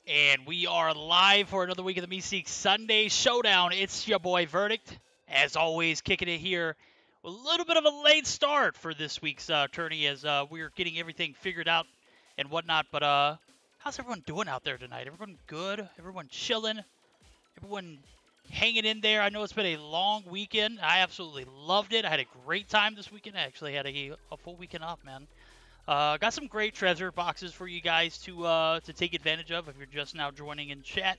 And we are live for another week of the Meseeks Sunday Showdown. It's your boy Verdict, as always, kicking it here. A little bit of a late start for this week's tourney as we're getting everything figured out and whatnot. But how's everyone doing out there tonight? Everyone good? Everyone chilling? Everyone hanging in there? I know it's been a long weekend. I absolutely loved it. I had a great time this weekend. I actually had a full weekend off, man. Got some great treasure boxes for you guys to take advantage of if you're just now joining in chat.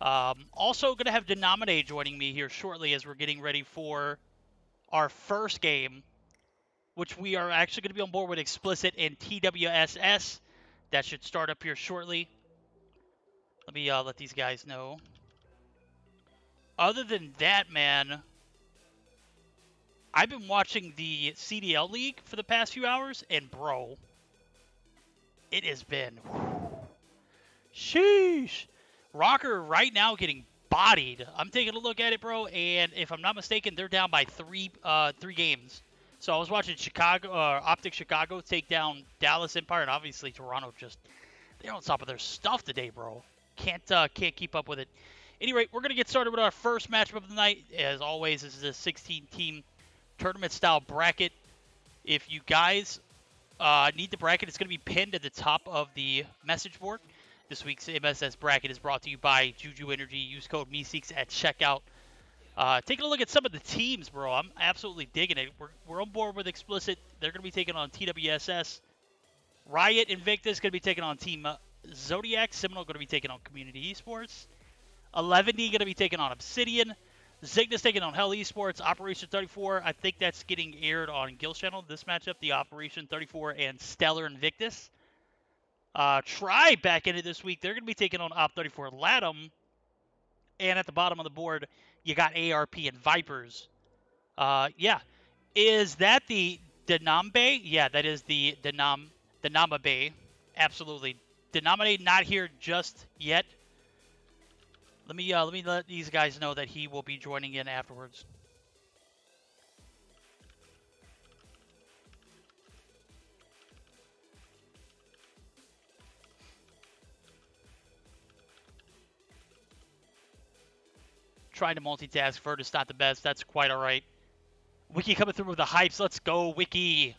Also going to have DeiNomine joining me here shortly as we're getting ready for our first game, which we are actually going to be on board with Explicit and TWSS. That should start up here shortly. Let me let these guys know. Other than that, man, I've been watching the CDL League for the past few hours, and bro, it has been sheesh. Rocker right now getting bodied. I'm taking a look at it, bro, and if I'm not mistaken, they're down by three games. So I was watching Optic Chicago take down Dallas Empire, and obviously Toronto they're on top of their stuff today, bro. Can't keep up with it. Anyway, we're gonna get started with our first matchup of the night. As always, this is a 16-team tournament-style bracket. If you guys need the bracket, it's going to be pinned at the top of the message board. This week's MSS bracket is brought to you by Juju Energy. Use code Meseeks at checkout. Taking a look at some of the teams, bro. I'm absolutely digging it. We're on board with Explicit. They're going to be taking on TWSS. Riot Invictus going to be taking on Team Zodiac. Seminole going to be taking on Community Esports. 11D going to be taking on Obsidian. Cygnus taking on Hell Esports. Operation 34, I think that's getting aired on Gil's channel. This matchup, the Operation 34 and Stellar Invictus. Tribe back in it this week. They're going to be taking on Op 34 Latham. And at the bottom of the board, you got ARP and Vipers. Yeah. Is that the DeiNomine? Yeah, that is the DeiNomine. Absolutely. DeiNomine not here just yet. Let me let these guys know that he will be joining in afterwards. Trying to multitask. Vertus not the best. That's quite all right. Wiki coming through with the hypes. Let's go, Wiki.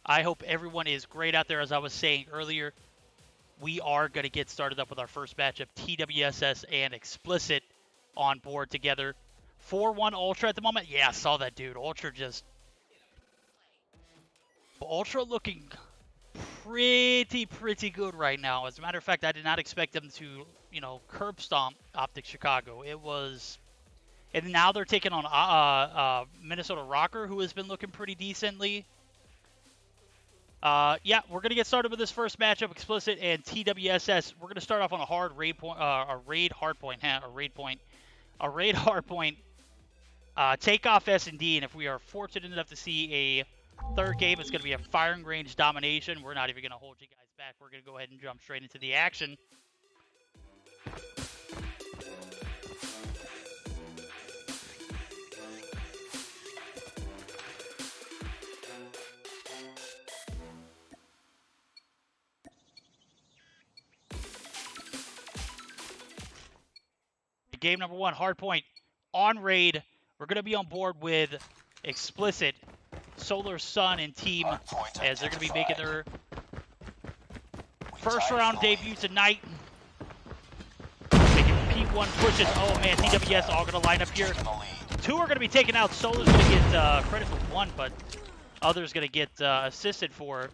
I hope everyone is great out there. As I was saying earlier, we are going to get started up with our first matchup. TWSS and Explicit on board together. 4-1 Ultra at the moment. Yeah, I saw that, dude. Ultra looking pretty good right now. As a matter of fact, I did not expect them to, curb stomp Optic Chicago. It was... And now they're taking on Minnesota Rocker, who has been looking pretty decently. Yeah, we're gonna get started with this first matchup, Explicit and TWSS. We're gonna start off on a raid hardpoint. Take off S&D, and if we are fortunate enough to see a third game, it's gonna be a firing range domination. We're not even gonna hold you guys back. We're gonna go ahead and jump straight into the action. Game number one, Hardpoint on raid. We're going to be on board with Explicit, Solar Sun, and Team as they're going to be making their first round debut tonight. Making P1 pushes. Oh man, TWS all going to line up here. Two are going to be taken out. Solar's going to get credit for one, but others going to get assisted for.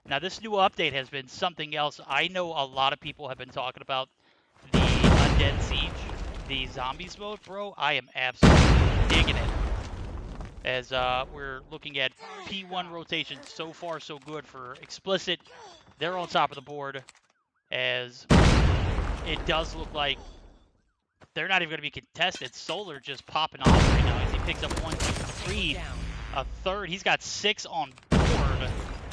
Now this new update has been something else. I know a lot of people have been talking about the Undead Siege. The zombies mode, bro, I am absolutely digging it. As we're looking at P1 rotation, so far so good for Explicit. They're on top of the board, as it does look like they're not even going to be contested. Solar just popping off right now as he picks up 1, 2, 3, a third. He's got 6 on board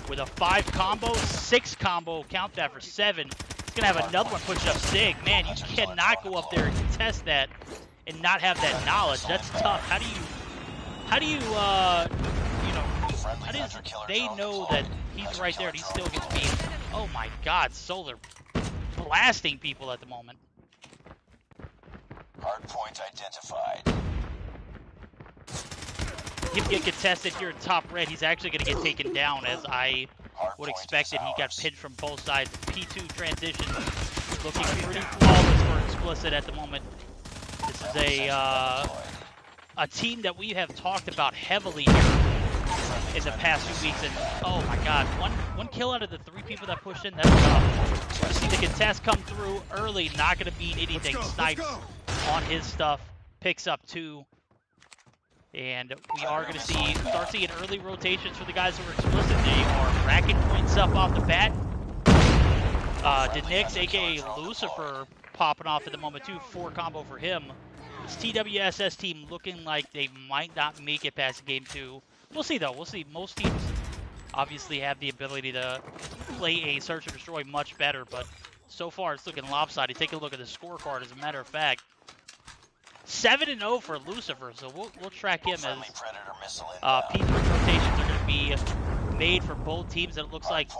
with a 5 combo, 6 combo. Count that for 7. He's going to have another one pushing up Sig. Man, you cannot go up there and contest that and not have that knowledge. That's tough. How does they know that he's right there and he still gets beat? Oh my god, Solar blasting people at the moment. Hard point identified. He'll get contested here in top red. He's actually going to get taken down, as I would expect it. He got pinned from both sides. P2 transition looking pretty flawless for Explicit at the moment. This is a team that we have talked about heavily here in the past few weeks, and oh my god, one kill out of the 3 people that pushed in, that's tough. You see the contest come through early, not going to beat anything. Snipes on his stuff, picks up 2. And we are going to start seeing early rotations for the guys who are Explicit. They are racking points up off the bat. DeiNomine, aka Lucifer, popping off at the moment too. 4 combo for him. This TWSS team looking like they might not make it past game 2. We'll see though. We'll see. Most teams obviously have the ability to play a search and destroy much better, but so far it's looking lopsided. Take a look at the scorecard. As a matter of fact, 7-0 for Lucifer, so we'll track him as P3 rotations are going to be made for both teams, and it looks like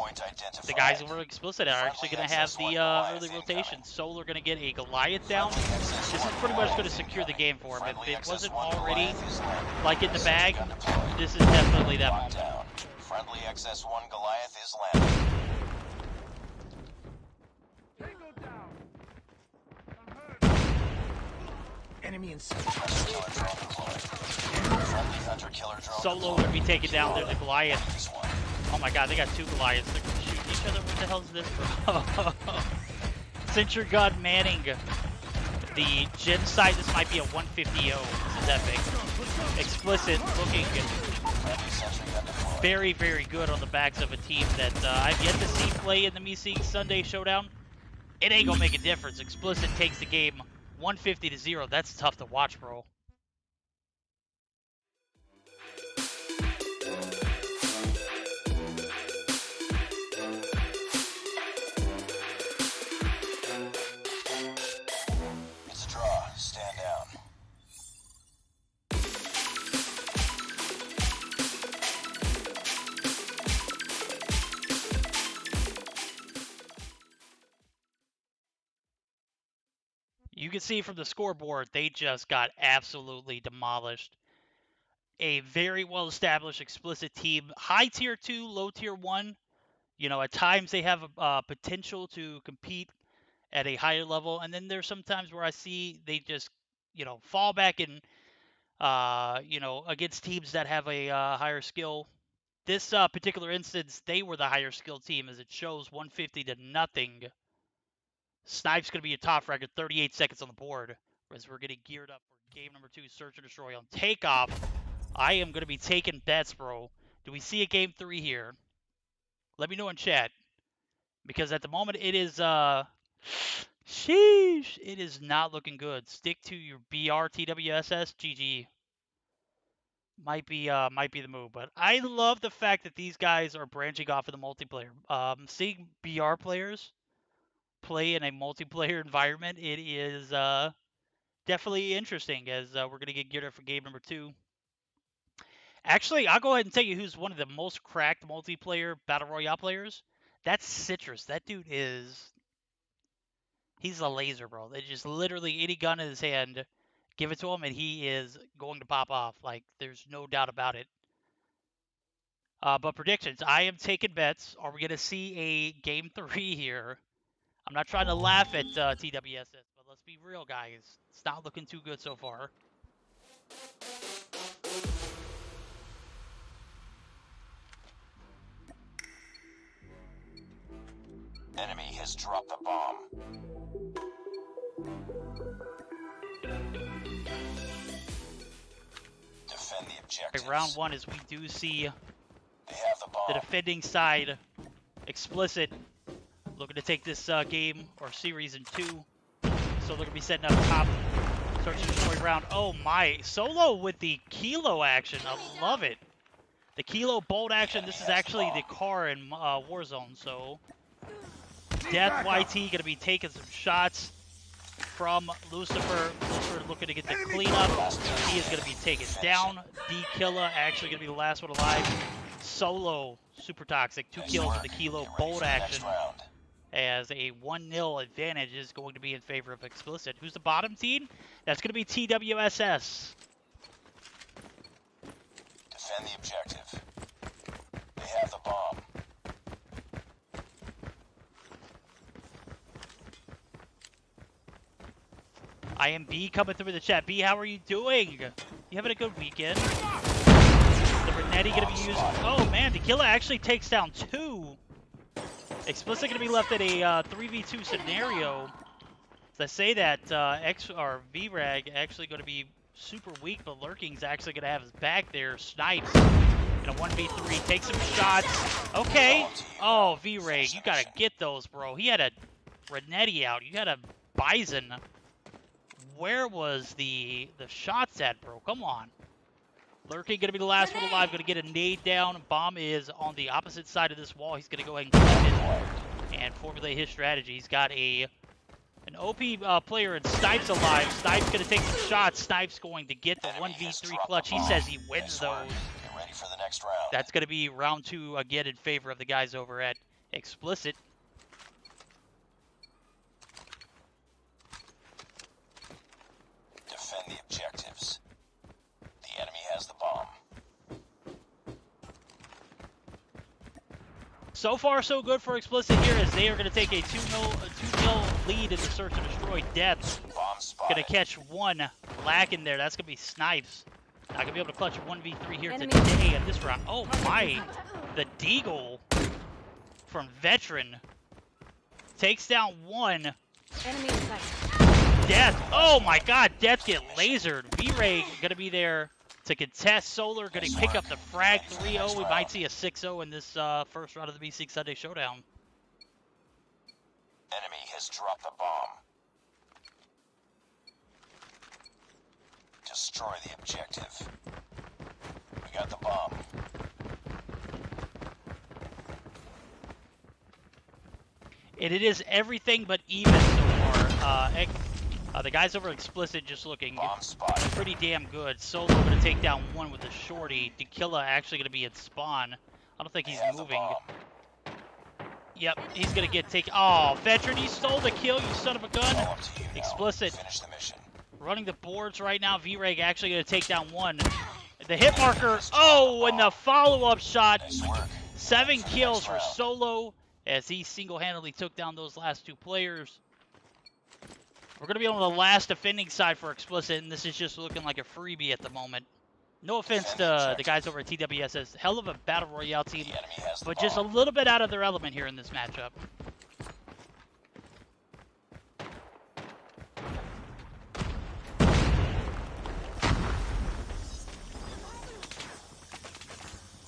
the guys who were Explicit are actually going to have the early rotations. Solar going to get a Goliath down. This is pretty much going to secure the game for him. If it wasn't already like in the bag, this is definitely that moment. Friendly XS1 Goliath is landing. Enemy in Solo would be taken down. There's a Goliath. Oh my god, they got 2 Goliaths. They're shooting each other. What the hell is this, bro? Sentry Gun manning the Gen site. This might be a 150-0. This is epic. Explicit looking very, very good on the backs of a team that I've yet to see play in the Meseeks Sunday Showdown. It ain't gonna make a difference. Explicit takes the game 150-0. That's tough to watch, bro. It's a draw. Stand down. You can see from the scoreboard, they just got absolutely demolished. A very well-established Explicit team. High tier 2, low tier 1. You know, at times they have a potential to compete at a higher level. And then there's some times where I see they just, you know, fall back and, you know, against teams that have a higher skill. This particular instance, they were the higher skill team, as it shows 150-0. Snipe's going to be a top record, 38 seconds on the board, as we're getting geared up for game number 2, Search and Destroy on takeoff. I am going to be taking bets, bro. Do we see a game 3 here? Let me know in chat, because at the moment it is, sheesh, it is not looking good. Stick to your BR TWSS, GG. Might be the move, but I love the fact that these guys are branching off of the multiplayer. Seeing BR players play in a multiplayer environment, it is definitely interesting, as we're going to get geared up for game number 2. Actually, I'll go ahead and tell you who's one of the most cracked multiplayer Battle Royale players. That's Citrus. That dude he's a laser, bro. They just literally, any gun in his hand, give it to him, and he is going to pop off. Like, there's no doubt about it. But predictions, I am taking bets. Are we going to see a game 3 here? I'm not trying to laugh at TWSS, but let's be real, guys. It's not looking too good so far. Enemy has dropped the bomb. Defend the objectives. Round 1 is we do see They have the bomb. the defending side, Explicit, looking to take this game or series in 2. So they're going to be setting up top search and destroy round. Oh my, Solo with the Kilo action. I love it. The Kilo bolt action. This is actually the car in Warzone. So Death YT going to be taking some shots from Lucifer. Lucifer looking to get the cleanup. He is going to be taken down. D-Killa actually going to be the last one alive. Solo, super toxic. 2 kills with the Kilo bolt action. as a 1-0 advantage is going to be in favor of Explicit. Who's the bottom team? That's going to be TWSS. Defend the objective. They have the bomb. I am B coming through the chat. B, how are you doing? You having a good weekend? The Renetti going to be used. Oh man, Tequila actually takes down 2. Explicit going to be left at a 3v2 scenario. So I say that VRAG actually going to be super weak, but Lurking's actually going to have his back there. Snipes in a 1v3. Take some shots. Okay. Oh, VRAG, you got to get those, bro. He had a Renetti out. You had a Bison. Where was the shots at, bro? Come on. Lurking going to be the last one alive. Going to get a nade down. Bomb is on the opposite side of this wall. He's going to go ahead and collect it and formulate his strategy. He's got an OP player and Snipes alive. Snipes going to take some shots. Snipes going to get the 1v3 clutch. He says he wins those. Get ready for the next round. That's going to be round 2 again in favor of the guys over at Explicit. Defend the objectives. The enemy has the bomb. So far, so good for Explicit here, as they are going to take a 2-0 lead in the search and destroy. Death Bomb spotted. going to catch 1 lacking there. That's going to be Snipes. Not going to be able to clutch a 1v3 here Enemy. today in this round. Oh my! The Deagle from Veteran takes down 1. Enemy in sight. Death. Oh my god, Death get lasered. V-Ray going to be there to contest. Solar going to pick up the frag. 3-0. We might see a 6-0 in this first round of the Meseeks Sunday Showdown. Enemy has dropped the bomb. Destroy the objective. We got the bomb. And it is everything but even so far. The guys over Explicit just looking Bomb spotted. pretty damn good. Solo going to take down 1 with the shorty. Tequila actually going to be at spawn. I don't think They he's have the moving. bomb. Yep, he's going to get taken. Oh, Veteran, you stole the kill, you son of a gun. All up to you now. Explicit. Finish the mission. Running the boards right now. V-Reg actually going to take down 1. The hit marker. Oh, and the follow-up shot. Nice work. 7 kills for round. Solo as he single-handedly took down those last 2 players. We're going to be on the last defending side for Explicit, and this is just looking like a freebie at the moment. No offense to the guys over at TWSS. Hell of a Battle Royale team, The enemy has the but bomb. just a little bit out of their element here in this matchup.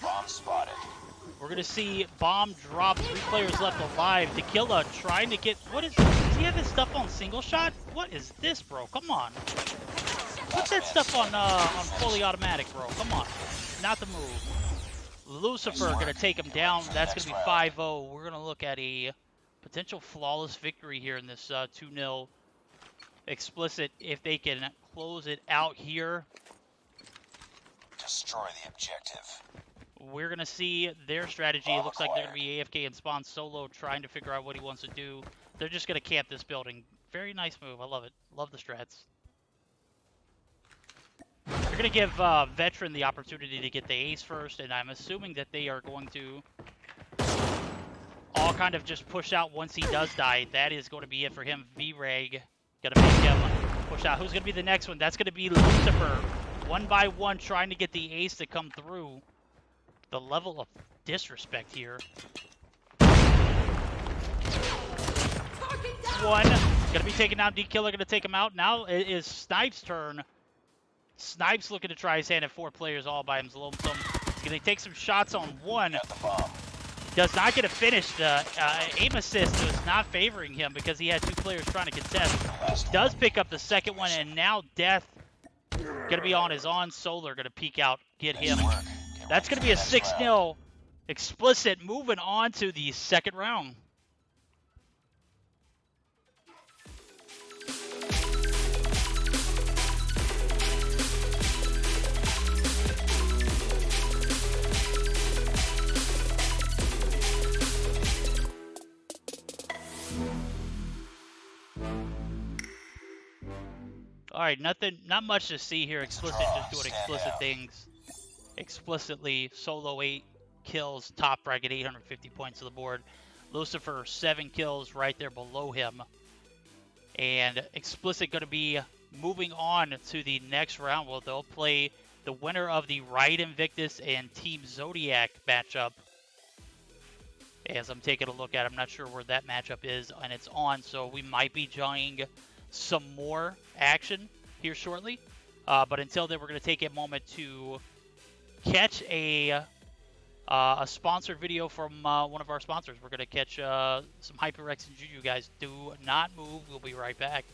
Bomb spotted. We're going to see Bomb drop. 3 players left alive. Tequila trying to get... What is... Does he have his stuff on single shot? What is this, bro? Come on. Put that stuff on fully automatic, bro. Come on. Not the move. Lucifer going to take him down. That's going to be 5-0. We're going to look at a potential flawless victory here in this 2-0 Explicit. If they can close it out here, Destroy the objective. we're going to see their strategy. It looks like they're going to be AFK and spawn Solo trying to figure out what he wants to do. They're just going to camp this building. Very nice move. I love it. Love the strats. They're going to give Veteran the opportunity to get the ace first, and I'm assuming that they are going to all kind of just push out once he does die. That is going to be it for him. V-Reg going to make him push out. Who's going to be the next one? That's going to be Lucifer. 1 by 1 trying to get the ace to come through. The level of disrespect here. 1. Going to be taking down D-Killer. Going to take him out. Now it is Snipes' turn. Snipes looking to try his hand at 4 players all by himself. He's going to take some shots on 1. Got the bomb. Does not get a finish. The aim assist was not favoring him because he had 2 players trying to contest. Does pick up the second one, and now Death going to be on his own. Solar going to peek out, get him. Nice work. Get That's ready going to for be a the next round. 6-0 Explicit, moving on to the second round. right, not much to see here. Explicit just doing explicit things. Explicitly, solo 8 kills, top bracket, 850 points to the board. Lucifer 7 kills right there below him. And Explicit going to be moving on to the next round. Well, they'll play the winner of the Riot Invictus and Team Zodiac matchup. As I'm taking a look at it, I'm not sure where that matchup is, and it's on, so we might be enjoying some more action here shortly. But until then, we're going to take a moment to catch a sponsored video from one of our sponsors. We're going to catch some HyperX and Juju, guys. Do not move. We'll be right back.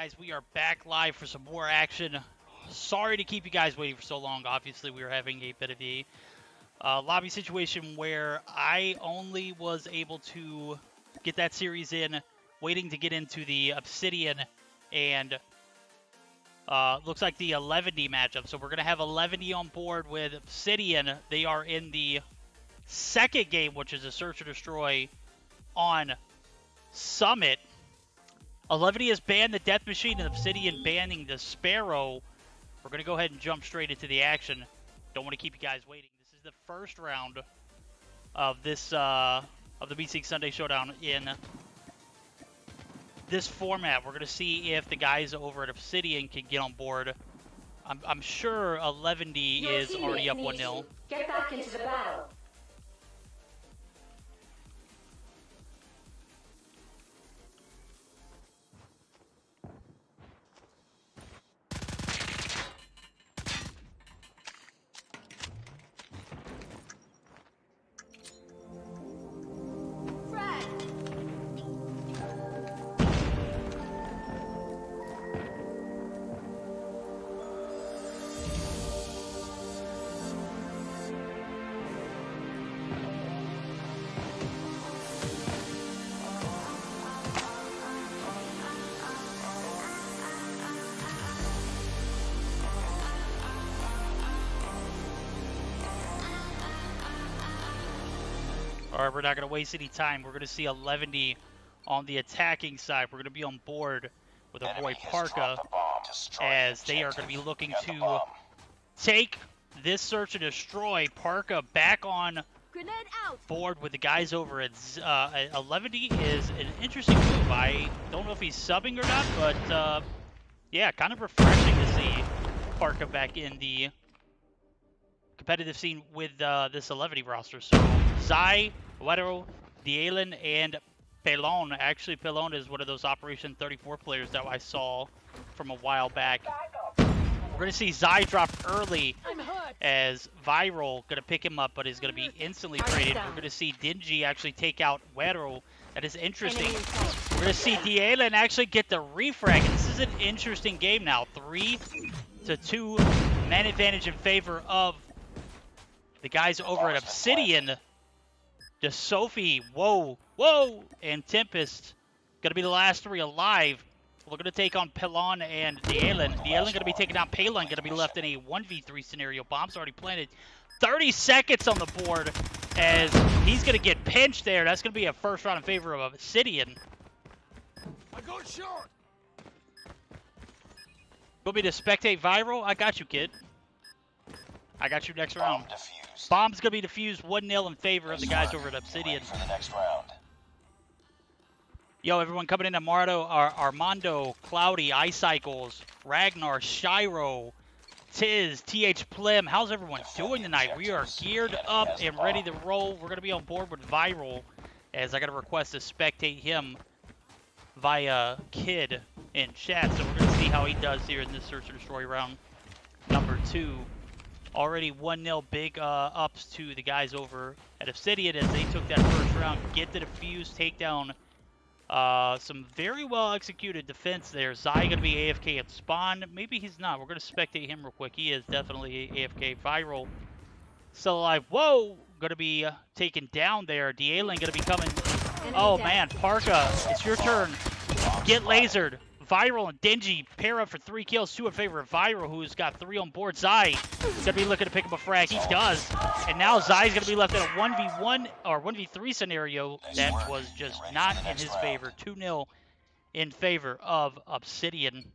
guys, we are back live for some more action. Sorry to keep you guys waiting for so long. Obviously, we were having a bit of a lobby situation where I only was able to get that series in, waiting to get into the Obsidian, and looks like the 11D matchup. So we're going to have 11D on board with Obsidian. They are in the second game, which is a Search or Destroy on Summit. 11D has banned the Death Machine and Obsidian banning the Sparrow. We're going to go ahead and jump straight into the action. Don't want to keep you guys waiting. This is the first round of this of the Meseeks Sunday Showdown in this format. We're going to see if the guys over at Obsidian can get on board. I'm sure 11D is already up 1-0. Get back into the battle. All right, we're not going to waste any time. We're going to see 11D on the attacking side. We're going to be on board with our boy Parka, as they are going to be looking to take this search and destroy. Parka back on board with the guys over at 11D is an interesting move. I don't know if he's subbing or not, but yeah, kind of refreshing to see Parka back in the competitive scene with this 11D roster. So Zai, Guerrero, DeiNomine, and Pelon. Actually, Pelon is one of those Operation 34 players that I saw from a while back. We're going to see Zai drop early as Viral going to pick him up, but is going to be instantly traded. We're going to see Dingy actually take out Guerrero. That is interesting. We're going to see DeiNomine actually get the refrag. This is an interesting game now. 3-2 man advantage in favor of the guys over at Obsidian. Just Sophie, whoa, and Tempest going to be the last three alive. We're going to take on Pelon and DeiNomine. DeiNomine going to be taking down Pelon, going to be left in a 1v3 scenario. Bomb's already planted. 30 seconds on the board as he's going to get pinched there. That's going to be a first round in favor of Obsidian. I got shot. Want me to spectate Viral? I got you, kid. I got you next round. Bomb's going to be defused 1-0 in favor of the guys over at Obsidian. For the next round. Yo, everyone coming in, Armando, Cloudy, Icycles, Ragnar, Shiro, Tiz, TH Plim. How's everyone doing tonight? We are geared up and ready to roll. We're going to be on board with Viral, as I got a request to spectate him via Kid in chat. So we're going to see how he does here in this Search and Destroy round number 2. Already 1-0 big ups to the guys over at Obsidian as they took that first round. Get the defuse, take down some very well executed defense there. Zai going to be AFK at spawn. Maybe he's not. We're going to spectate him real quick. He is definitely AFK. Viral still alive. Whoa! Going to be taken down there. DeiNomine going to be coming. Oh man, Parka, it's your turn. Get lasered. Viral and Dingy pair up for 3 kills, 2 in favor of Viral, who's got 3 on board. Zai going to be looking to pick up a frag. He does. And now Zai's going to be left in a 1v1 or 1v3 scenario that was just not in his favor. 2-0 in favor of Obsidian. Enemy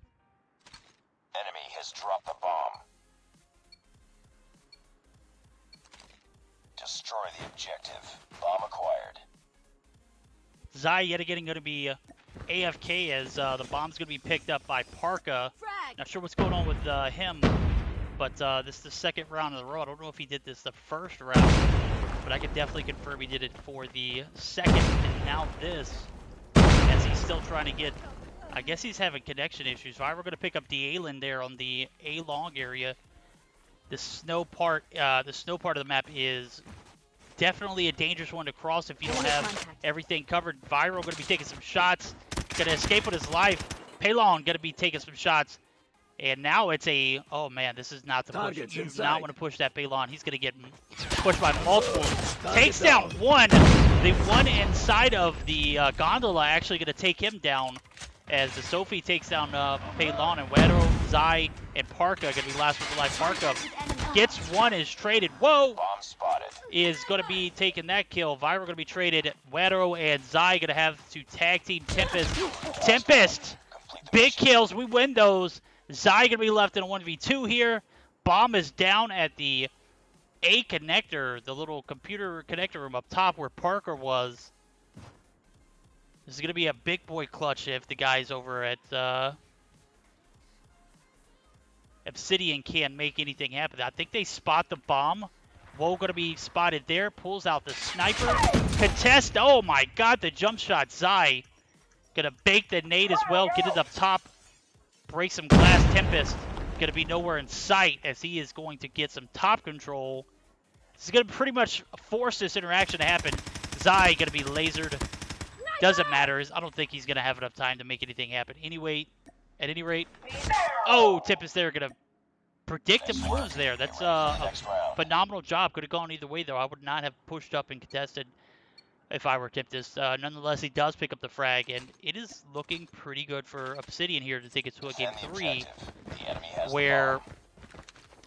has dropped the bomb. Destroy the objective. Bomb acquired. Zai yet again going to be AFK as the bomb's going to be picked up by Parka. Not sure what's going on with him, but this is the second round in a row. I don't know if he did this the first round, but I can definitely confirm he did it for the second. And now this, as he's still trying to get, I guess he's having connection issues. So we're going to pick up DeiNomine there on the A-long area. The snow part of the map is definitely a dangerous one to cross if you don't have everything covered. Viral going to be taking some shots. Going to escape with his life. Paylon going to be taking some shots. And now it's a, oh man, this is not the push. You do not want to push that Paylon. He's going to get pushed by multiple. Takes down one. The one inside of the gondola actually going to take him down. As the Sophie takes down Paylon, and Wero, Zai, and Parka going to be last with the life. Parka gets one, is traded. Whoa! Bomb spotted. Is going to be taking that kill. Viral going to be traded. Wero and Zai going to have to tag team Tempest. Tempest! Big kills. We win those. Zai going to be left in a 1v2 here. Bomb is down at the A connector, the little computer connector room up top where Parker was. This is going to be a big boy clutch if the guys over at Obsidian can't make anything happen. I think they spot the bomb. Woe going to be spotted there. Pulls out the sniper. Contest. Oh my god, the jump shot. Zai going to bake the nade as well. Get it up top. Break some glass. Tempest going to be nowhere in sight as he is going to get some top control. This is going to pretty much force this interaction to happen. Zai going to be lasered. Doesn't matter. I don't think he's going to have enough time to make anything happen. Anyway, at any rate. Oh, Tempest there going to predict the moves there. That's a phenomenal job. Could have gone either way, though. I would not have pushed up and contested if I were Tempest. Nonetheless, he does pick up the frag, and it is looking pretty good for Obsidian here to take it to a game 3, where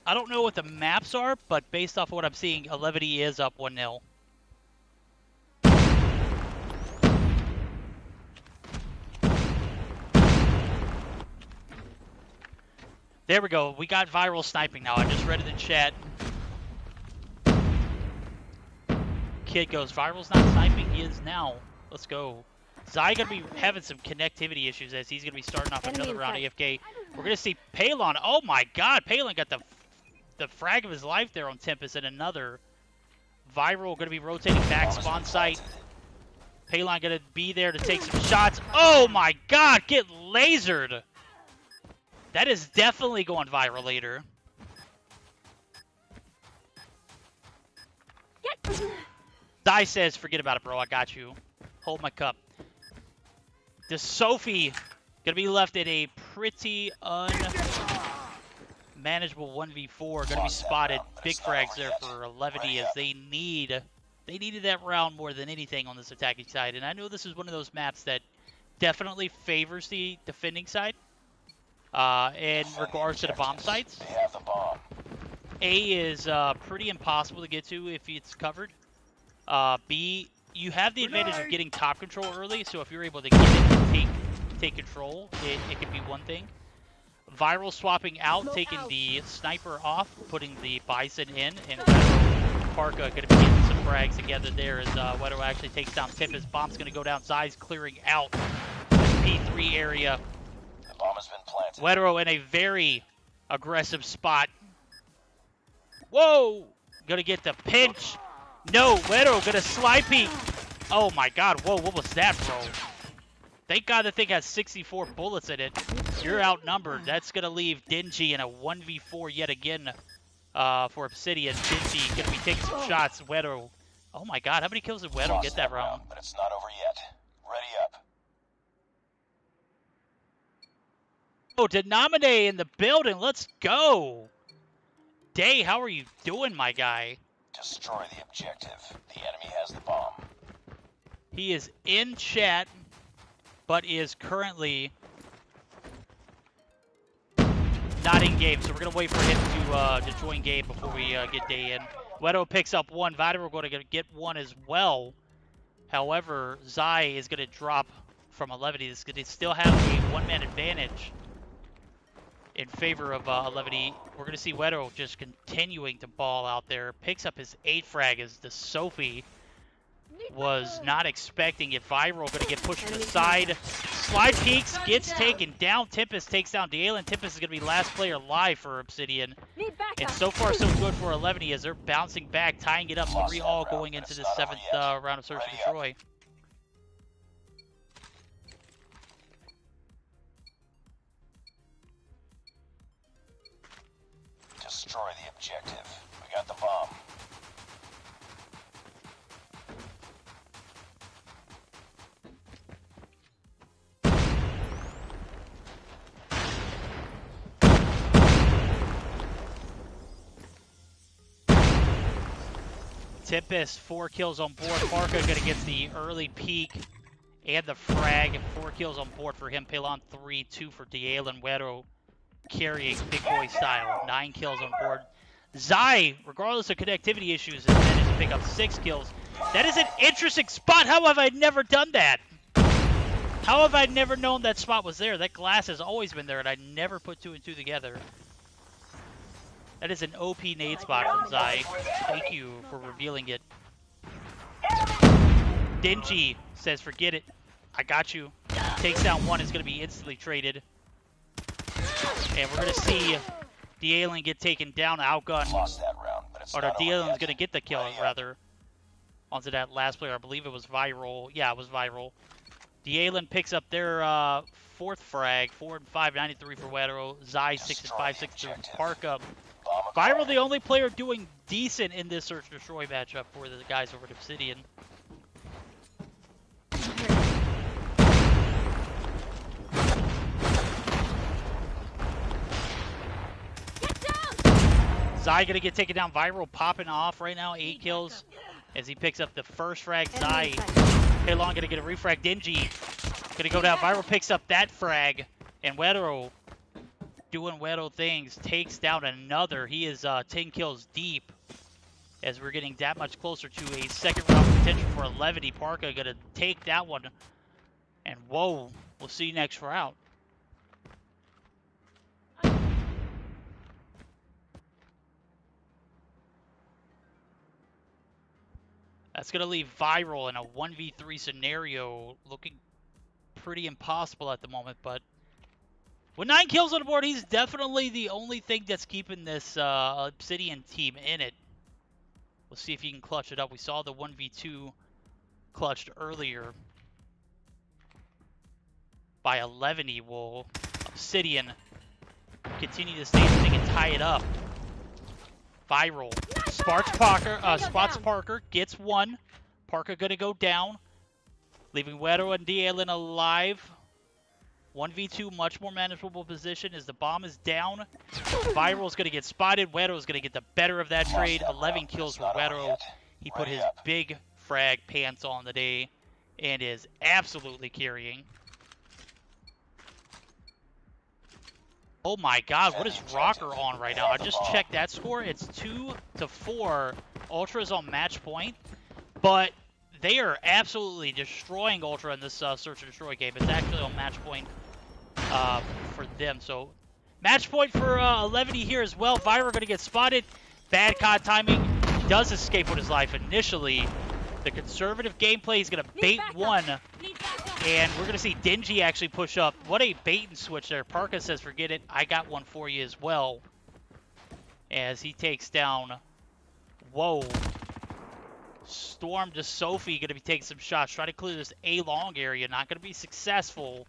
I don't know what the maps are, but based off of what I'm seeing, Levity is up 1-0. There we go. We got Viral sniping now. I just read it in chat. Kid goes, Viral's not sniping. He is now. Let's go. Zai going to be having some connectivity issues as he's going to be starting off another round AFK. We're going to see Paylon. Oh my god. Paylon got the frag of his life there on Tempest, and another. Viral going to be rotating back spawn site. Paylon going to be there to take some shots. Oh my god. Get lasered. That is definitely going viral later. Zai says, forget about it, bro. I got you. Hold my cup. The Sophie going to be left in a pretty unmanageable 1v4. Going to be spotted. Big frags there for Levity as they needed that round more than anything on this attacking side. And I know this is one of those maps that definitely favors the defending side. In regards to the bomb sites, A is pretty impossible to get to if it's covered. B, you have the advantage of getting top control early, so if you're able to get it and take control, it could be one thing. Viral swapping out, taking the sniper off, putting the Bison in, and Parka going to be getting some frags together there as Wedo actually takes down Tempest. Bomb's going to go down. Zai's clearing out this P3 area. Bomb has been planted. Wetero in a very aggressive spot. Whoa! Gonna get the pinch. No, Wetero gonna slide peek. Oh my god, whoa, what was that, bro? Thank god the thing has 64 bullets in it. You're outnumbered. That's gonna leave Dingy in a 1v4 yet again for Obsidian. Dingy gonna be taking some shots. Wetero. Oh my god, how many kills did Wetero get that round? But it's not over yet. Ready up. Oh, DeiNomine in the building. Let's go. Day, how are you doing, my guy? Destroy the objective. The enemy has the bomb. He is in chat, but is currently not in game. So we're going to wait for him to join game before we get Day in. Wedo picks up one. Vader, we're going to get one as well. However, Zai is going to drop from 11. He's going to still have a one-man advantage in favor of 11. We're going to see Wedo just continuing to ball out there. Picks up his 8 frag as the Sophie was not expecting it. Viral going to get pushed to the side. Slide peeks, gets taken down. Tempest takes down D'Alen. Tempest is going to be last player alive for Obsidian. And so far so good for 11 as they're bouncing back, tying it up 3-all going into the 7th round of Search and Destroy. Destroy the objective. We got the bomb. Tempest, 4 kills on board. Parka gonna get the early peek and the frag. 4 kills on board for him. Pelon 3, 2 for DeiNomine. Wero carrying big boy style. 9 kills on board. Zai, regardless of connectivity issues, has managed to pick up 6 kills. That is an interesting spot. How have I never done that? How have I never known that spot was there? That glass has always been there, and I never put 2 and 2 together. That is an OP nade spot from Zai. Thank you for revealing it. Dingy says, forget it. I got you. Takes down 1, is going to be instantly traded. And we're going to see DeiNomine get taken down, outgun. Lost that round, but it's Or not over DeiNomine's yet. going to get the kill, rather. Onto that last player. I believe it was Viral. Yeah, it was Viral. DeiNomine picks up their 4th frag. 4 and 5, 93 for Wero. Zai 6 and 5, 6 through Parka. Viral, the only player doing decent in this Search and Destroy matchup for the guys over at Obsidian. Zai gonna get taken down. Viral popping off right now. 8 kills as he picks up the first frag. Zai, Pelon gonna get a refrag. Dingy gonna go down. Viral picks up that frag. And Wero, doing Wero things, takes down another. He is 10 kills deep as we're getting that much closer to a 2nd round potential for 11. Parka gonna take that one. And whoa, we'll see you next round. That's going to leave Viral in a 1v3 scenario looking pretty impossible at the moment, but with 9 kills on the board, he's definitely the only thing that's keeping this Obsidian team in it. We'll see if he can clutch it up. We saw the 1v2 clutched earlier by 11. Will Obsidian continue to stay thing and tie it up? Viral. Spots Parker, gets 1. Parker gonna go down, leaving Wero and DeiNomine alive. 1v2, much more manageable position as the bomb is down. Viral's gonna get spotted. Wero's gonna get the better of that trade. 11 kills for Wero. He put his big frag pants on the day and is absolutely carrying. Oh my god, what is Rocker on right now? I just checked that score. It's 2-4. Ultra's on match point. But they are absolutely destroying Ultra in this Search and Destroy game. It's actually on match point for them. So, match point for 11 here as well. Viral going to get spotted. Bad COD timing. Does escape with his life initially. The conservative gameplay is going to bait 1. And we're going to see Dingy actually push up. What a bait and switch there. Parka says, forget it. I got one for you as well. As he takes down... Whoa. Storm to Sophie. Going to be taking some shots. Try to clear this A-long area. Not going to be successful.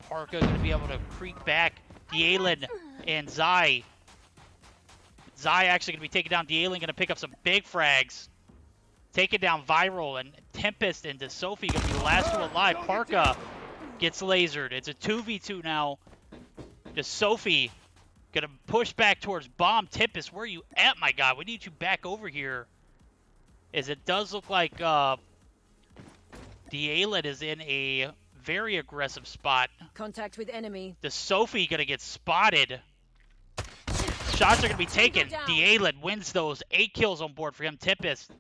Parka going to be able to creep back. DeiNomine and Zai. Zai actually going to be taking down DeiNomine. Going to pick up some big frags. Taking down Viral, and Tempest into Sophie going to be the last 2 alive. Parka gets lasered. It's a 2v2 now. To Sophie. Going to push back towards Bomb. Tempest, where are you at, my god? We need you back over here. As it does look like DeiNomine is in a very aggressive spot. Contact with enemy. The Sophie going to get spotted. Shots are going to be taken. DeiNomine wins those. 8 kills on board for him. Tempest,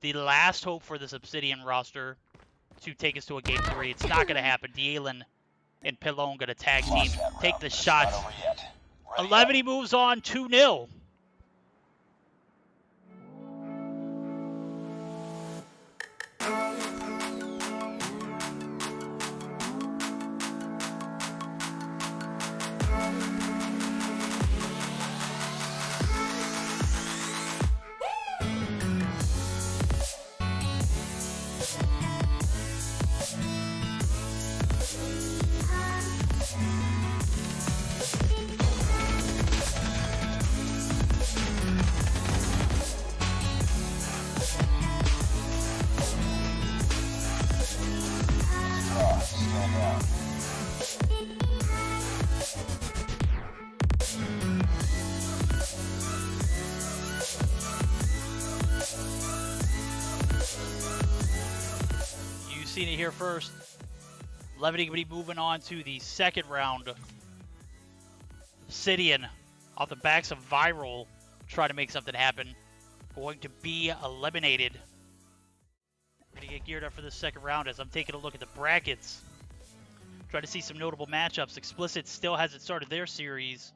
the last hope for this Obsidian roster to take us to a game 3. It's not going to happen. DeiNomine and Pelon going to tag team. Take the shots. 11, he moves on 2-0. seen it here first. Levity going to be moving on to the second round. Obsidian, off the backs of Viral, try to make something happen. Going to be eliminated. We're going to get geared up for the second round as I'm taking a look at the brackets. Try to see some notable matchups. Explicit still hasn't started their series,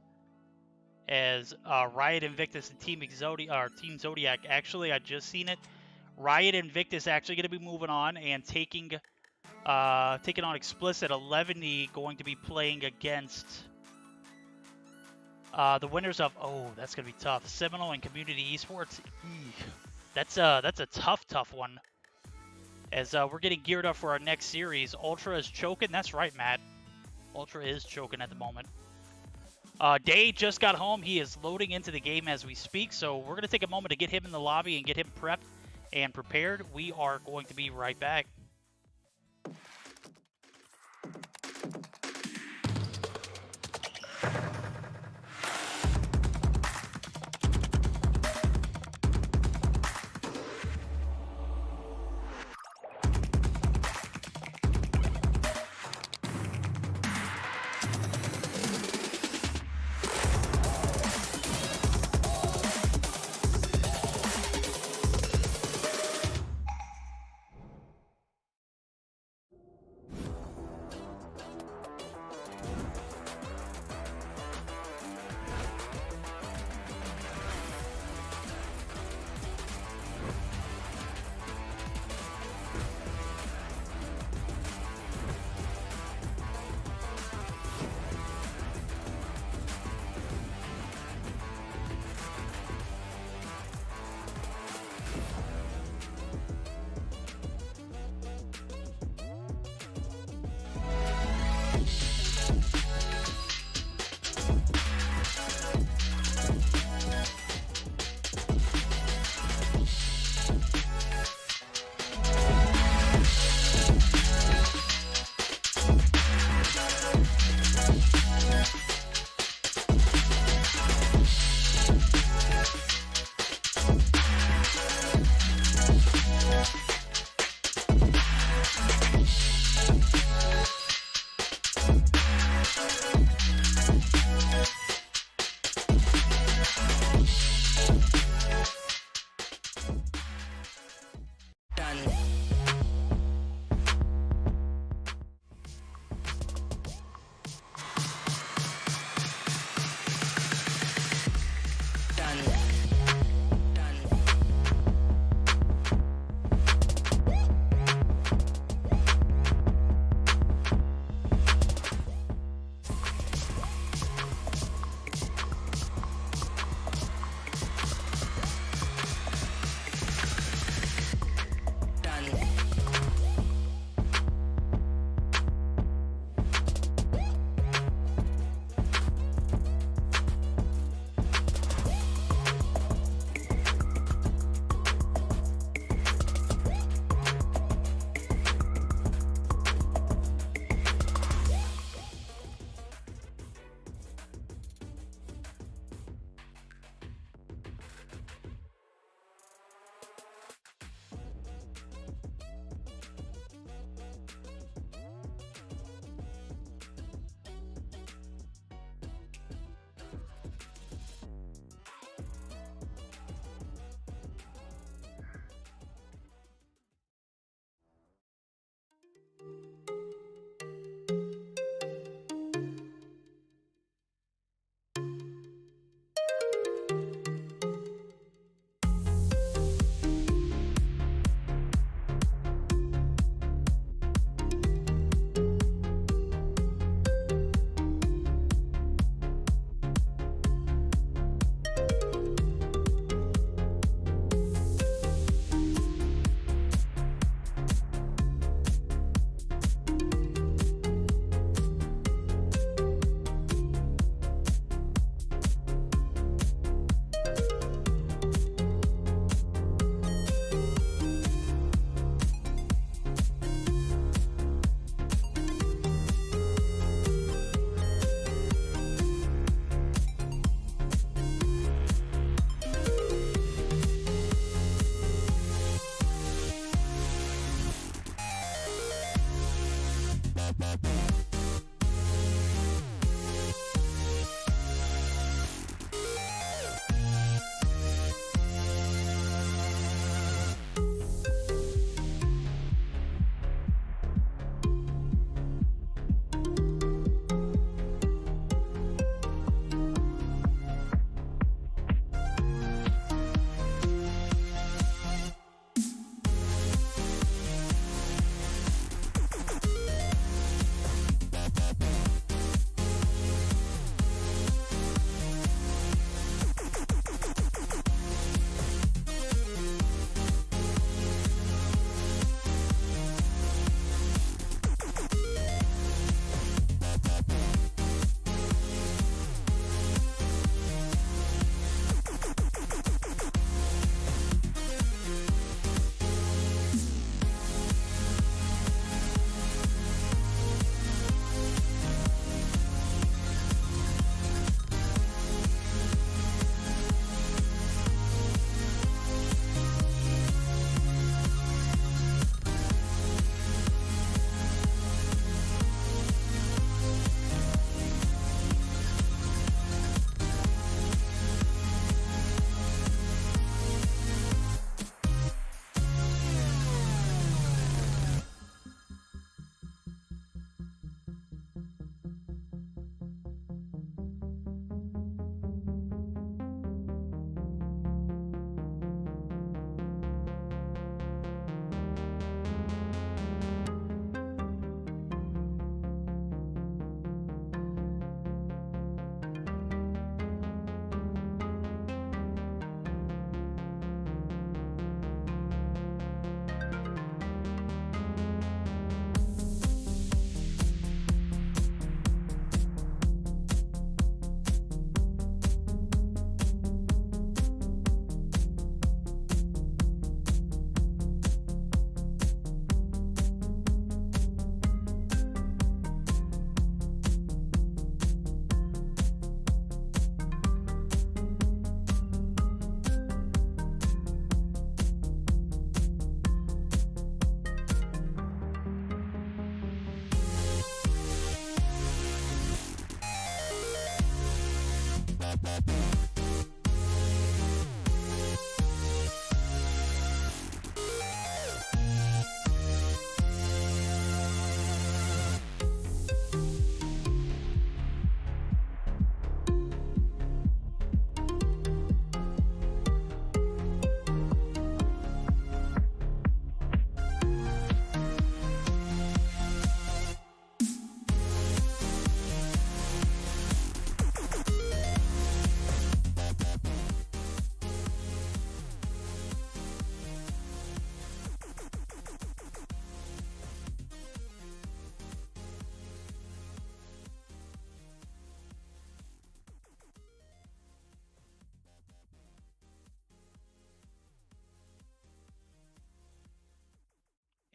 as Riot Invictus and Team Zodiac. Actually, I just seen it. Riot Invictus actually going to be moving on and taking on Explicit. 11E going to be playing against the winners of, that's going to be tough, Seminole and Community Esports. That's a tough one. As we're getting geared up for our next series. Ultra is choking. That's right, Matt. Ultra is choking at the moment. Day just got home. He is loading into the game as we speak. So we're going to take a moment to get him in the lobby and get him prepped and prepared. We are going to be right back.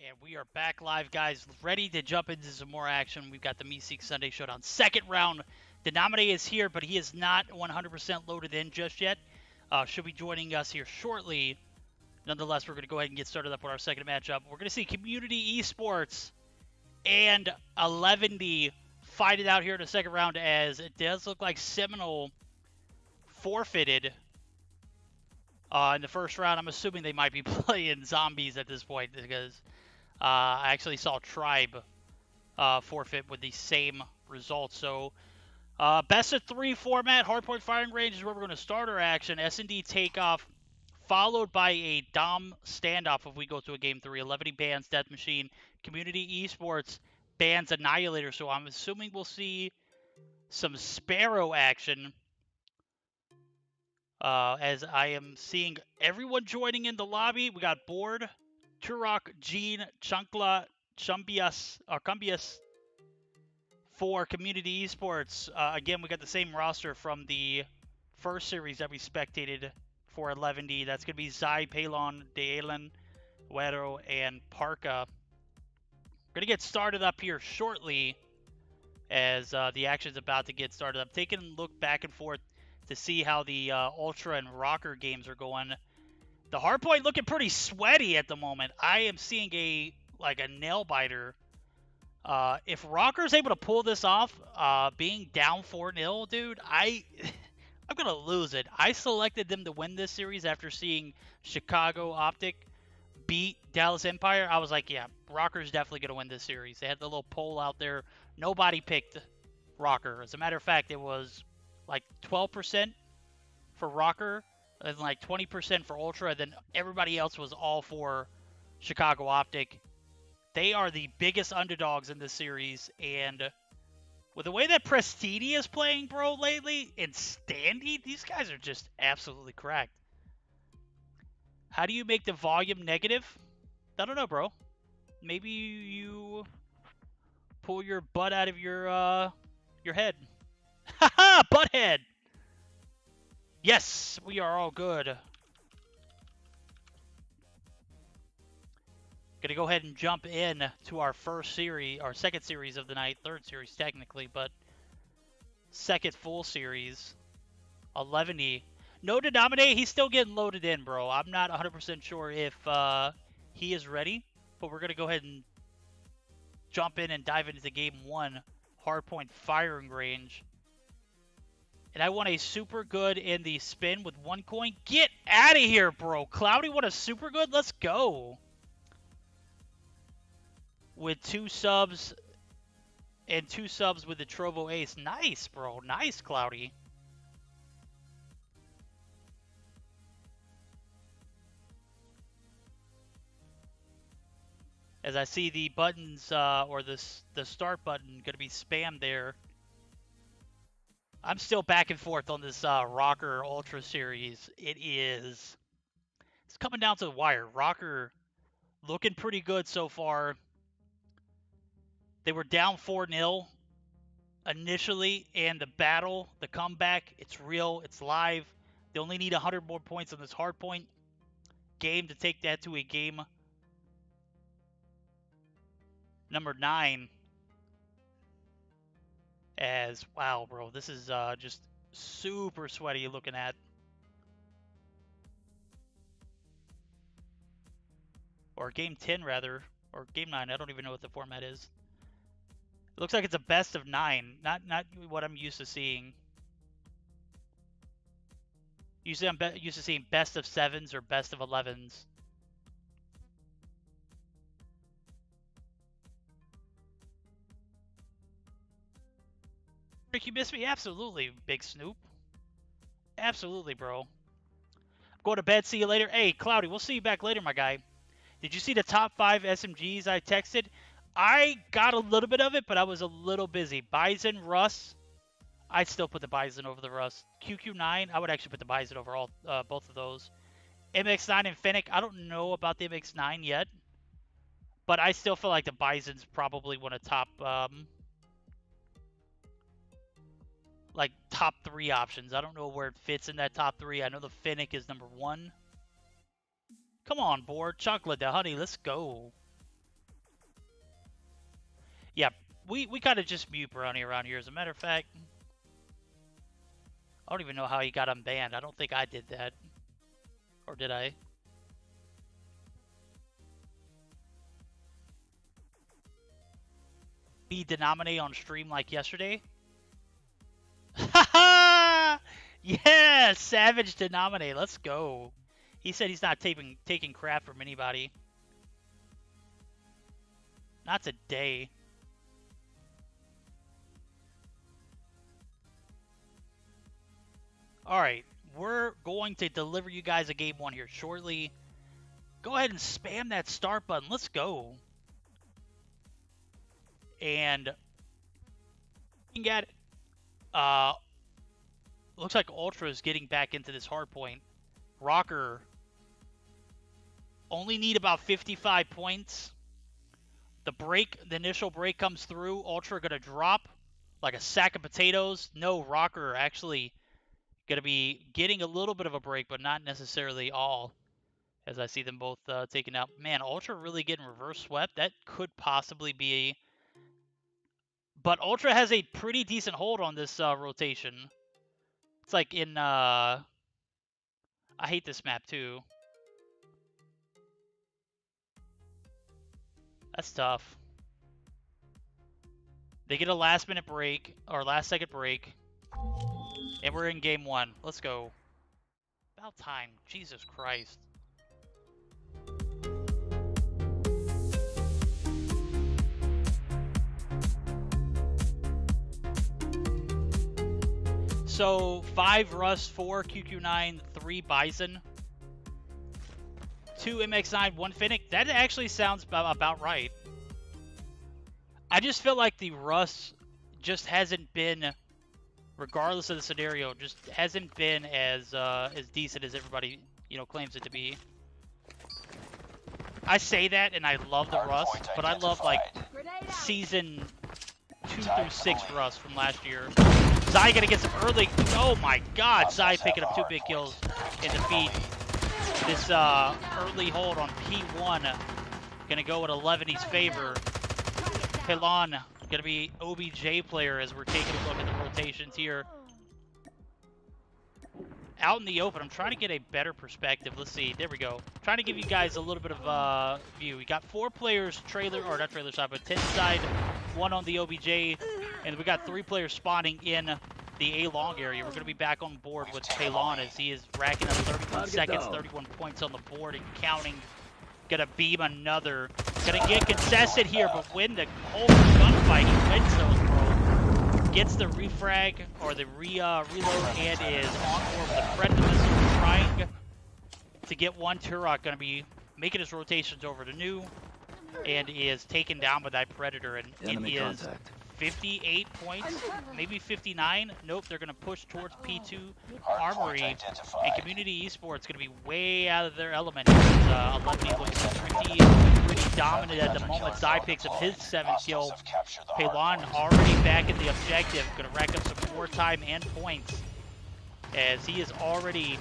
And we are back live, guys, ready to jump into some more action. We've got the Meseeks Sunday Showdown. Second round. DeiNomine is here, but he is not 100% loaded in just yet. Should be joining us here shortly. Nonetheless, we're going to go ahead and get started up with our second matchup. We're going to see Community Esports and 11D fight it out here in the second round, as it does look like Seminole forfeited in the first round. I'm assuming they might be playing zombies at this point, because I actually saw Tribe forfeit with the same results. So best of 3 format, hardpoint firing range is where we're going to start our action. S&D takeoff, followed by a Dom standoff if we go to a game 3. 11D bans Death Machine. Community Esports bans Annihilator. So I'm assuming we'll see some Sparrow action. As I am seeing everyone joining in the lobby. We got Board, Turok, Gene, Chunkla, Cumbias for Community Esports. Again, we got the same roster from the first series that we spectated for 11D. That's going to be Zai, Palon, Dealen, Huero, and Parka. We're going to get started up here shortly as the action's about to get started. I'm taking a look back and forth to see how the Ultra and Rocker games are going. The hardpoint looking pretty sweaty at the moment. I am seeing a nail biter If Rocker's able to pull this off, being down 4-0, dude, I'm gonna lose it. I selected them to win this series after seeing Chicago Optic beat Dallas Empire. I was like, yeah, Rocker's definitely gonna win this series. They had the little poll out there. Nobody picked Rocker. As a matter of fact, it was like 12% for Rocker, and like 20% for Ultra, and then everybody else was all for Chicago Optic. They are the biggest underdogs in this series, and with the way that Prestini is playing, bro, lately, and Standy, these guys are just absolutely cracked. How do you make the volume negative? I don't know, bro. Maybe you pull your butt out of your head. Haha, butthead! Yes, we are all good. Gonna go ahead and jump in to our first series, our second series of the night, third series technically, but second full series. 11E. No DeiNomine, he's still getting loaded in, bro. I'm not 100% sure if he is ready, but we're gonna go ahead and jump in and dive into game one, hardpoint firing range. And I won a super good in the spin with 1 coin. Get out of here, bro. Cloudy won a super good? Let's go. With 2 subs and 2 subs with the Trovo Ace. Nice, bro. Nice, Cloudy. As I see the buttons, or the start button going to be spammed there. I'm still back and forth on this Rocker Ultra series. It's coming down to the wire. Rocker looking pretty good so far. They were down 4-0 initially, and the comeback, it's real, it's live. They only need 100 more points on this hardpoint game to take that to a game number 9. As, wow, bro, this is just super sweaty looking at. Or game 10, rather. Or game 9, I don't even know what the format is. It looks like it's a best of 9, not what I'm used to seeing. Usually I'm used to seeing best of 7s or best of 11s. Rick, you miss me? Absolutely, Big Snoop. Absolutely, bro. Go to bed, see you later. Hey, Cloudy, we'll see you back later, my guy. Did you see the top 5 SMGs I texted? I got a little bit of it, but I was a little busy. Bison, Russ. I'd still put the Bison over the Russ. QQ9, I would actually put the Bison over both of those. MX9 and Fennec, I don't know about the MX9 yet, but I still feel like the Bison's probably one of top, like top 3 options. I don't know where it fits in that top 3. I know the Fennec is number 1. Come on, board. Chocolate the honey. Let's go. Yeah, we kind of just mute Brownie around here. As a matter of fact, I don't even know how he got unbanned. I don't think I did that. Or did I? Be DeiNomine on stream like yesterday? Haha! Yeah, Savage DeiNomine. Let's go. He said he's not taking crap from anybody. Not today. Alright, we're going to deliver you guys a game 1 here shortly. Go ahead and spam that start button. Let's go. And looking at it, looks like Ultra is getting back into this hard point. Rocker only need about 55 points. The initial break comes through. Ultra gonna drop like a sack of potatoes. No, Rocker actually gonna be getting a little bit of a break, but not necessarily all. As I see them both taken out. Man, Ultra really getting reverse swept. That could possibly be. But Ultra has a pretty decent hold on this rotation. It's like in. I hate this map too. That's tough. They get a last-minute break, or last-second break. And we're in game 1. Let's go. About time. Jesus Christ. So 5 Rust, 4 QQ9, 3 Bison, 2 MX9, 1 Finnick. That actually sounds about right. I just feel like the Rust just hasn't been, regardless of the scenario, just hasn't been as decent as everybody claims it to be. I say that and I love the Rust, but I love like season 2 through 6 Rust from last year. Zai gonna get some early. Oh my God! Zai picking up 2 big kills in defeat. This early hold on P1 gonna go in 11's favor. Pelon gonna be OBJ player as we're taking a look at the rotations here. Out in the open, I'm trying to get a better perspective. Let's see. There we go. Trying to give you guys a little bit of view. We got 4 players, or not trailer side, but 10 side, 1 on the OBJ, and we got 3 players spawning in the A long area. We're going to be back on board with Pelon as he is racking up 31 seconds, 31 points on the board and counting. Gonna beam another. Gonna get contested here, but win the whole gunfight. He wins those, bro. Gets the refrag or the reload and is on board with the Predator missile, trying to get 1 Turok. Gonna be making his rotations over to New and is taken down by that Predator, and it is 58 points, maybe 59. Nope, they're going to push towards P2 Armory, and Community Esports going to be way out of their element. 11 looks pretty dominant at the moment. Zai picks up his 7th kill. Pelon already back in the objective, going to rack up some more time and points, as he is already...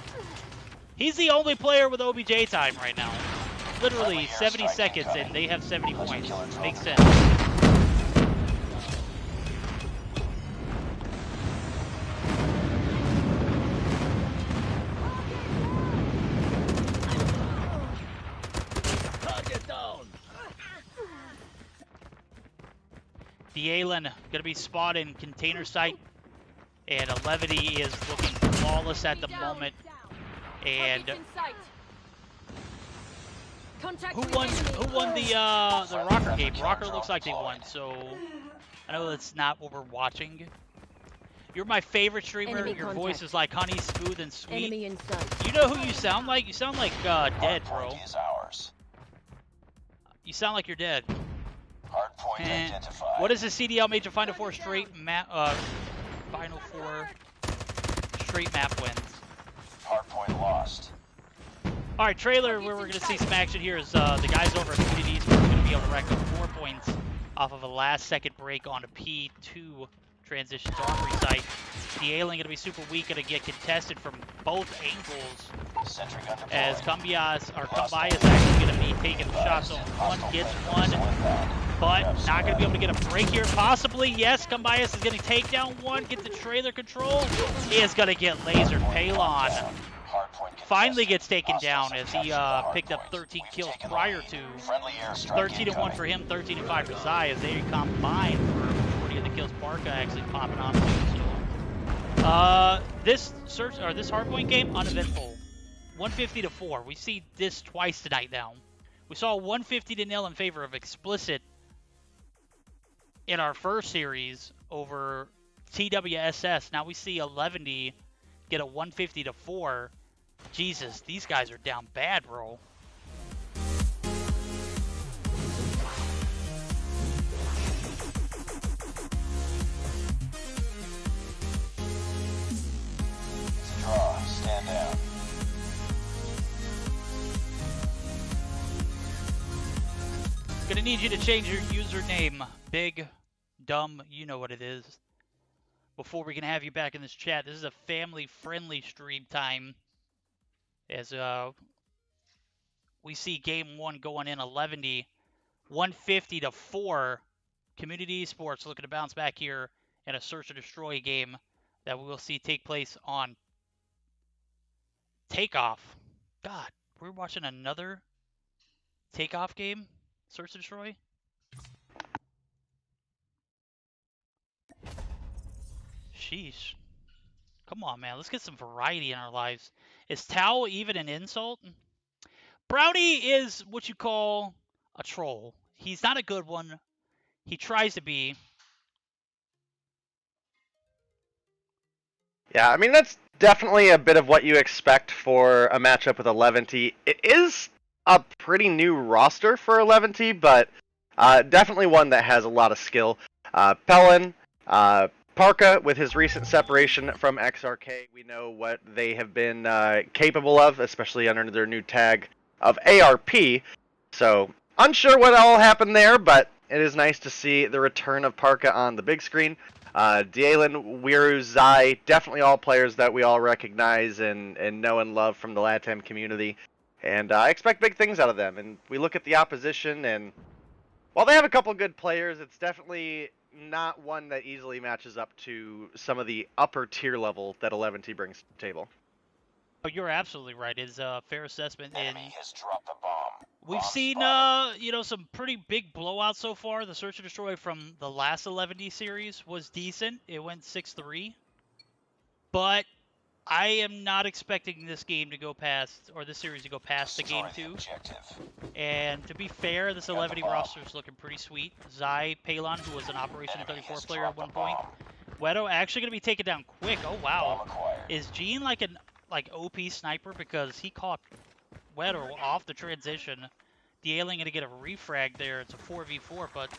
He's the only player with OBJ time right now. Literally 70 seconds, and they have 70 points. Makes sense. DeiNomine gonna be spotted in container site, and 11 is looking flawless at the moment. And who won the Rocker game? Rocker looks like they won, so I know that's not what we're watching. You're my favorite streamer. Your voice is like honey, smooth and sweet. You know who you sound like? You sound like dead, bro. You sound like you're dead. What is the CDL Major Final 4 straight map? Final 4 straight map wins. Hardpoint lost. All right, trailer where we're gonna see some action here is the guys over at Communities are gonna be able to rack up 4 points off of a last-second break on a P2 transition to Armory site. DeiNomine gonna be super weak, gonna get contested from both angles. As Cumbias actually gonna be taking shots on one, gets one, but not gonna be able to get a break here. Possibly, yes, Cumbias is gonna take down one, get the trailer control. He is gonna get lasered. Pelon finally gets taken down as he picked up 13 kills prior to. 13-1 for him, 13-5 for Zai as they combine for majority of the kills. Barca actually popping on too. So, this hardpoint game uneventful. 150-4. We see this twice tonight now. We saw 150-0 in favor of Explicit in our first series over TWSS. Now we see 11 get a 150-4. Jesus, these guys are down bad, bro. Draw, stand down. Gonna need you to change your username. Big, dumb, you know what it is. Before we can have you back in this chat, this is a family-friendly stream time. As we see game 1 going in 11, 150-4. Community Esports looking to bounce back here in a search and destroy game that we will see take place on Takeoff. God, we're watching another Takeoff game? Search and destroy? Sheesh. Come on, man. Let's get some variety in our lives. Is Tao even an insult? Brownie is what you call a troll. He's not a good one. He tries to be. Yeah, I mean, that's definitely a bit of what you expect for a matchup with 11T. It is a pretty new roster for 11T, but definitely one that has a lot of skill. Pellin, Parka, with his recent separation from XRK, we know what they have been capable of, especially under their new tag of ARP. So, unsure what all happened there, but it is nice to see the return of Parka on the big screen. DeiNomine, Wiru, Zai, definitely all players that we all recognize and know and love from the LATAM community. And I expect big things out of them. And we look at the opposition, and while they have a couple good players, it's definitely not one that easily matches up to some of the upper tier level that 11T brings to the table. Oh, you're absolutely right. It's a fair assessment. Enemy has dropped the bomb. We've Bomb seen, spotted. some pretty big blowouts so far. The Search and Destroy from the last 11D series was decent. It went 6-3. But I am not expecting this game to go past, or this series to go past the game Destroy the 2. objective. And to be fair, this 11D roster is looking pretty sweet. Zai, Palon, who was an Operation 34 player at one point. Wedo actually going to be taken down quick. Oh, wow. Bomb acquired. Is Gene like an OP sniper? Because he caught Wedo off the transition. DeiNomine going to get a refrag there. It's a 4v4, but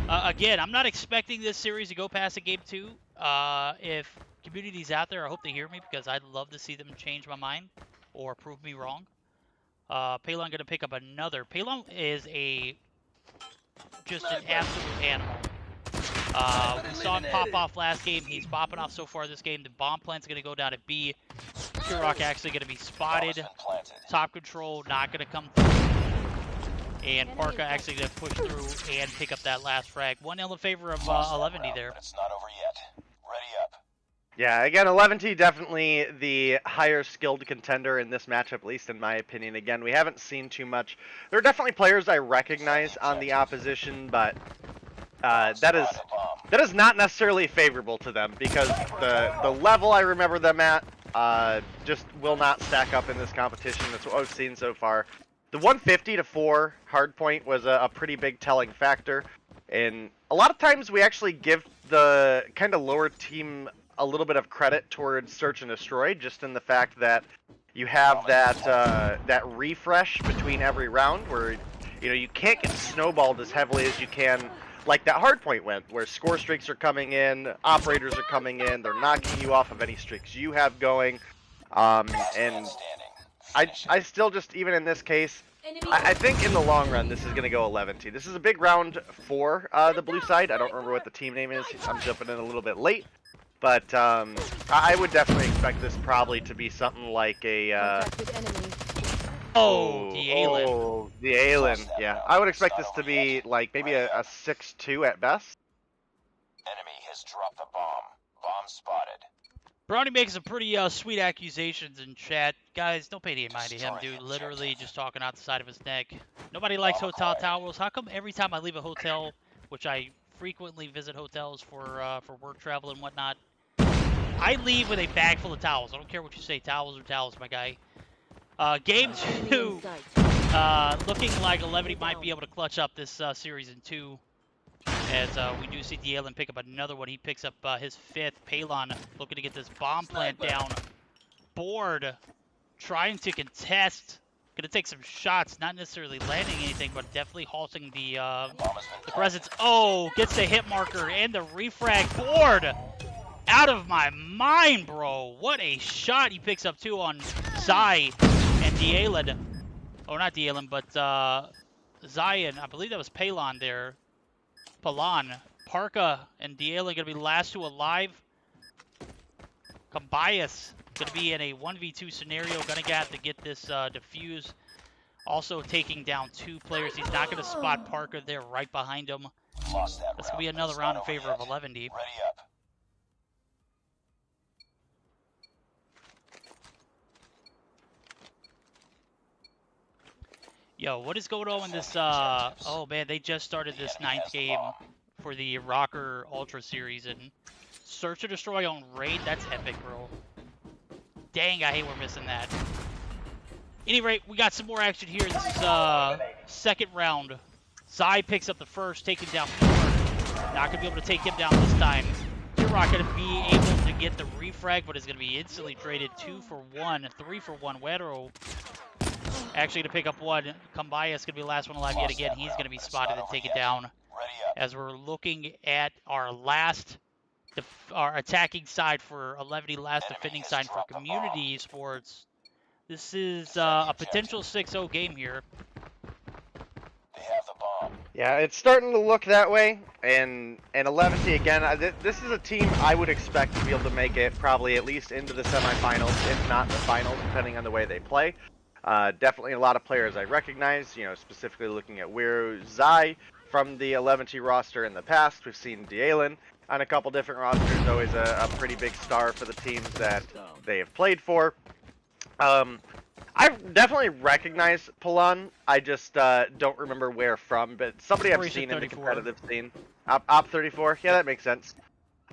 again, I'm not expecting this series to go past a game 2. If community's out there, I hope they hear me because I'd love to see them change my mind or prove me wrong. Palon going to pick up another. Palon is just an absolute animal. We saw him pop off last game. He's popping off so far this game. The bomb plant's going to go down at B. Kurok actually going to be spotted. Top control not going to come through. And Parka actually going to push through and pick up that last frag. 1-0 in favor of 11D there. But it's not over yet. Ready up. Yeah, again, 11T definitely the higher skilled contender in this matchup, at least in my opinion. Again, we haven't seen too much. There are definitely players I recognize on the opposition, but that is not necessarily favorable to them because the level I remember them at just will not stack up in this competition. That's what I've seen so far. The 150 to 4 hardpoint was a pretty big telling factor, and a lot of times we actually give the kind of lower team a little bit of credit towards Search and Destroy, just in the fact that you have that refresh between every round where you can't get snowballed as heavily as you can, like that hardpoint went, where score streaks are coming in, operators are coming in, they're knocking you off of any streaks you have going, and I still just, even in this case, I think in the long run this is going to go 11T. This is a big round for the blue side. I don't remember what the team name is. I'm jumping in a little bit late. But I would definitely expect this probably to be something like a... DeiNomine. Oh, DeiNomine. Yeah, I would expect this to be like maybe a 6-2 at best. Enemy has dropped the bomb. Bomb spotted. Brownie makes some pretty sweet accusations in chat. Guys, don't pay any mind to him, dude. Literally just talking out the side of his neck. Nobody likes hotel towels. How come every time I leave a hotel, which I frequently visit hotels for work travel and whatnot, I leave with a bag full of towels. I don't care what you say, towels are towels, my guy. Game 2, looking like 11 might be able to clutch up this series in 2. As we do see DeiNomine pick up another one. He picks up his 5th. Palon looking to get this bomb plant down. Board trying to contest. Going to take some shots, not necessarily landing anything, but definitely halting the presence. Oh, gets the hit marker and the refrag. Board! Out of my mind, bro. What a shot he picks up, too, on Zai and DeiNomine. Oh, not DeiNomine, but Zion. I believe that was Palon there. Palon. Parka and DeiNomine going to be last two alive. Kambias going to be in a 1v2 scenario. Going to have to get this defuse. Also taking down 2 players. He's not going to spot Parka there right behind him. That's going to be another round in favor of 11D. Ready up. Yo, what is going on in this, oh man, they just started this 9th game for the Rocker Ultra Series, and Search and destroy on raid. That's epic, bro. Dang, I hate we're missing that. Any rate, we got some more action here. This is second round. Zai picks up the first, taking down Thor. Not gonna be able to take him down this time. Turok gonna be able to get the refrag, but is gonna be instantly traded 2 for 1, 3 for 1. Wero actually gonna pick up 1. Kambaya's gonna be the last one alive yet again. He's gonna be spotted and taken down. Ready up. As we're looking at our last, our attacking side for 11, last defending side for Community Esports. This is a potential 6-0 game here. They have the bomb. Yeah, it's starting to look that way, and 11 again, this is a team I would expect to be able to make it probably at least into the semifinals, if not the finals, depending on the way they play. Definitely a lot of players I recognize, you know, specifically looking at Weru Zai from the 11 roster in the past. We've seen DeiNomine on a couple different rosters, always a pretty big star for the teams that they have played for. I definitely recognize Polan. I just don't remember where from, but somebody I've seen in the competitive scene. Op 34, yeah, that makes sense.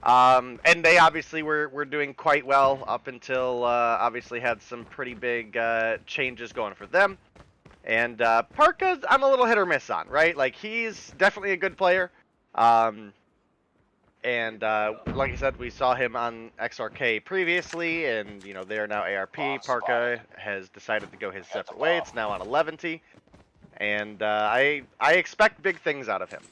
And they obviously were doing quite well up until obviously had some pretty big changes going for them. And Parka's I'm a little hit or miss on, right? Like, he's definitely a good player. And like I said, we saw him on XRK previously, and you know, they are now ARP. Parka has decided to go his separate way. It's now on 11, and I expect big things out of him.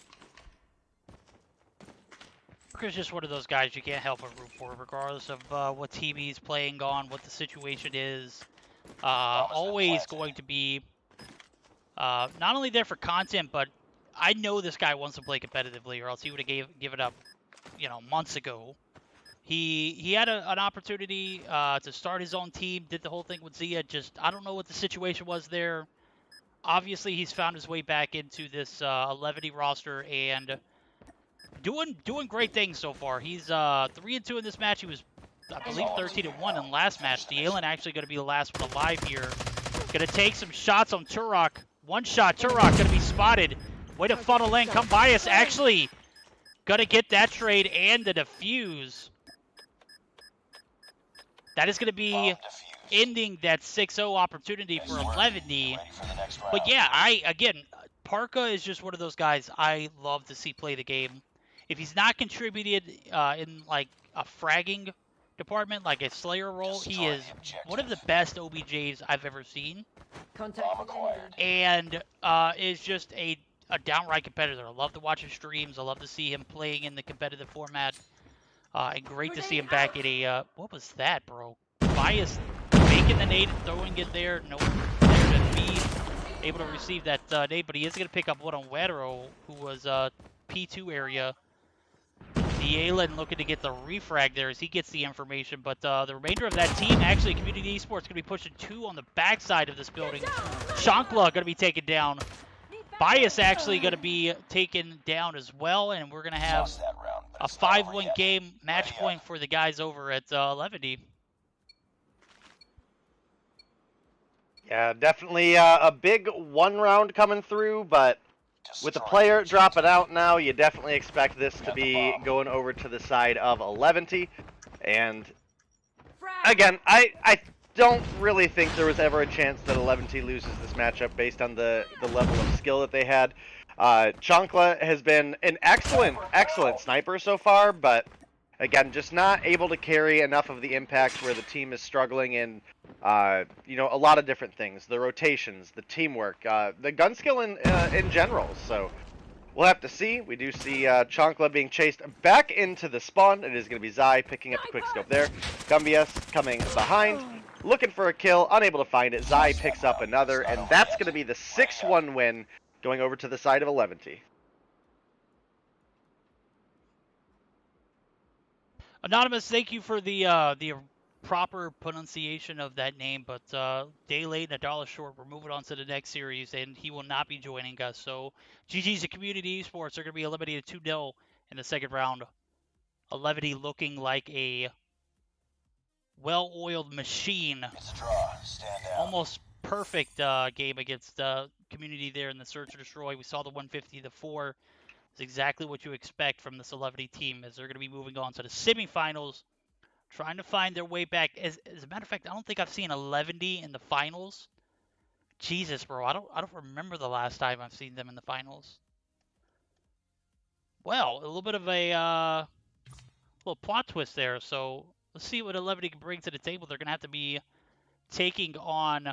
Parka's just one of those guys you can't help but root for, regardless of what team he's playing on, what the situation is. Always going to be not only there for content, but I know this guy wants to play competitively, or else he would have given up, you know, months ago. He had an opportunity to start his own team, did the whole thing with Zia. Just, I don't know what the situation was there. Obviously, he's found his way back into this 11 roster and doing great things so far. He's 3-2 in this match. He was, I believe, 13-1 in last match. DeiNomine actually going to be the last one alive here. Going to take some shots on Turok. One shot, Turok going to be spotted. Way to funnel in. Kambaya's actually gonna get that trade and the defuse. That is gonna be ending that 6-0 opportunity for 11. But yeah, again, Parka is just one of those guys I love to see play the game. If he's not contributed in like a fragging department, like a Slayer role, he is one of the best OBJs I've ever seen. And is just a downright competitor. I love to watch his streams. I love to see him playing in the competitive format. And great to see him back at a, what was that, bro? Bias making the nade and throwing it there. No one there to be able to receive that nade, but he is going to pick up one on Wero, who was P2 area. DeiNomine looking to get the refrag there as he gets the information, but the remainder of that team, actually, Community Esports going to be pushing 2 on the backside of this building. Shankla going to be taken down. Bias actually going to be taken down as well, and we're going to have a 5-1 game match point for the guys over at 11. Yeah, definitely a big one round coming through, but with the player dropping out now, you definitely expect this to be going over to the side of 11. And again, I don't really think there was ever a chance that 11 loses this matchup based on the level of skill that they had. Chankla has been an excellent sniper so far, but again, just not able to carry enough of the impact where the team is struggling in, you know, a lot of different things. The rotations, the teamwork, the gun skill in general. So we'll have to see. We do see Chankla being chased back into the spawn. It is going to be Zai picking up the quickscope there. Gumbias coming behind, looking for a kill, unable to find it. Zai picks up another, and that's going to be the 6-1 win going over to the side of 11. Anonymous, thank you for the proper pronunciation of that name, but day late and $1 short. We're moving on to the next series, and he will not be joining us. So GG's to Community Esports. They're going to be eliminated 2-0 in the second round. 11 looking like a well-oiled machine. It's a draw. Stand down. Almost perfect game against Community there in the search and destroy. We saw the 150 to 4. It's exactly what you expect from this 11 team, as they're going to be moving on to the semifinals, trying to find their way back. As a matter of fact, I don't think I've seen 11 in the finals. Jesus, bro, I don't remember the last time I've seen them in the finals. Well, a little bit of a little plot twist there. So let's see what 11 can bring to the table. They're going to have to be taking on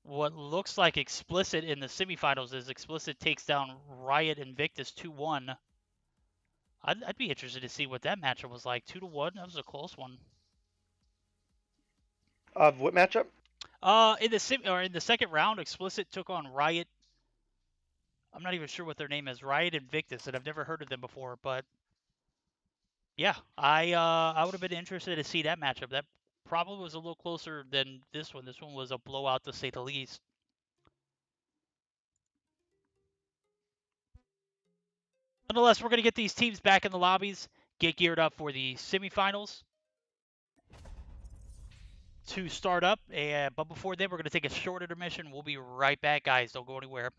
what looks like Explicit in the semifinals, as Explicit takes down Riot Invictus 2-1. I'd be interested to see what that matchup was like. 2-1. That was a close one. Of what matchup? In the second round, Explicit took on Riot. I'm not even sure what their name is. Riot Invictus, and I've never heard of them before. But yeah, I would have been interested to see that matchup. That probably was a little closer than this one. This one was a blowout, to say the least. Nonetheless, we're going to get these teams back in the lobbies, get geared up for the semifinals to start up. But before then, we're going to take a short intermission. We'll be right back, guys. Don't go anywhere.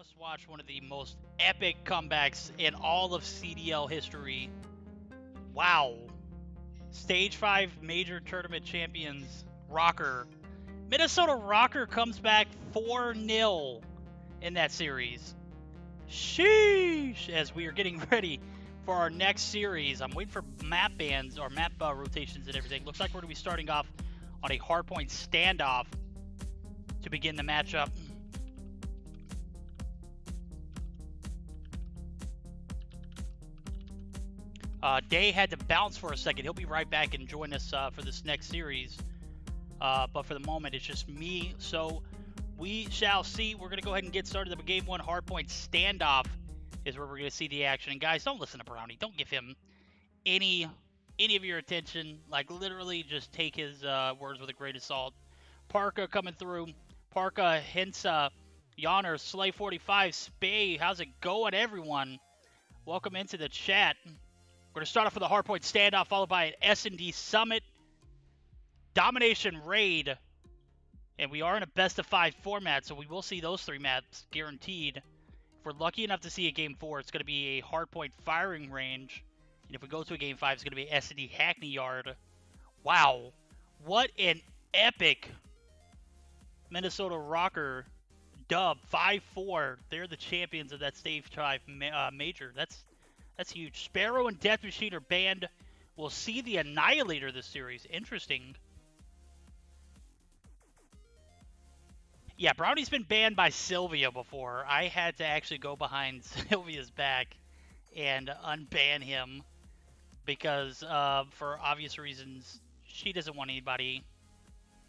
just watched one of the most epic comebacks in all of CDL history. Wow. Stage 5 major tournament champions, Rocker. Minnesota Rocker comes back 4-0 in that series. Sheesh! As we are getting ready for our next series. I'm waiting for map bans or map rotations and everything. Looks like we're going to be starting off on a hardpoint standoff to begin the matchup. Day had to bounce for a second. He'll be right back and join us for this next series. But for the moment, it's just me. So we shall see. We're going to go ahead and get started. The game 1 hardpoint standoff is where we're going to see the action. And guys, don't listen to Brownie. Don't give him any of your attention. Like, literally just take his words with a grain of salt. Parka coming through. Parka, Hensa, Yonner, Slay 45, Spay. How's it going, everyone? Welcome into the chat. We're going to start off with a hardpoint standoff, followed by an S&D Summit, Domination Raid, and we are in a best-of-5 format, so we will see those 3 maps guaranteed. If we're lucky enough to see a Game 4, it's going to be a hardpoint firing range, and if we go to a Game 5, it's going to be S&D Hackney Yard. Wow, what an epic Minnesota Rocker dub, 5-4. They're the champions of that Stage 5 major. That's huge. Sparrow and Death Machine are banned. We'll see the Annihilator this series. Interesting. Yeah, Brownie's been banned by Sylvia before. I had to actually go behind Sylvia's back and unban him because, for obvious reasons, she doesn't want anybody,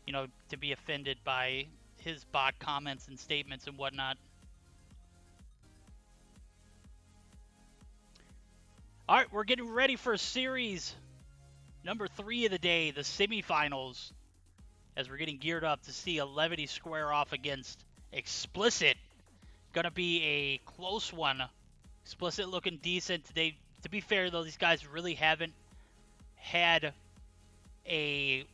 you know, to be offended by his bot comments and statements and whatnot. All right, we're getting ready for series number 3 of the day, the semifinals, as we're getting geared up to see a Levity square off against Explicit. Gonna be a close one. Explicit looking decent. To be fair, though, these guys really haven't had a...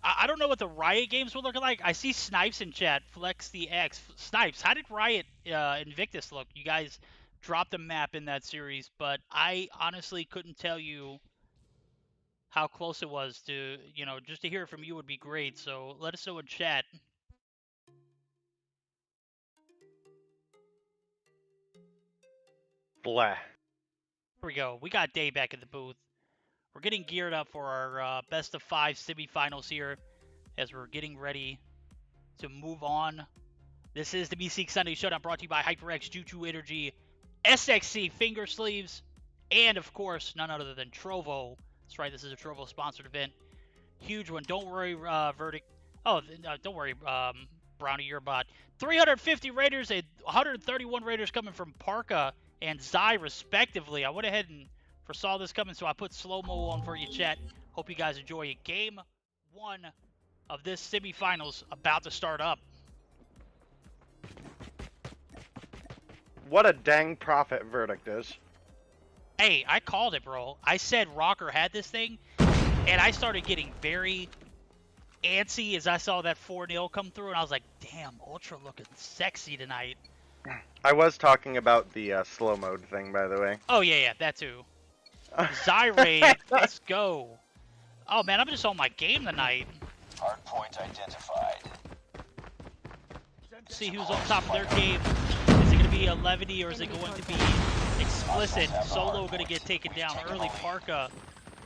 I don't know what the Riot games were looking like. I see Snipes in chat. Flex the X. Snipes, how did Riot Invictus look? You guys dropped a map in that series, but I honestly couldn't tell you how close it was. To, you know, just to hear it from you would be great, so let us know in chat. Blah. Here we go. We got Day back in the booth. We're getting geared up for our best of 5 semifinals here as we're getting ready to move on. This is the Meseeks Sunday Showdown, brought to you by HyperX, Juju Energy, SXC Finger Sleeves, and of course, none other than Trovo. That's right, this is a Trovo sponsored event. Huge one. Don't worry, Verdict. Oh, don't worry, Brownie, your bot. 350 Raiders and 131 Raiders coming from Parka and Zai, respectively. I went ahead and foresaw this coming, so I put slow-mo on for you, chat. Hope you guys enjoy it. Game 1 of this semifinals about to start up. What a dang profit Verdict is. Hey, I called it, bro. I said Rocker had this thing, and I started getting very antsy as I saw that 4-0 come through, and I was like, damn, Ultra looking sexy tonight. I was talking about the slow mode thing, by the way. Oh, yeah, that too. Zyrade, let's go. Oh, man, I'm just on my game tonight. Hardpoint identified. See who's on top of their game. Is it going to be a Levity or is it going to be Explicit? Solo going to get taken down early. Parka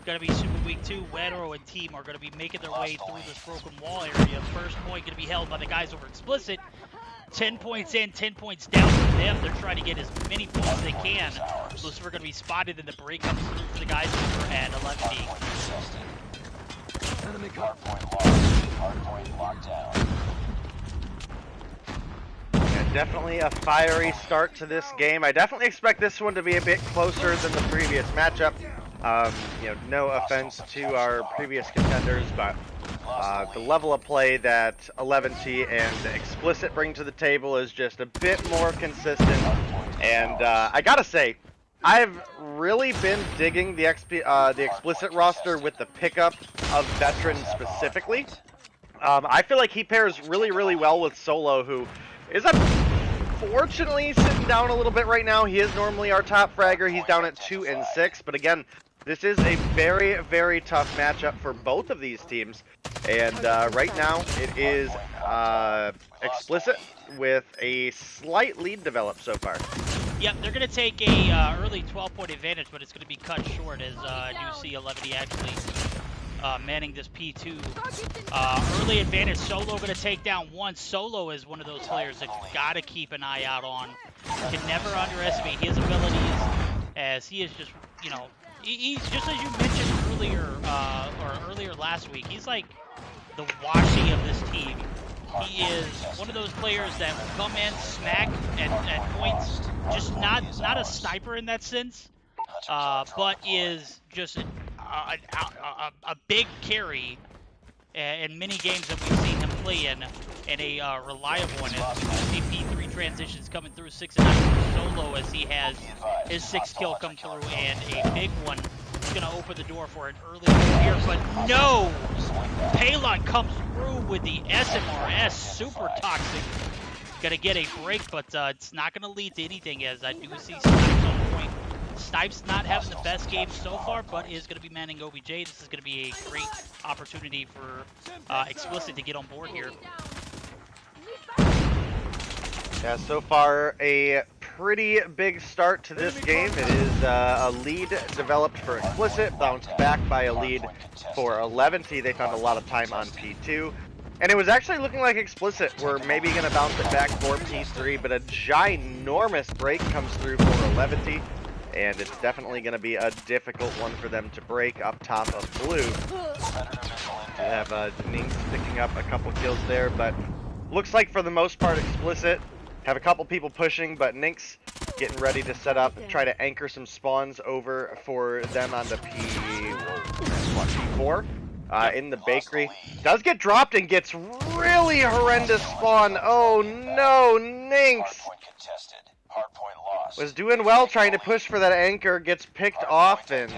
going to be super weak too. Wedro and team are going to be making their way through this broken wall area. First point going to be held by the guys over Explicit. 10 points in, 10 points down for them. They're trying to get as many points as they can. Lucifer going to be spotted, and the break comes through for the guys over at 11D. Hardpoint locked. Hardpoint locked down. Yeah, definitely a fiery start to this game. I definitely expect this one to be a bit closer than the previous matchup. You know, no offense to our previous contenders, but the level of play that 11T and Explicit bring to the table is just a bit more consistent. And I gotta say, I've really been digging the Explicit roster with the pickup of Veterans specifically. I feel like he pairs really, really well with Solo, who is a unfortunately sitting down a little bit right now. He is normally our top fragger. He's down at 2 and 6, but again, this is a very, very tough matchup for both of these teams. And right now, it is Explicit with a slight lead developed so far. Yep, they're going to take a early 12-point advantage, but it's going to be cut short as I do see 11 actually manning this P2. Early advantage, Solo going to take down one. Solo is one of those players that you got to keep an eye out on. You can never underestimate his abilities, as he is just, you know, he's just as you mentioned earlier, or earlier last week, he's like the Washi of this team. He is one of those players that will come in, smack at points, just not a sniper in that sense, but is just a big carry in many games that we've seen him play in, and a reliable one. As we see P3 transitions coming through 6 and 9 Solo, as he has his 6th kill come through, and a big one is going to open the door for an early kill here, but no! Palon comes through with the SMRS, super toxic. Gonna get a break, but it's not gonna lead to anything, as I do see Snipes on point. Snipes not having the best game so far, but is gonna be manning OBJ. This is gonna be a great opportunity for Explicit to get on board here. Yeah, so far a pretty big start to this game. It is a lead developed for Explicit, bounced back by a lead for 11T. They found a lot of time on P2. And it was actually looking like Explicit were maybe going to bounce it back for P3, but a ginormous break comes through for 11T. And it's definitely going to be a difficult one for them to break up top of blue. They have Denise picking up a couple kills there, but looks like for the most part Explicit have a couple people pushing, but Nynx getting ready to set up, try to anchor some spawns over for them on the P4 in the bakery. Does get dropped and gets really horrendous spawn. Oh no, Nynx was doing well trying to push for that anchor, gets picked off, and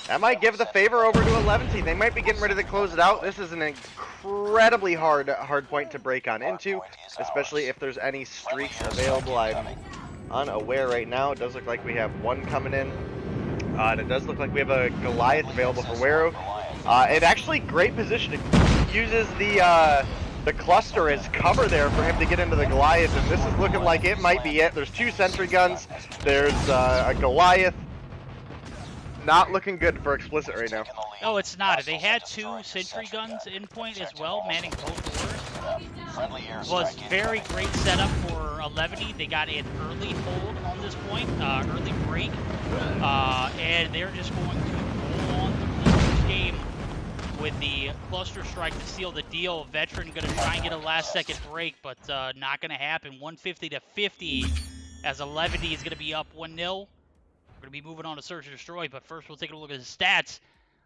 that might give the favor over to 11T. They might be getting ready to close it out. This is an incredibly hard point to break on into, especially if there's any streaks available. I'm unaware right now. It does look like we have one coming in, and it does look like we have a Goliath available for Wero. And actually great positioning. Uses the cluster as cover there for him to get into the Goliath, and this is looking like it might be it. There's 2 sentry guns. There's a Goliath. Not looking good for Explicit right now. No, it's not. They had 2 sentry guns in point as well, manning both doors. Was very great setup for 11E. They got an early hold on this point, early break, and they're just going to roll on through this game with the cluster strike to seal the deal. Veteran going to try and get a last-second break, but not going to happen. 150 to 50, as 11E is going to be up 1-0. We're going to be moving on to Search and Destroy, but first we'll take a look at his stats.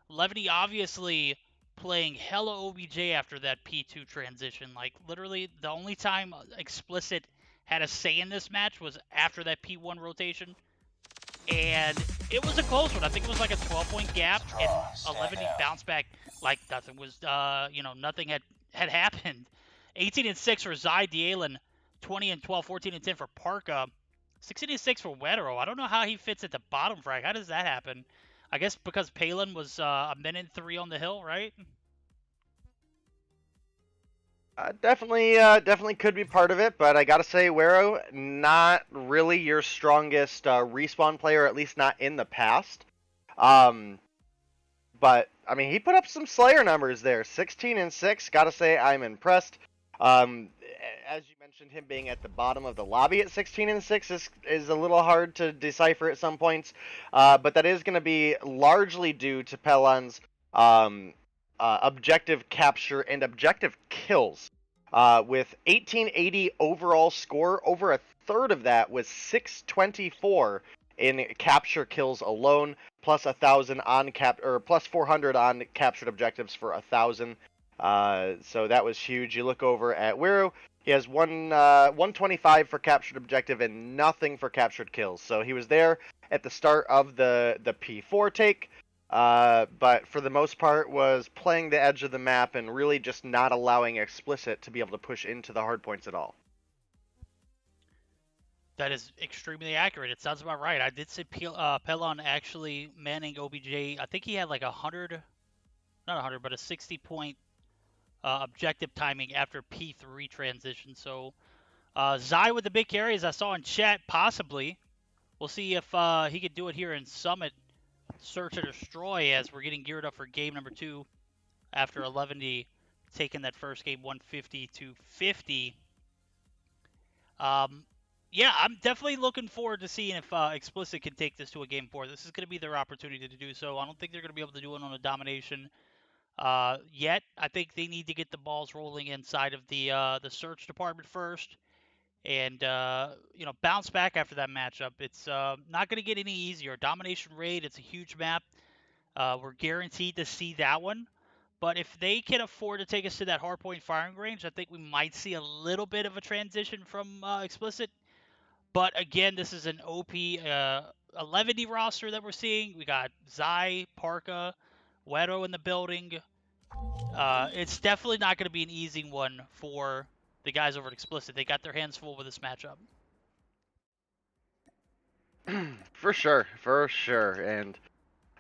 11E obviously playing hella OBJ after that P2 transition. Like, literally, the only time Explicit had a say in this match was after that P1 rotation. And it was a close one. I think it was like a 12-point gap, and 11E bounced back like nothing was, nothing had happened. 18 and 6 for Zai Dielen, 20 and 12, 14 and 10 for Parka. 16 and 6 for Wetero. I don't know how he fits at the bottom frag. How does that happen? I guess because Palin was a minute 3 on the hill, right? Definitely could be part of it, but I gotta say, Wero, not really your strongest respawn player, at least not in the past. But I mean, he put up some Slayer numbers there, 16 and 6. Gotta say, I'm impressed. As you mentioned, him being at the bottom of the lobby at 16 and 6 is a little hard to decipher at some points, but that is going to be largely due to Pelon's objective capture and objective kills. With 1880 overall score, over a third of that was 624 in capture kills alone, plus 1,000 on plus 400 on captured objectives for 1,000. So that was huge. You look over at Wero, he has 125 for captured objective and nothing for captured kills. So he was there at the start of the P4 take, but for the most part was playing the edge of the map and really just not allowing Explicit to be able to push into the hard points at all. That is extremely accurate. It sounds about right. I did see Pelon actually manning OBJ. I think he had like 100, not 100, but a 60-point objective timing after P3 transition. So Zai with the big carry, as I saw in chat, possibly. We'll see if he could do it here in Summit. Search and Destroy as we're getting geared up for game number 2 after 11D taking that first game 150 to 50. Yeah, I'm definitely looking forward to seeing if Explicit can take this to a game 4. This is going to be their opportunity to do so. I don't think they're going to be able to do it on a domination yet. I think they need to get the balls rolling inside of the search department first, and bounce back after that matchup. It's not going to get any easier. Domination Raid, it's a huge map. We're guaranteed to see that one. But if they can afford to take us to that hardpoint firing range, I think we might see a little bit of a transition from Explicit. But again, this is an OP 11D roster that we're seeing. We got Zai, Parka, Wedo in the building. It's definitely not going to be an easy one for the guys over at Explicit. They got their hands full with this matchup. For sure. And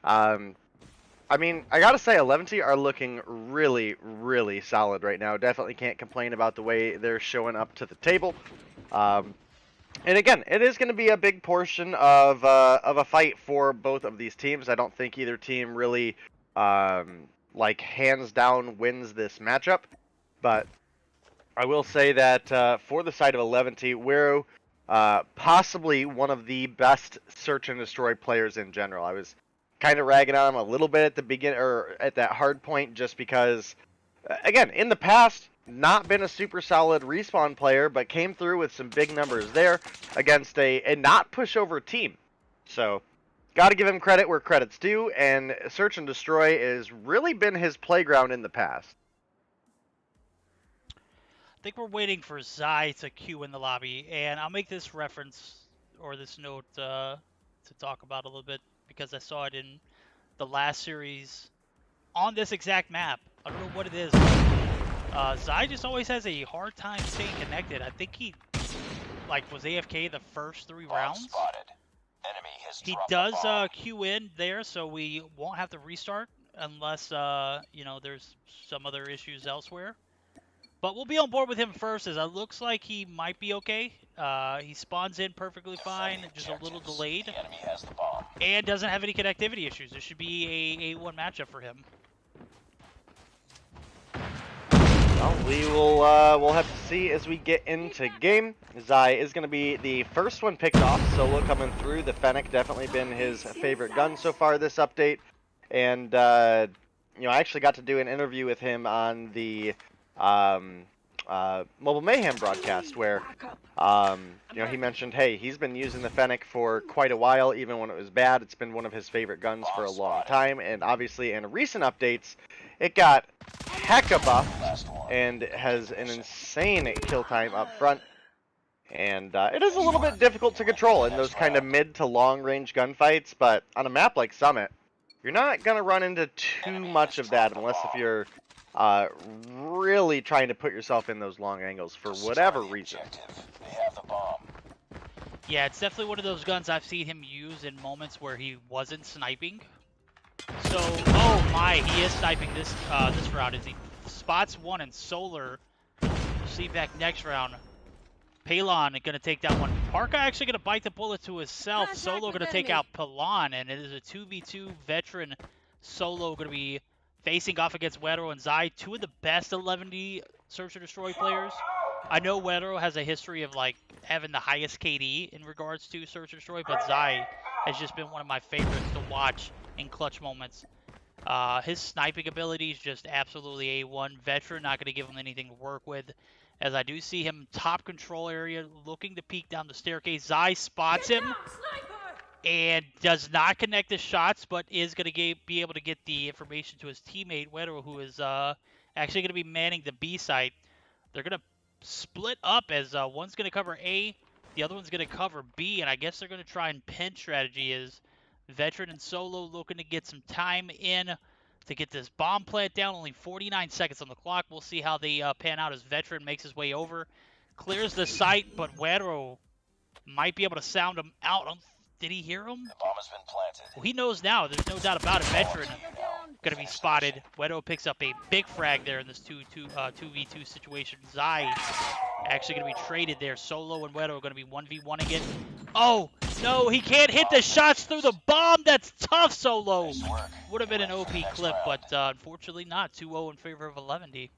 I mean, I gotta say, 11T are looking really, really solid right now. Definitely can't complain about the way they're showing up to the table. And again, it is going to be a big portion of a fight for both of these teams. I don't think either team really, like, hands down wins this matchup. But I will say that for the side of 11T, we're possibly one of the best search and destroy players in general. I was kind of ragging on them a little bit at the beginning, or at that hard point, just because, again, in the past, not been a super solid respawn player, but came through with some big numbers there against a not pushover team. So, got to give him credit where credit's due, and search and destroy has really been his playground in the past. I think we're waiting for Zai to queue in the lobby, and I'll make this reference or this note to talk about a little bit because I saw it in the last series on this exact map. I don't know what it is. Zai just always has a hard time staying connected. I think he was AFK the first 3 rounds. He does queue in there, so we won't have to restart unless there's some other issues elsewhere. But we'll be on board with him first, as it looks like he might be okay. He spawns in perfectly fine, just a little delayed, and doesn't have any connectivity issues. This should be a A1 matchup for him. Well, we'll have to see as we get into game. Zai is going to be the first one picked off. Solo coming through. The Fennec definitely been his favorite gun so far this update. And, I actually got to do an interview with him on the Mobile Mayhem broadcast where, he mentioned, hey, he's been using the Fennec for quite a while, even when it was bad. It's been one of his favorite guns for a long time. And obviously in recent updates, it got hecka buffed and has an insane kill time up front. And it is a little bit difficult to control in those kind of mid to long range gunfights, but on a map like Summit, you're not going to run into too much of that unless if you're really trying to put yourself in those long angles for whatever reason. Yeah, it's definitely one of those guns I've seen him use in moments where he wasn't sniping. So, oh my, he is sniping this round as he spots one in Solar. We'll see back next round. Pelon going to take that one. Parka actually going to bite the bullet to himself. Solo going to take out Pelon, and it is a 2v2 veteran. Solo going to be facing off against Wedo and Zai, 2 of the best 11D Search and Destroy players. I know Wedo has a history of having the highest KD in regards to Search and Destroy, but Zai has just been one of my favorites to watch in clutch moments. His sniping ability is just absolutely A1. Veteran, not going to give him anything to work with. As I do see him top control area, looking to peek down the staircase. Zai spots him and does not connect the shots, but is going to be able to get the information to his teammate, Wedo, who is actually going to be manning the B site. They're going to split up as one's going to cover A, the other one's going to cover B, and I guess they're going to try and pin strategy as Veteran and Solo looking to get some time in to get this bomb plant down. Only 49 seconds on the clock. We'll see how they pan out as Veteran makes his way over. Clears the site, but Wedo Might be able to sound him out. Did he hear him? The bomb has been planted. Well, he knows now. There's no doubt about it. Veteran going to be spotted. Wedo picks up a big frag there in this 2v2 situation. Zai actually going to be traded there. Solo and Wedo are going to be 1v1 again. Oh, no, he can't hit the shots through the bomb. That's tough, Solo. Nice work. Would have been an OP clip, but unfortunately not. 2-0 in favor of 11D.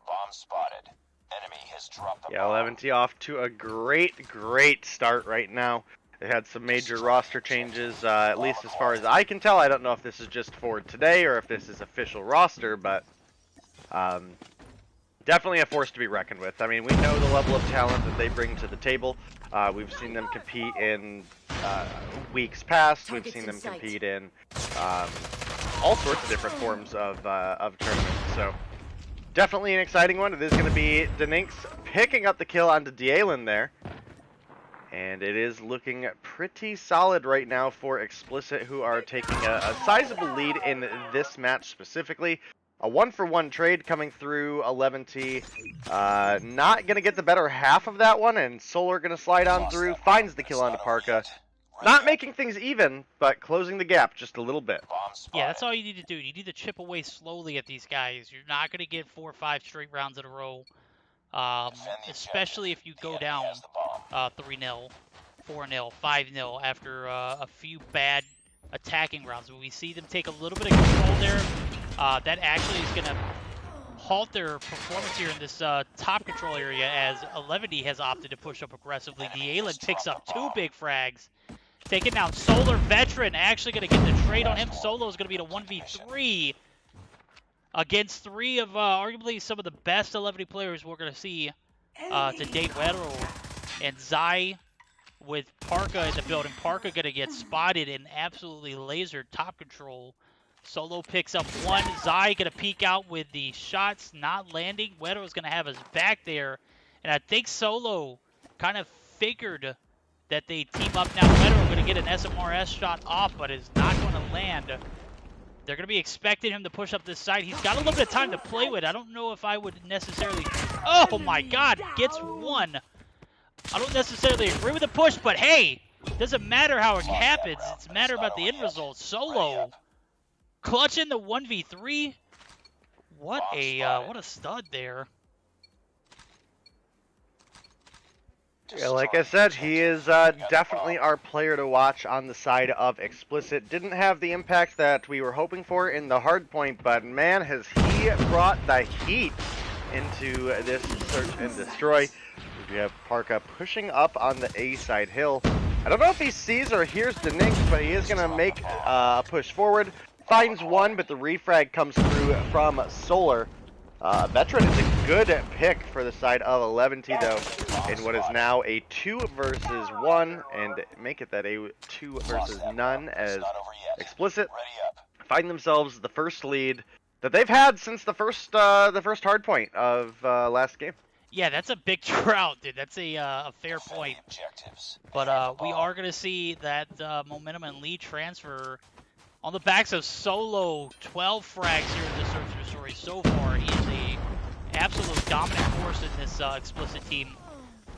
Bomb spotted. Enemy has dropped the Yeah, bomb. 11T off to a great start right now. They had some major roster changes, at least as far as I can tell. I don't know if this is just for today or if this is official roster, but definitely a force to be reckoned with. I mean, we know the level of talent that they bring to the table. We've seen them compete in weeks past. We've seen them compete in all sorts of different forms of tournaments. So definitely an exciting one. It is going to be DeiNomine picking up the kill onto DeiNomine there. And it is looking pretty solid right now for Explicit, who are taking a sizable lead in this match specifically. A 1-for-1 trade coming through 11T. Not going to get the better half of that one, and Solar going to slide on through, finds the kill onto Parka. Not making things even, but closing the gap just a little bit. Yeah, that's all you need to do. You need to chip away slowly at these guys. You're not going to get 4 or 5 straight rounds in a row. Especially if you go down 3-0, 4-0, 5-0 after a few bad attacking rounds. When we see them take a little bit of control there, that actually is going to halt their performance here in this top control area, as 11D has opted to push up aggressively. DeiNomine picks up 2 big frags. Taking down Solar. Veteran actually going to get the trade on him. Solo is going to be the 1v3. Against 3 of arguably some of the best 11D players we're going to see to date. Wedo and Zai with Parka in the building. Parka going to get spotted and absolutely lasered top control. Solo picks up 1. Zai going to peek out with the shots not landing. Wedo is going to have his back there. And I think Solo kind of figured that they team up now. Wedo going to get an SMRS shot off, but is not going to land. They're going to be expecting him to push up this side. He's got a little bit of time to play with. I don't know if I would necessarily... Oh my god, gets 1. I don't necessarily agree with the push, but hey, doesn't matter how it happens. It's a matter about the end result. Solo clutching the 1v3. What a stud there. Yeah, like I said, he is definitely our player to watch on the side of Explicit. Didn't have the impact that we were hoping for in the hard point, but man, has he brought the heat into this search and destroy. We have Parka pushing up on the A side hill. I don't know if he sees or hears DeiNomine, but he is going to make a push forward. Finds 1, but the refrag comes through from Solar. Veteran is a good pick for the side of 11T, though, in what is now a 2 versus 1, and make it that a 2 versus none, as Explicit find themselves the first lead that they've had since the first hardpoint of last game. Yeah, that's a big drought, dude. That's a fair point. But we are going to see that momentum and lead transfer on the backs of Solo. 12 frags here in the search and destroy so far. He is a absolute dominant force in this Explicit team.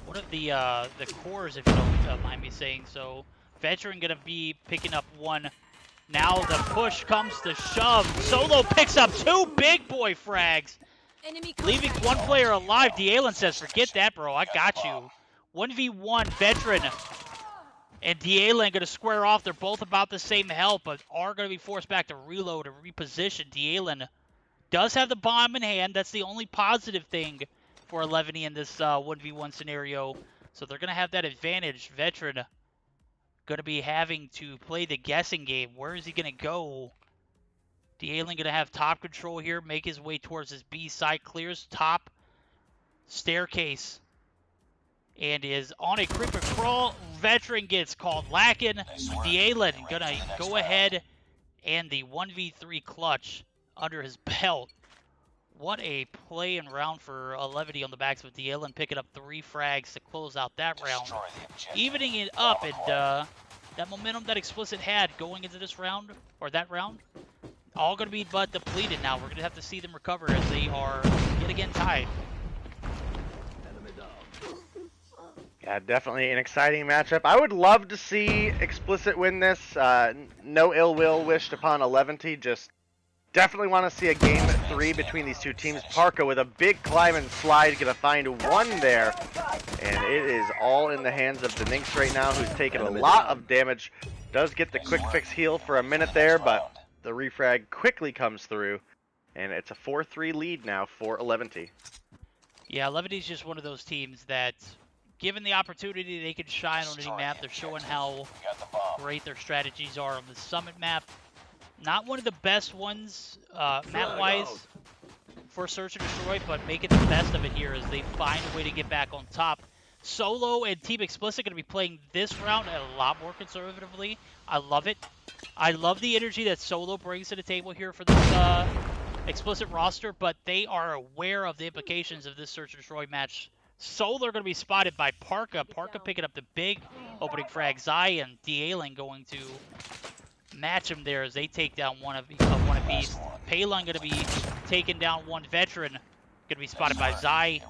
One of the cores, if you don't mind me saying so. Veteran going to be picking up 1. Now the push comes to shove. Solo picks up 2 big boy frags, leaving 1 player alive. DeiNomine says, forget that, bro. I got you. 1v1 Veteran and DeiNomine going to square off. They're both about the same health, but are going to be forced back to reload and reposition. DeiNomine does have the bomb in hand. That's the only positive thing for 11E in this 1v1 scenario. So they're going to have that advantage. Veteran going to be having to play the guessing game. Where is he going to go? DeiNomine going to have top control here, make his way towards his B side, clears top staircase, and is on a creep and crawl. Veteran gets called lacking. DeiNomine going to go ahead and the 1v3 clutch under his belt. What a play and round for 11E on the backs with DeiNomine picking up 3 frags to close out that round. Evening it up, and that momentum that Explicit had going into this round, or that round, all going to be but depleted now. We're going to have to see them recover as they are yet again tied. Yeah, definitely an exciting matchup. I would love to see Explicit win this. No ill will wished upon 11T. Just definitely want to see a game 3 between these two teams. Parka with a big climb and slide, gonna find one there. And it is all in the hands of DeiNomine right now, who's taken a lot of damage. Does get the quick fix heal for a minute there, but the refrag quickly comes through. And it's a 4-3 lead now for 11T. Yeah, 11T is just one of those teams that, given the opportunity, they can shine on any map. They're showing how great their strategies are on the Summit map. Not one of the best ones map-wise for Search and Destroy, but making the best of it here as they find a way to get back on top. Solo and Team Explicit going to be playing this round a lot more conservatively. I love it. I love the energy that Solo brings to the table here for this Explicit roster, but they are aware of the implications of this Search and Destroy match. Solo are going to be spotted by Parka. Parka picking up the big opening frag. Zai and DeiNomine going to match him there as they take down one apiece. Palin going to be taking down one veteran. Going to be spotted by Zai.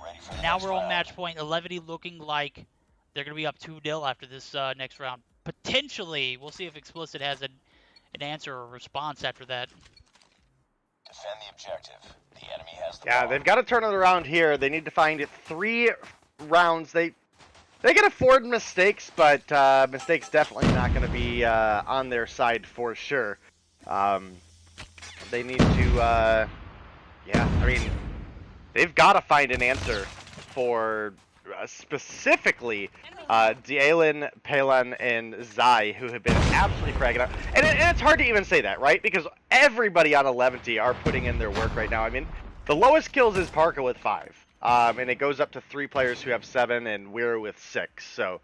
Now we're on match point. 11 looking like they're going to be up 2-0 after this next round. Potentially, we'll see if Explicit has an answer or response after that. Defend the objective. The enemy has the Yeah, bomb. they've got to turn it around here. They need to find 3 rounds. They can afford mistakes, but mistakes definitely not going to be on their side for sure. They need to, yeah, I mean, they've got to find an answer for specifically DeiNomine, Palin, and Zai, who have been absolutely fragging out. And it's hard to even say that, right? Because everybody on 11T are putting in their work right now. I mean, the lowest kills is Parka with 5. And it goes up to 3 players who have 7, and we're with 6. So,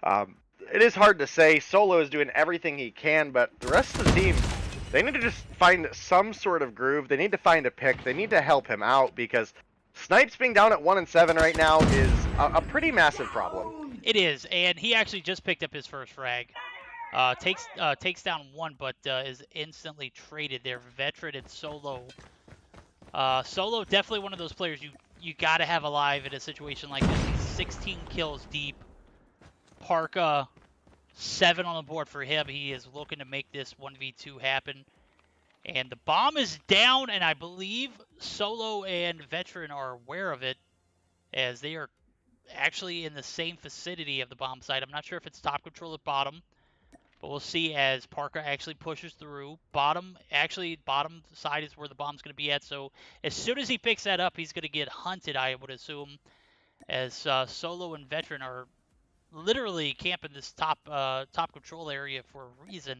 it is hard to say. Solo is doing everything he can, but the rest of the team, they need to just find some sort of groove. They need to find a pick. They need to help him out, because Snipes being down at 1 and 7 right now is a pretty massive problem. It is, and he actually just picked up his first frag. Takes down 1, but is instantly traded there. Veteran and Solo. Solo definitely one of those players you got to have alive in a situation like this. He's 16 kills deep. Parka, 7 on the board for him. He is looking to make this 1v2 happen. And the bomb is down, and I believe Solo and Veteran are aware of it, as they are actually in the same vicinity of the bomb site. I'm not sure if it's top control at bottom, but we'll see as Parka actually pushes through. Bottom side is where the bomb's going to be at, so as soon as he picks that up, he's going to get hunted, I would assume, as Solo and Veteran are literally camping this top control area for a reason.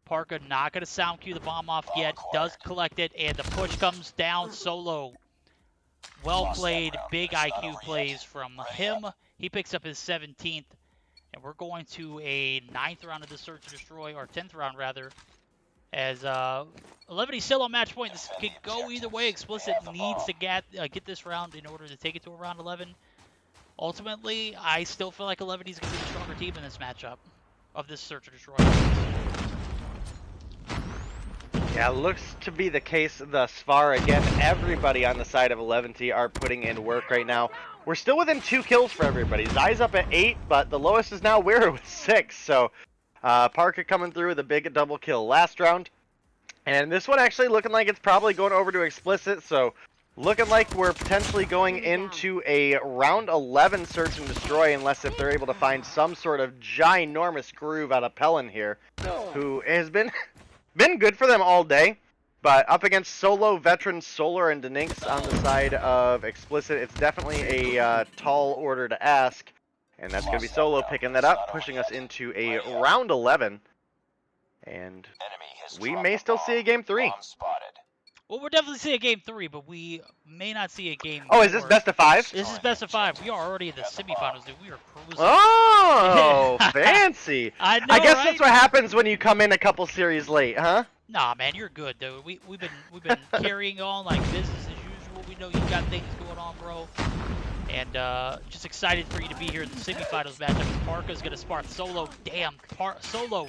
Parka not going to sound cue the bomb off yet, does collect it, and the push comes down. Solo, well played, big IQ plays from him. He picks up his 17th, and we're going to a 9th round of the Search and Destroy, or 10th round rather, as 11 still on match point. This could go either way. Explicit needs to get this round in order to take it to a round 11. Ultimately, I still feel like 11 is going to be the stronger team in this matchup of this Search and Destroy. Yeah, looks to be the case thus far. Again, everybody on the side of 11T are putting in work right now. We're still within 2 kills for everybody. Zai's up at 8, but the lowest is now Weir with 6. So, Parka coming through with a big double kill last round. And this one actually looking like it's probably going over to Explicit. So, looking like we're potentially going into a round 11 Search and Destroy, unless if they're able to find some sort of ginormous groove out of Pelin here, who has been good for them all day. But up against Solo, Veteran, Solar, and DeiNomine on the side of Explicit, it's definitely a tall order to ask. And that's going to be Solo picking that up, pushing us into a round 11. And we may still see a game 3. Well, we're definitely seeing a game 3, but we may not see a game 4. Oh, is this best of 5? This is best of 5. We are already in the semifinals, dude. We are cruising. Oh, fancy. I know, I guess right? that's what happens when you come in a couple series late, huh? Nah, man, you're good, dude. We've been carrying on like business as usual. We know you've got things going on, bro. And just excited for you to be here in the semifinals matchup. Parka's gonna spark Solo. Damn, Solo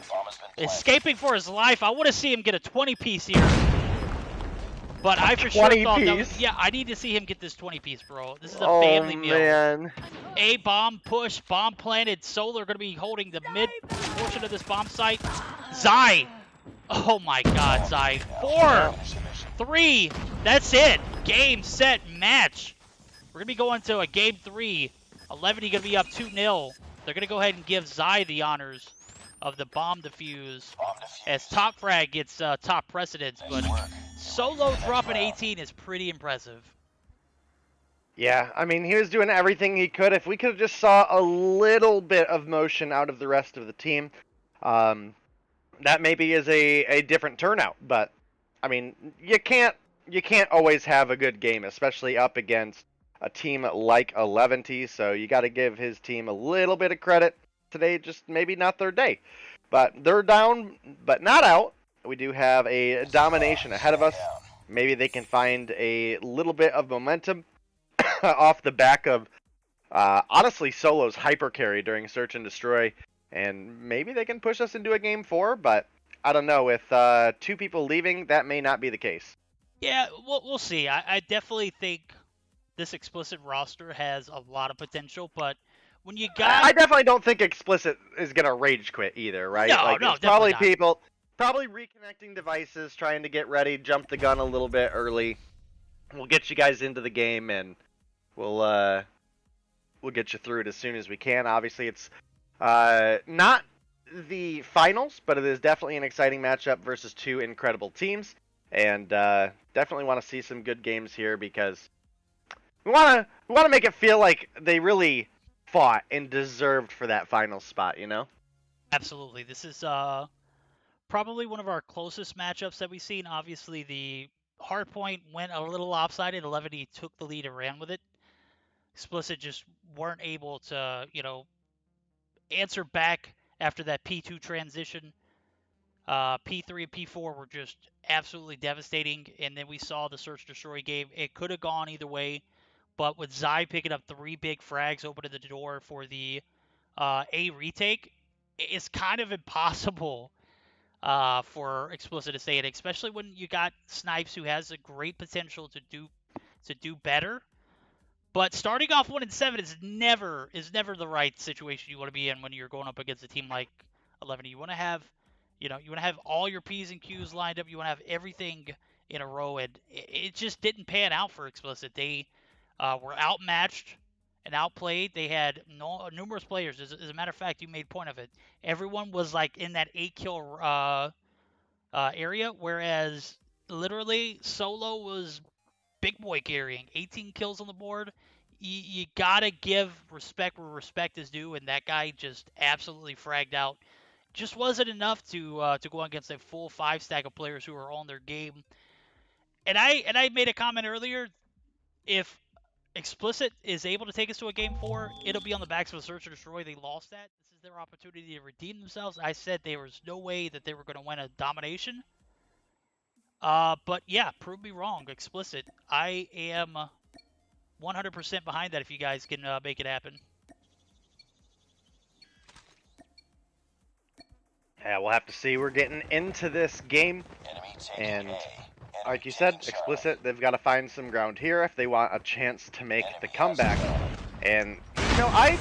escaping for his life. I want to see him get a 20-piece here. But I for sure 20 thought that piece? was, yeah, I need to see him get this 20 piece, bro. This is a Oh family meal. man. A bomb push, bomb planted. Solar going to be holding the mid portion of this bomb site. Zai. Oh my God, Zai. 4, 3. That's it. Game, set, match. We're going to be going to a game 3. 11 going to be up 2-0. They're going to go ahead and give Zai the honors of the bomb defuse as Top Frag gets top precedence. But Solo dropping 18 is pretty impressive. Yeah, I mean, he was doing everything he could. If we could have just saw a little bit of motion out of the rest of the team, that maybe is a different turnout. But I mean, you can't always have a good game, especially up against a team like 11T. So you got to give his team a little bit of credit today. Just maybe not their day, but they're down, but not out. We do have a domination ahead of us. Maybe they can find a little bit of momentum off the back of, honestly, Solo's hyper carry during Search and Destroy, and maybe they can push us into a game 4, but I don't know. With 2 people leaving, that may not be the case. Yeah, we'll see. I definitely think this Explicit roster has a lot of potential, but when you got... I definitely don't think Explicit is going to rage quit either, right? No, like, no, it's probably definitely not. people probably reconnecting devices, trying to get ready, jump the gun a little bit early. We'll get you guys into the game, and we'll get you through it as soon as we can. Obviously, it's not the finals, but it is definitely an exciting matchup versus 2 incredible teams, and definitely want to see some good games here because we want to make it feel like they really fought and deserved for that final spot, you know? Absolutely. This is probably one of our closest matchups that we've seen. Obviously, the hardpoint went a little lopsided. 11E took the lead and ran with it. Explicit just weren't able to, answer back after that P2 transition. P3 and P4 were just absolutely devastating, and then we saw the Search Destroy game. It could have gone either way, but with Zai picking up 3 big frags, opening the door for the A retake, it's kind of impossible for Explicit to stay in, especially when you got Snipes, who has a great potential to do better. But starting off 1-7 is never the right situation you want to be in when you're going up against a team like 11. You want to have, you want to have all your P's and Q's lined up. You want to have everything in a row, and it just didn't pan out for Explicit. They were outmatched and outplayed. They had numerous players. As a matter of fact, you made point of it. Everyone was like in that 8-kill area, whereas literally Solo was big boy carrying 18 kills on the board. You gotta give respect where respect is due, and that guy just absolutely fragged out. Just wasn't enough to go against a full 5 stack of players who are on their game. And I made a comment earlier. If Explicit is able to take us to a game 4, it'll be on the backs of a Search and Destroy. They lost that. This is their opportunity to redeem themselves. I said there was no way that they were going to win a domination. But yeah, prove me wrong. Explicit, I am 100% behind that if you guys can make it happen. Yeah, we'll have to see. We're getting into this game, and like you said, Explicit, they've got to find some ground here if they want a chance to make the comeback. And I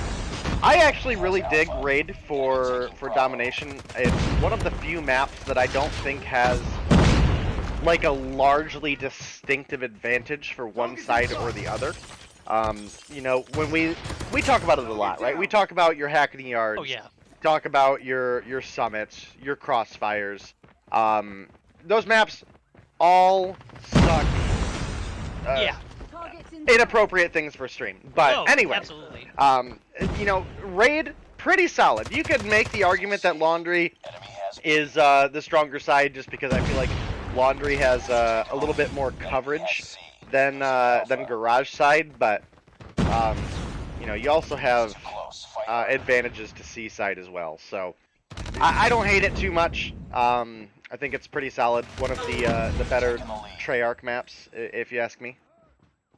actually really dig Raid for domination. It's one of the few maps that I don't think has like a largely distinctive advantage for one side or the other. When we talk about it a lot, right? We talk about your Hackney Yards. Oh yeah. Talk about your summits, your crossfires. Those maps all suck. Yeah. Inappropriate things for stream. But anyway, absolutely. Raid, pretty solid. You could make the argument that Laundry is the stronger side just because I feel like Laundry has a little bit more coverage than Garage side, but you also have advantages to C side as well. So I don't hate it too much. I think it's pretty solid. One of the better Treyarch maps, if you ask me.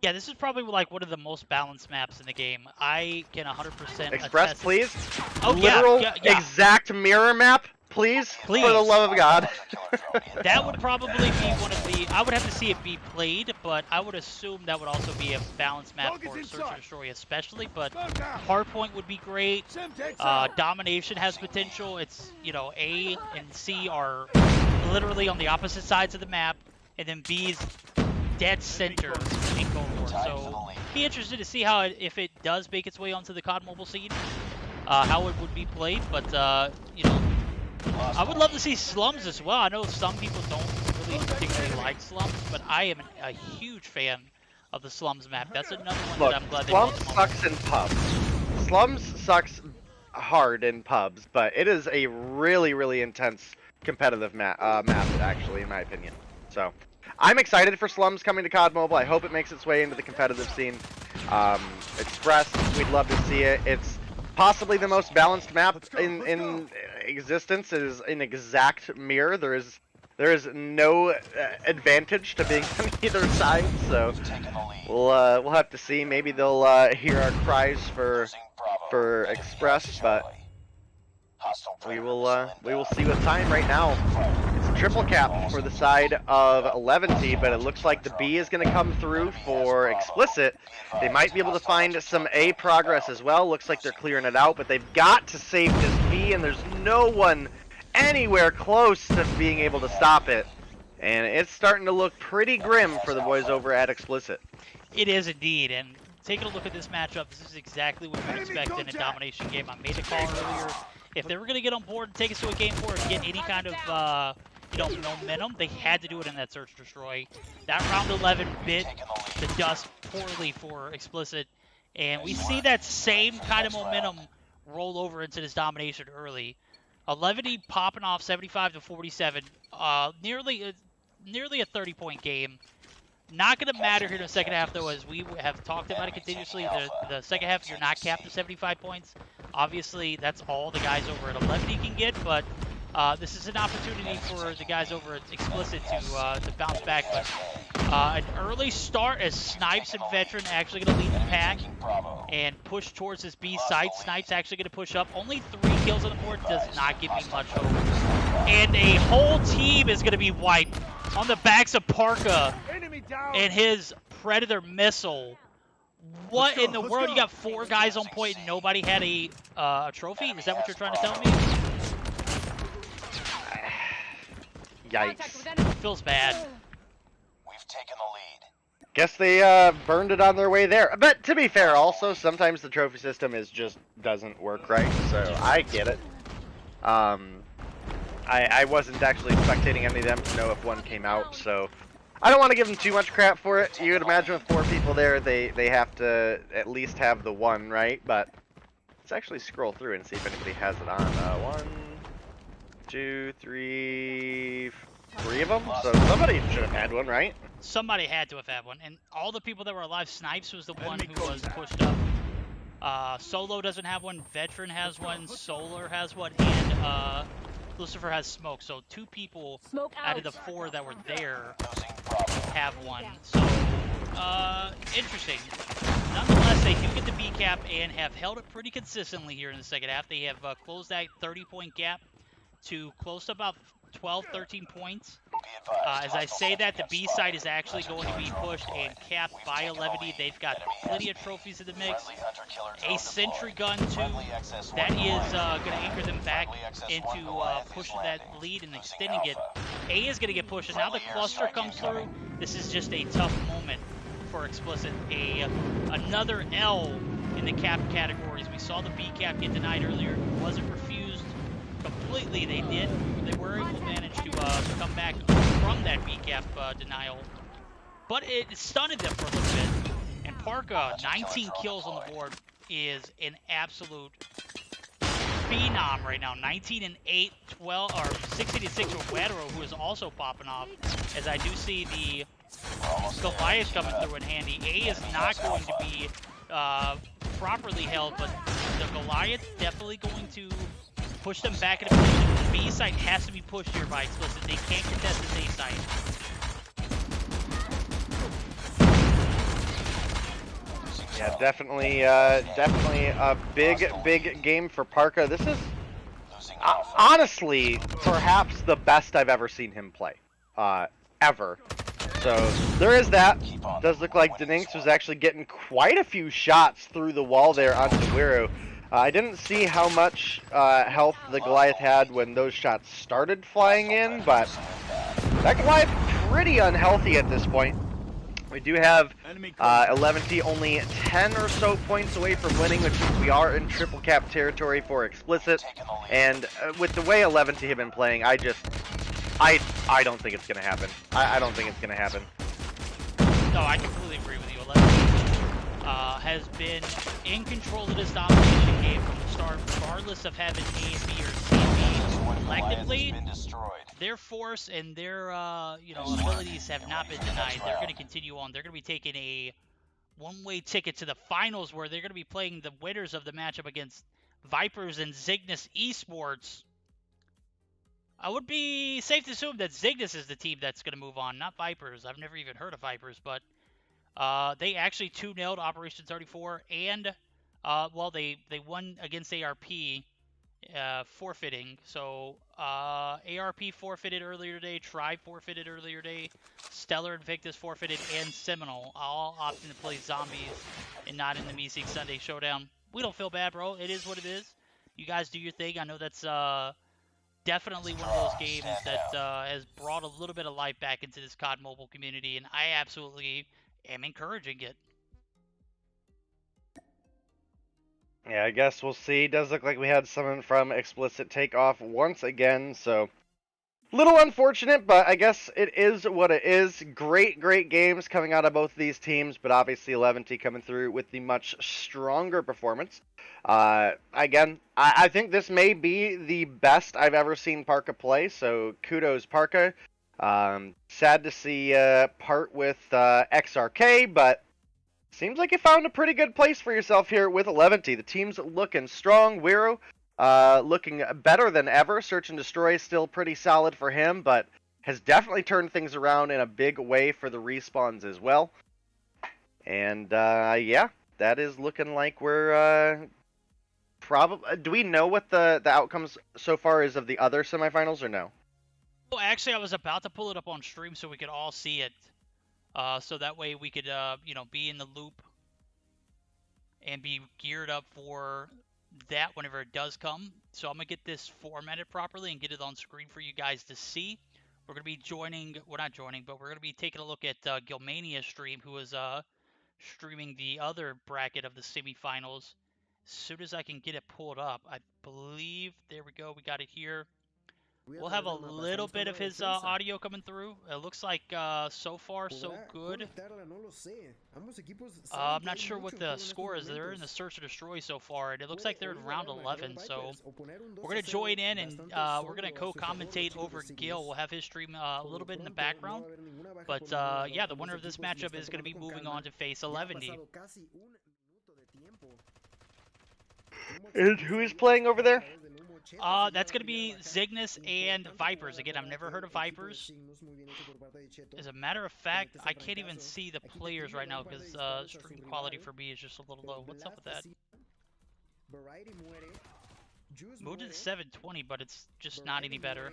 Yeah, this is probably like one of the most balanced maps in the game. I can 100% Express, attest. please. Oh, Literal yeah. exact mirror map. please? Please. For the love of God. That would probably be one of the. I would have to see it be played, but I would assume that would also be a balanced map for Search and Destroy, especially. But Hardpoint would be great. Domination has potential. It's, you know, A and C are literally on the opposite sides of the map, and then B's dead center in Cold War. So be interested to see how if it does make its way onto the COD Mobile scene, how it would be played. But you know, I would love to see Slums as well. I know some people don't really particularly like Slums, but I am a huge fan of the Slums map. That's another one Look, that I'm glad they Slums built them sucks in pubs. Slums sucks hard in pubs, but it is a really, really intense competitive map, actually, in my opinion. So, I'm excited for Slums coming to COD Mobile. I hope it makes its way into the competitive scene. Express, we'd love to see it. It's possibly the most balanced map in existence. It is an exact mirror. There is no advantage to being on either side. So we'll have to see. Maybe they'll hear our cries for Express, but we will see with time. Right now, it's a triple cap for the side of 11T, but it looks like the B is going to come through for Explicit. They might be able to find some A progress as well. Looks like they're clearing it out, but they've got to save this B, and there's no one anywhere close to being able to stop it. And it's starting to look pretty grim for the boys over at Explicit. It is indeed, and taking a look at this matchup, this is exactly what we expect in a domination game. I made a call earlier. If they were going to get on board and take us to a game 4 and get any kind of you know, momentum, they had to do it in that Search Destroy. That round 11 bit the dust poorly for Explicit, and we see that same kind of momentum roll over into this domination early. 11E popping off 75 to 47, nearly a 30-point game. Not going to matter here in the second half, though, as we have talked about it continuously. The second half, you're not capped to 75 points. Obviously, that's all the guys over at 11E can get, but this is an opportunity for the guys over at Explicit to bounce back. But an early start as Snipes and Veteran actually going to lead the pack and push towards this B site. Snipes actually going to push up. Only 3 kills on the board does not give me much hope. And a whole team is going to be wiped on the backs of Parka and his Predator missile. What in the world? You got 4 guys on point and nobody had a trophy? Is that what you're trying to tell me? Yikes. Feels bad. We've taken the lead. Guess they burned it on their way there. But to be fair, also, sometimes the trophy system just doesn't work right, so I get it. I wasn't actually spectating any of them to know if one came out, so I don't want to give them too much crap for it. You would imagine with 4 people there, they have to at least have the one, right? But let's actually scroll through and see if anybody has it on. 1, 2, 3, 3 of them. So somebody should have had one, right? Somebody had to have had one, and all the people that were alive. Snipes was the one who was pushed up. Solo doesn't have one. Veteran has one. Solar has one, and Lucifer has Smoke. So 2 people out of the 4 that were there have one. So interesting. Nonetheless, they do get the B cap and have held it pretty consistently here in the second half. They have closed that 30-point gap to close to about 12, 13 points. As I say that, the B side is actually going to be pushed and capped by 11E. They've got plenty of trophies in the mix. A sentry gun, too. That is going to anchor them back into pushing that lead and extending it. A is going to get pushed, and now the cluster comes through. This is just a tough moment for Explicit. Another L in the cap categories. We saw the B cap get denied earlier. It wasn't refused completely. They were able to manage to come back from that B cap denial, but it stunned them for a little bit. And Parka, 19 kills on the board, is an absolute phenom right now. 19 and 8, 12 or 16 and 6 with Wedero, who is also popping off. As I do see the Goliath coming through in handy. A is not going to be properly held, but the Goliath definitely going to push them back into position. The B site has to be pushed here by Explicit. They can't contest this A site. Yeah, definitely a big game for Parka. This is Losing Alpha. Honestly, perhaps the best I've ever seen him play. Ever. So, there is that. Does look like DeiNomine was actually getting quite a few shots through the wall there onto Wiru. I didn't see how much health the Goliath had when those shots started flying in, but that Goliath pretty unhealthy at this point. We do have 11T only 10 or so points away from winning, which means we are in triple cap territory for Explicit. And with the way 11T have been playing, I don't think it's going to happen. I don't think it's going to happen. No, I completely agree with you. 11 has been in control of this domination game from the start, regardless of having A, B, or C teams. Collectively, their force and their abilities have not been denied. They're going to continue on. They're going to be taking a one-way ticket to the finals, where they're going to be playing the winners of the matchup against Vipers and Zygnus Esports. I would be safe to assume that Zygnus is the team that's going to move on, not Vipers. I've never even heard of Vipers, but they actually 2-0'd Operation 34, and they won against ARP, forfeiting. So ARP forfeited earlier today, Tribe forfeited earlier today, Stellar Invictus forfeited, and Seminole all opting to play zombies and not in the Meseeks Sunday Showdown. We don't feel bad, bro. It is what it is. You guys do your thing. I know that's definitely one of those games that has brought a little bit of life back into this COD Mobile community, and I absolutely am encouraging it. Yeah, I guess we'll see. Does look like we had someone from Explicit take off once again, so little unfortunate, but I guess it is what it is. Great games coming out of both of these teams, but obviously 11T coming through with the much stronger performance. Again, I think this may be the best I've ever seen Parka play, so kudos Parka. Sad to see part with XRK, but seems like you found a pretty good place for yourself here with 11T. The team's looking strong. Wiru looking better than ever. Search and Destroy is still pretty solid for him, but has definitely turned things around in a big way for the respawns as well. And yeah, that is looking like we're probably... Do we know what the outcomes so far is of the other semifinals or no? Well, actually, I was about to pull it up on stream so we could all see it. So that way we could, be in the loop and be geared up for that whenever it does come. So I'm going to get this formatted properly and get it on screen for you guys to see. We're going to be joining, well, not joining, but we're going to be taking a look at Gilmania's stream, who is streaming the other bracket of the semifinals. As soon as I can get it pulled up, I believe, there we go, we got it here. We'll have a little bit of his audio coming through. It looks like so far so good. I'm not sure what the score is. They're in the Search and Destroy so far, and it looks like they're in round 11. So we're going to join in, and we're going to co-commentate over Gil. We'll have his stream a little bit in the background. But yeah, the winner of this matchup is going to be moving on to face 11D. And who is playing over there? That's going to be Zygnus and Vipers. Again, I've never heard of Vipers. As a matter of fact, I can't even see the players right now because stream quality for me is just a little low. What's up with that? Moved to the 720, but it's just not any better.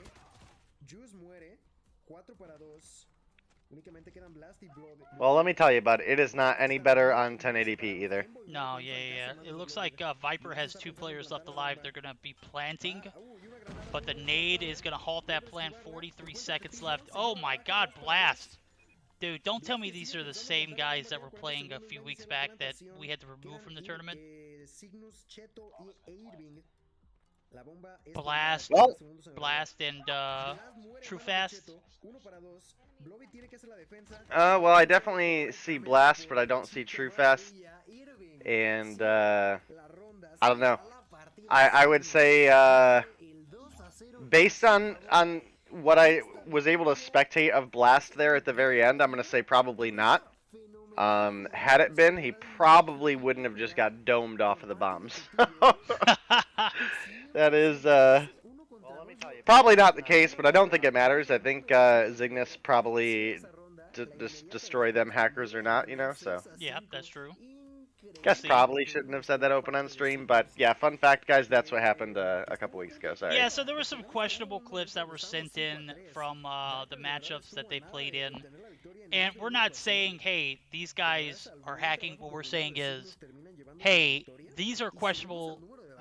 Well, let me tell you, bud, it is not any better on 1080p either. No, yeah. It looks like Viper has 2 players left alive. They're going to be planting, but the nade is going to halt that plant. 43 seconds left. Oh my god, Blast! Dude, don't tell me these are the same guys that were playing a few weeks back that we had to remove from the tournament. Blast and TrueFast. Well, I definitely see Blast, but I don't see TrueFast. And I don't know. I would say based on what I was able to spectate of Blast there at the very end, I'm gonna say probably not. Had it been, he probably wouldn't have just got domed off of the bombs. That is probably not the case, but I don't think it matters. I think Zygnus probably destroy them, hackers or not, so. Yeah, that's true. Guess see. probably shouldn't have said that open on stream, but yeah, fun fact, guys, that's what happened a couple weeks ago. Sorry. Yeah, so there were some questionable clips that were sent in from the matchups that they played in. And we're not saying, hey, these guys are hacking. What we're saying is, hey, these are questionable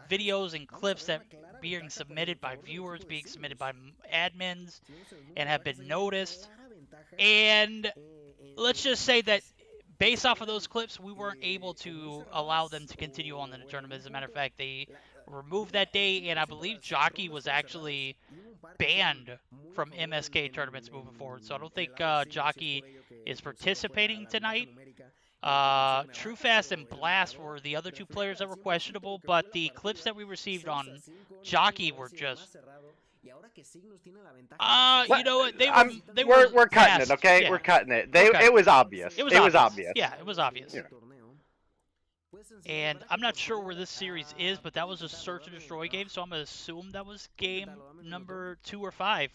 videos and clips that being submitted by viewers, being submitted by admins, and have been noticed. And let's just say that based off of those clips, we weren't able to allow them to continue on in the tournament. As a matter of fact, they removed that day, and I believe Jockey was actually banned from MSK tournaments moving forward. So I don't think Jockey is participating tonight. True Fast and Blast were the other two players that were questionable, but the clips that we received on Jockey were just you know what? We're cutting it, okay? Yeah. We're cutting it. Okay. It was obvious. It was obvious. Yeah, it was obvious. Yeah. And I'm not sure where this series is, but that was a search and destroy game, so I'm gonna assume that was game number 2 or 5.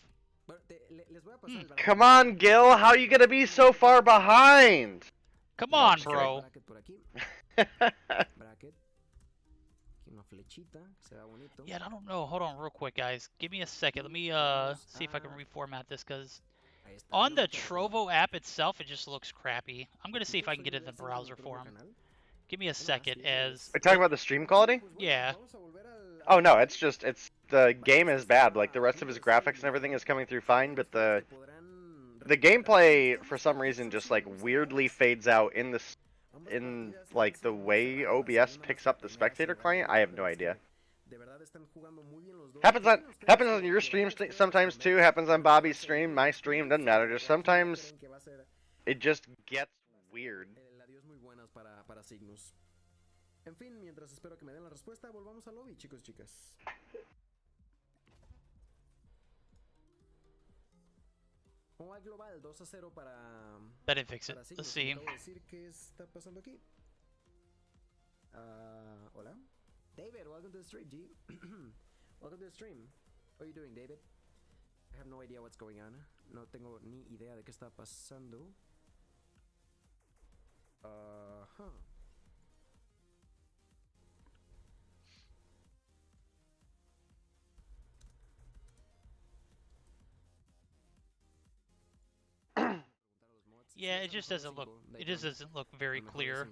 Come on, Gil. How are you gonna be so far behind? Come on, bro. Yeah, I don't know. Hold on real quick, guys. Give me a second. Let me see if I can reformat this, because on the Trovo app itself, it just looks crappy. I'm going to see if I can get it in the browser for him. Give me a second as... Are you talking about the stream quality? Yeah. Oh, no, it's the game is bad. Like, the rest of his graphics and everything is coming through fine, but the gameplay, for some reason, just, like, weirdly fades out in like, the way OBS picks up the spectator client. I have no idea. Happens on your stream sometimes too. Happens on Bobby's stream, my stream, doesn't matter. Just sometimes it just gets weird. That didn't fix it. Let's see. Hola. David, welcome to the stream, G. Welcome to the stream. How are you doing, David? I have no idea what's going on. No tengo ni idea de qué está pasando. Yeah, it just doesn't look. It just doesn't look very clear.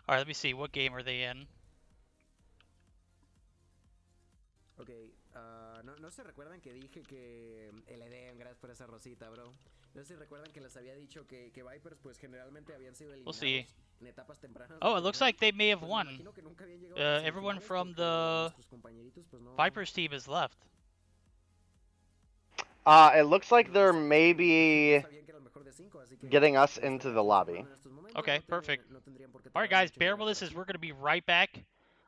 Alright, let me see. What game are they in? Okay, no se recuerdan que dije que LDM, gracias por esa rosita, bro. No se recuerdan que les había dicho que Vipers pues generalmente habían sido eliminados en etapas tempranas. Oh, it looks like they may have won. Everyone from the Vipers team is left. It looks like they're maybe getting us into the lobby. Okay, perfect. Alright guys, bear with us as we're going to be right back.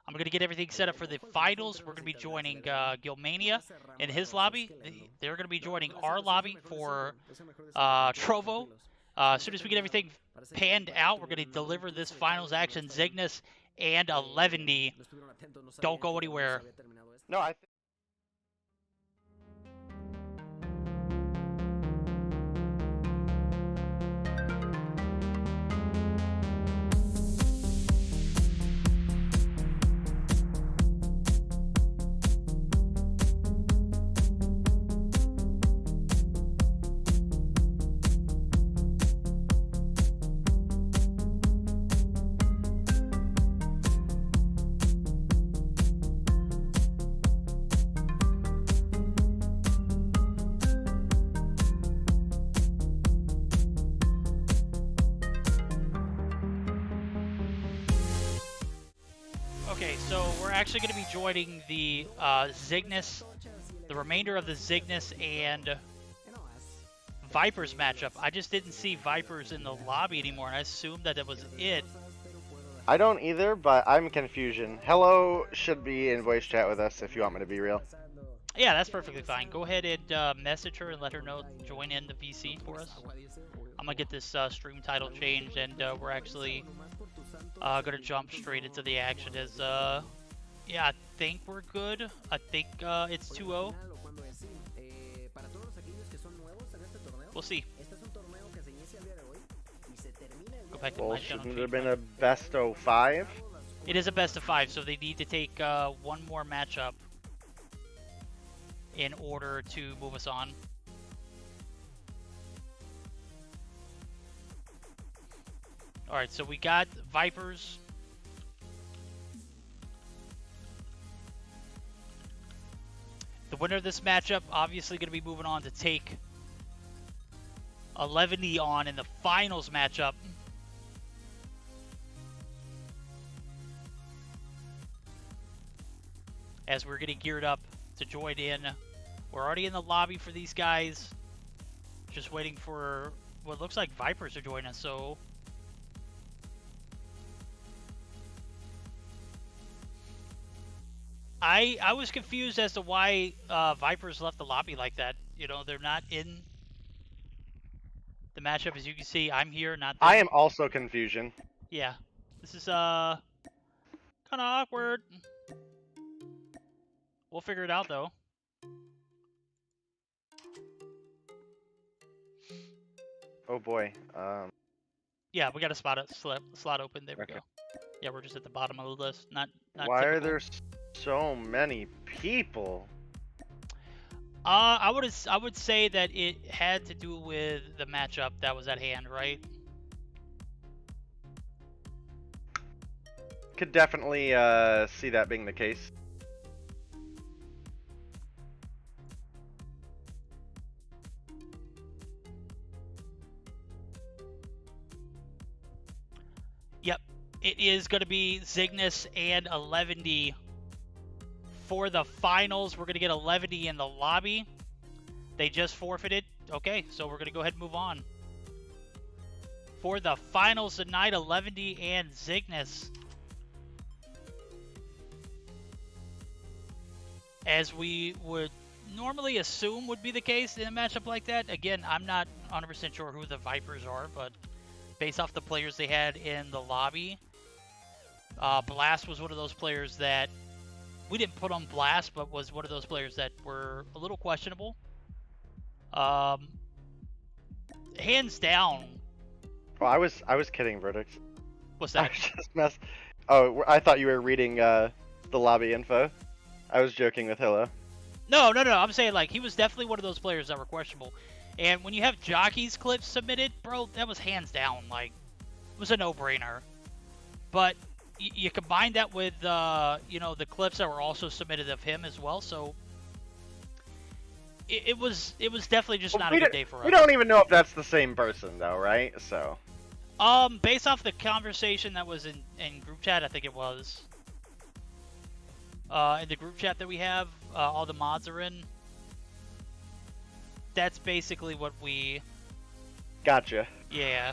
I'm going to get everything set up for the finals. We're going to be joining Gilmania in his lobby. They're going to be joining our lobby for Trovo. As soon as we get everything panned out, we're going to deliver this finals action. Zygnus and 11D. Don't go anywhere. No, I think... Okay, so we're actually going to be joining the Zygnus, the remainder of the Zygnus and Vipers matchup. I just didn't see Vipers in the lobby anymore, and I assumed that was it. I don't either, but I'm confusion. Hello should be in voice chat with us if you want me to be real. Yeah, that's perfectly fine. Go ahead and message her and let her know, join in the VC for us. I'm going to get this stream title changed, and we're actually going to jump straight into the action as, yeah, I think we're good. I think it's 2-0. We'll see. Go back to Well, my channel. shouldn't it have been a best of 5? It is a best of 5, so they need to take one more matchup in order to move us on. Alright, so we got Vipers. The winner of this matchup obviously going to be moving on to take 11E on in the finals matchup. As we're getting geared up to join in. We're already in the lobby for these guys. Just waiting for what looks like Vipers to join us, so... I was confused as to why Vipers left the lobby like that. You know, they're not in the matchup. As you can see, I'm here, not them. I am also confusion. Yeah. This is kind of awkward. We'll figure it out, though. Oh boy. Yeah, we got a slot open. There we go. Yeah, we're just at the bottom of the list. Not Why typical. are there so many people? I would say that it had to do with the matchup that was at hand, right? Could definitely see that being the case. Yep, it is going to be Zygnus and 11D for the finals. We're going to get 11D in the lobby. They just forfeited. Okay, so we're going to go ahead and move on. For the finals tonight, 11D and Zygnus. As we would normally assume would be the case in a matchup like that. Again, I'm not 100% sure who the Vipers are, but based off the players they had in the lobby, Blast was one of those players that we didn't put on blast, but was one of those players that were a little questionable. Hands down. Oh, I was kidding, Verdict. What's I that? just Oh, I thought you were reading the lobby info. I was joking with Hilo. No. I'm saying, like, he was definitely one of those players that were questionable. And when you have Jockey's clips submitted, bro, that was hands down. Like, it was a no-brainer. But you combine that with, you know, the clips that were also submitted of him as well. So it was definitely just not a good day for us. We don't even know if that's the same person, though, right? So. Based off the conversation that was in group chat, I think it was. In the group chat that we have, all the mods are in. That's basically what we... Gotcha. Yeah.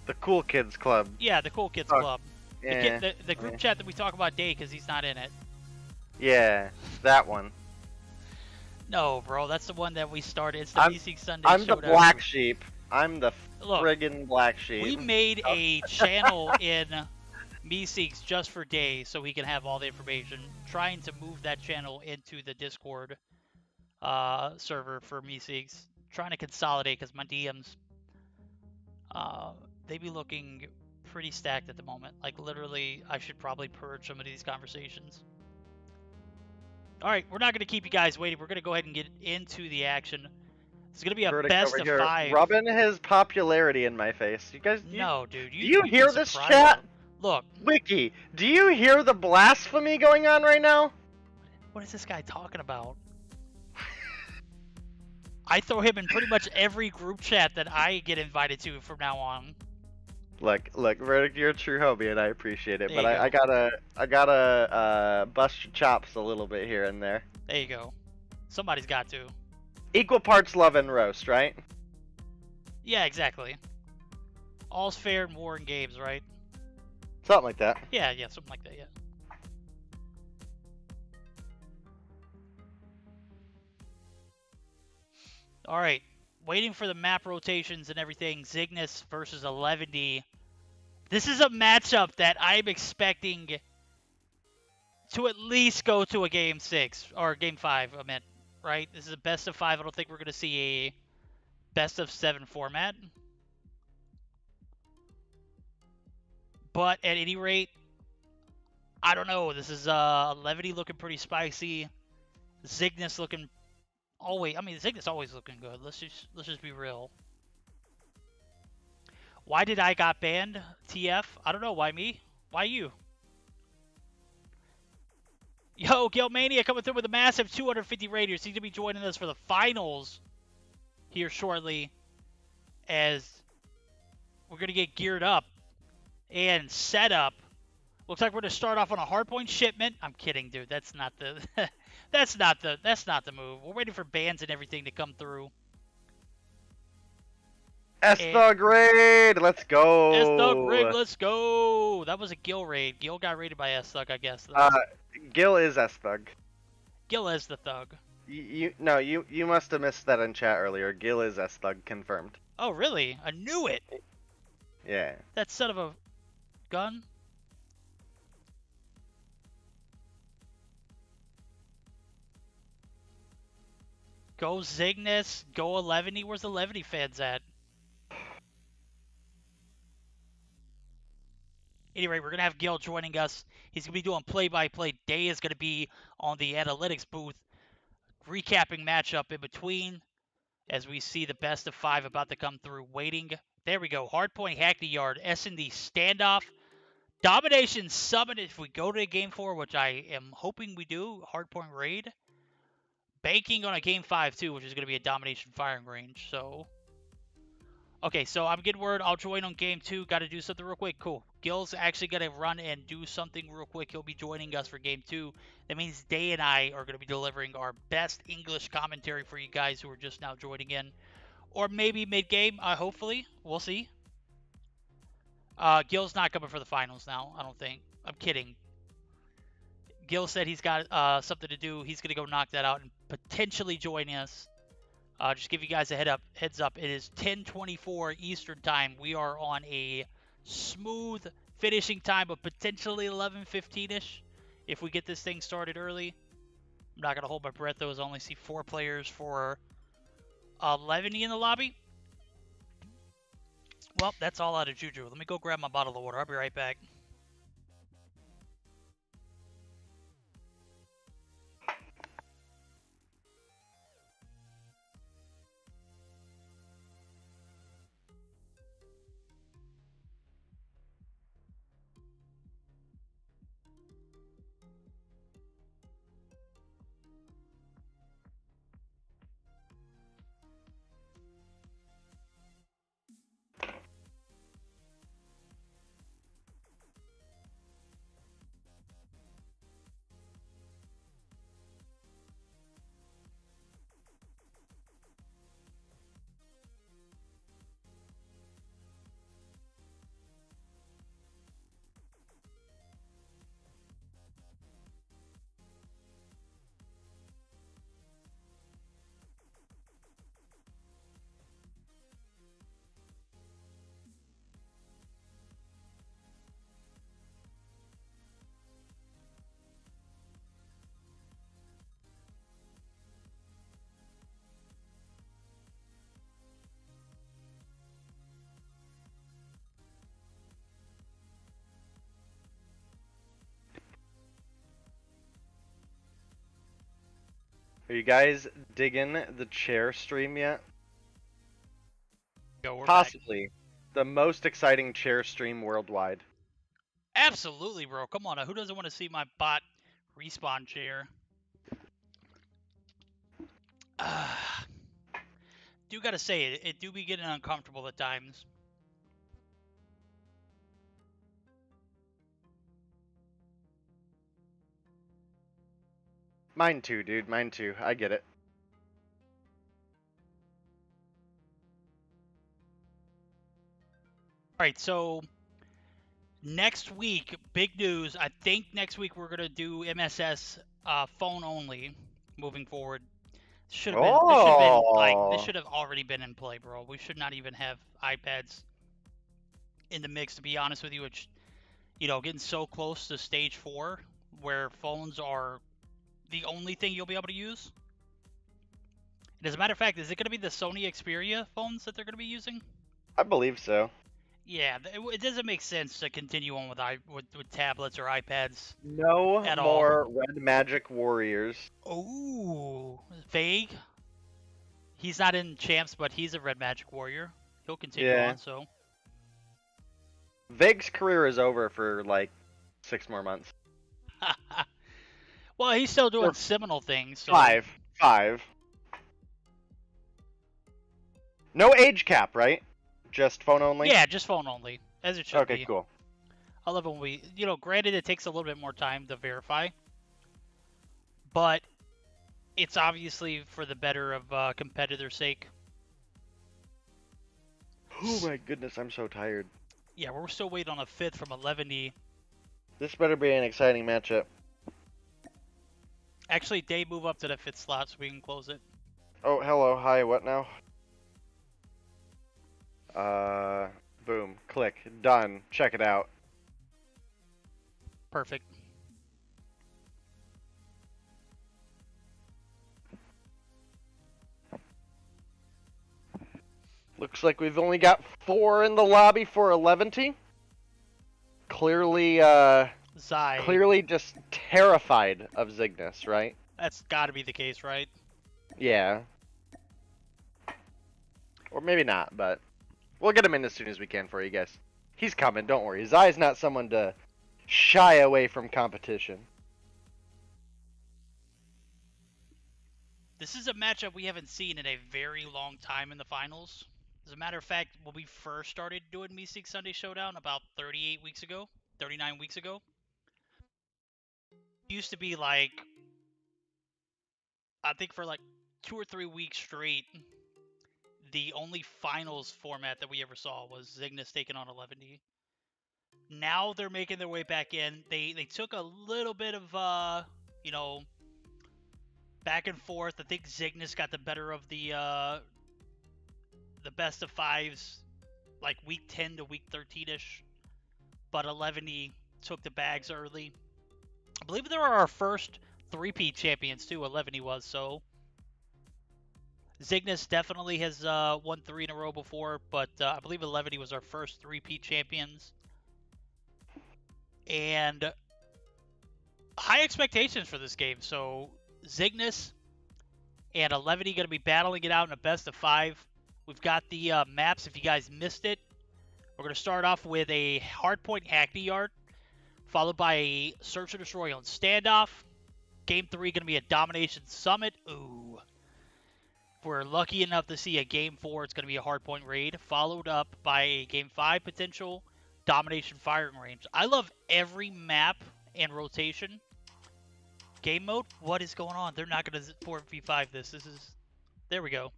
The Cool Kids Club. Yeah, the Cool Kids Club. Yeah, the group chat that we talk about Day, because he's not in it. Yeah, that one. No, bro, that's the one that we started. It's the Meseeks Sunday I'm the Showdown black group. sheep. I'm the friggin' black sheep. We made a channel in Meseeks just for Day so he can have all the information. Trying to move that channel into the Discord server for Meseeks. Trying to consolidate because my DMs, they be looking pretty stacked at the moment. Like, literally, I should probably purge some of these conversations. Alright, we're not going to keep you guys waiting. We're going to go ahead and get into the action. It's going to be a Verdict best over of here, 5. rubbing his popularity in my face. You guys, No, dude. Do you hear be this surprised. chat? Look. Wiki, do you hear the blasphemy going on right now? What is this guy talking about? I throw him in pretty much every group chat that I get invited to from now on. Look, Verdict, you're a true homie, and I appreciate it. There But you go. I gotta bust your chops a little bit here and there. There you go. Somebody's got to. Equal parts love and roast, right? Yeah, exactly. All's fair in war and games, right? Something like that. Yeah, something like that, yeah. Alright, waiting for the map rotations and everything. Zygnus versus 11D. This is a matchup that I'm expecting to at least go to a Game 6, or Game 5, I meant. right? This is a best of 5. I don't think we're going to see a best of 7 format. But at any rate, I don't know. This is Levity looking pretty spicy. Zygnus looking always. I mean, Zygnus always looking good. Let's just be real. Why did I got banned? TF? I don't know. Why me? Why you? Yo, Gilmania coming through with a massive 250 Raiders. He's gonna be joining us for the finals here shortly, as we're gonna get geared up and set up. Looks like we're gonna start off on a hardpoint shipment. I'm kidding, dude. That's not the that's not the move. We're waiting for bans and everything to come through. S-Thug raid, let's go. S-Thug raid, let's go. That was a Gil raid. Gil got raided by S-Thug, I guess. Gil is S-Thug. Gil is the thug. You must have missed that in chat earlier. Gil is S-Thug confirmed. Oh, really? I knew it. Yeah. That son of a gun. Go Zygnus. Go 11. Where's the 11 fans at? Anyway, we're going to have Gil joining us. He's going to be doing play-by-play. Day is going to be on the analytics booth, recapping matchup in between as we see the best of 5 about to come through. Waiting. There we go. Hardpoint Hackney Yard. S&D standoff. Domination Summit if we go to Game 4, which I am hoping we do. Hardpoint raid. Banking on a Game 5 too, which is going to be a domination firing range. So, okay, so I'm getting word. I'll join on Game 2. Got to do something real quick. Cool. Gil's actually going to run and do something real quick. He'll be joining us for Game 2. That means Day and I are going to be delivering our best English commentary for you guys who are just now joining in. Or maybe mid-game, hopefully. We'll see. Gil's not coming for the finals now, I don't think. I'm kidding. Gil said he's got something to do. He's going to go knock that out and potentially join us. Just give you guys a heads up. It is 10:24 Eastern time. We are on a smooth finishing time of potentially 11:15ish if we get this thing started early. I'm not going to hold my breath, though, as I only see 4 players for 11 in the lobby. Well, that's all out of juju. Let me go grab my bottle of water. I'll be right back. Are you guys digging the chair stream yet? Go, we're Possibly the most exciting chair stream worldwide. Absolutely, bro. Come on. Who doesn't want to see my bot respawn chair? Do gotta say, it do be getting uncomfortable at times. Mine too, dude. Mine too. I get it. All right, so next week, big news. I think next week we're gonna do MSS phone only moving forward. This should have been this should have already been in play, bro. We should not even have iPads in the mix, to be honest with you. It's, you know, getting so close to stage 4 where phones are the only thing you'll be able to use. And as a matter of fact, is it going to be the Sony Xperia phones that they're going to be using? I believe so. Yeah, it doesn't make sense to continue on with tablets or iPads. No At more Red Magic Warriors. Ooh, vague. He's not in champs, but he's a Red Magic Warrior. He'll continue on, so. Vague's career is over for like 6 more months. Well, he's still doing Or seminal things. So. 5. No age cap, right? Just phone only? Yeah, just phone only, as it should be. Okay, cool. I love it when granted it takes a little bit more time to verify, but it's obviously for the better of competitor's sake. Oh my goodness, I'm so tired. Yeah, we're still waiting on a 5th from 11D. This better be an exciting matchup. Actually, they move up to the 5th slot so we can close it. Oh, hello, hi, what now? Boom, click, done, check it out. Perfect. Looks like we've only got 4 in the lobby for 11T. Clearly, Zai. clearly just terrified of Zygnus, right? That's gotta be the case, right? Yeah. Or maybe not, but we'll get him in as soon as we can for you guys. He's coming, don't worry. Zai's not someone to shy away from competition. This is a matchup we haven't seen in a very long time in the finals. As a matter of fact, when we first started doing Meseeks Sunday Showdown about 39 weeks ago, it used to be like, I think for like 2 or 3 weeks straight, the only finals format that we ever saw was Zygnus taking on 11D. Now they're making their way back in. They took a little bit of, back and forth. I think Zygnus got the better of the best of 5s, like week 10 to week 13-ish. But 11D took the bags early. I believe they were our first 3P champions too, 11D was, so. Zygnus definitely has won 3 in a row before, but I believe 11D was our first 3P champions. And high expectations for this game. So Zygnus and 11D going to be battling it out in a best of 5. We've got the maps if you guys missed it. We're going to start off with a hardpoint Hackney Yard, followed by a Search and Destroy on Standoff. Game 3 going to be a Domination Summit. Ooh. If we're lucky enough to see a Game 4, it's going to be a hardpoint raid, followed up by a Game 5 potential Domination Firing Range. I love every map and rotation. Game mode? What is going on? They're not going to 4v5 this. This is... There we go.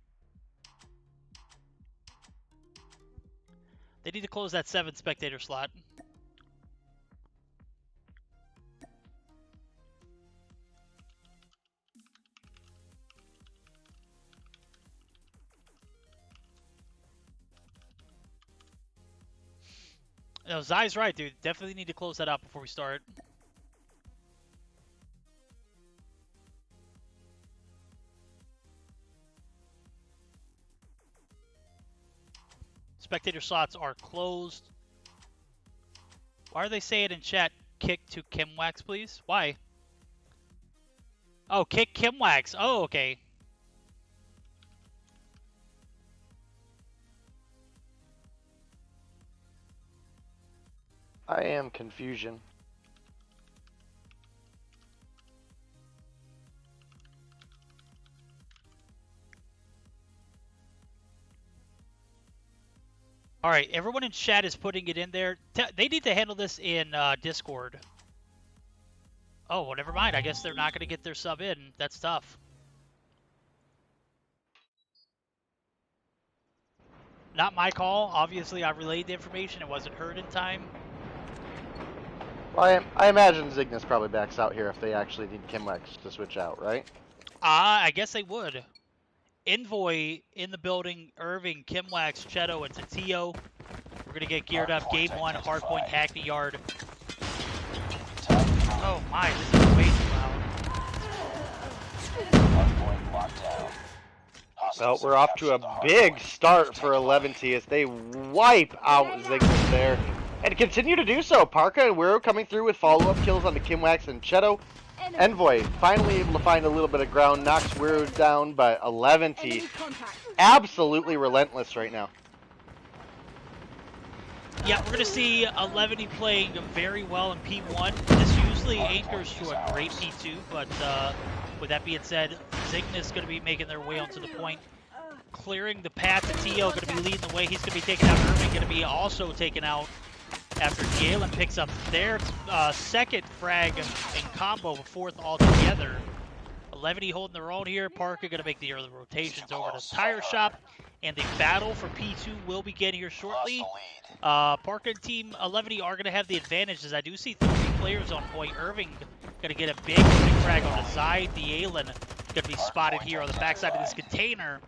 They need to close that 7 spectator slot. No, Zai's right, dude. Definitely need to close that out before we start. Spectator slots are closed. Why are they saying in chat, kick to Kimwax, please? Why? Oh, kick Kimwax. Oh, okay. I am confusion. All right, everyone in chat is putting it in there. They need to handle this in Discord. Oh, well, never mind. I guess they're not going to get their sub in. That's tough. Not my call. Obviously, I relayed the information. It wasn't heard in time. Well, I imagine Zygnus probably backs out here if they actually need Kimlex to switch out, right? I guess they would. Envoy in the building, Irving, Kimwax, Cheto, and Tatio. We're going to get geared up. Game 1, hardpoint Hackney Yard. Oh my, this is way too loud. Hardpoint locked down. Well, we're off to a big start for 11T as they wipe out Zygnus there. And continue to do so. Parka and Wiro coming through with follow-up kills on the Kimwax and Cheto. Envoy finally able to find a little bit of ground, knocks Wiro down, but 11T absolutely relentless right now. Yeah, we're going to see 11 playing very well in P1. This usually anchors to a great P2, but with that being said, Zygnus going to be making their way onto the point, clearing the path to Tio, going to be leading the way. He's going to be taking out Irving, going to be also taken out after Galen picks up their second frag in combo, fourth altogether. 11 holding their own here. Parker going to make the early rotations over to Tire Shop, and the battle for P2 will begin here shortly. Parker and Team 11 are going to have the advantage, as I do see 3 players on point. Irving going to get a big frag on the side. Galen going to be spotted here on the backside of this container.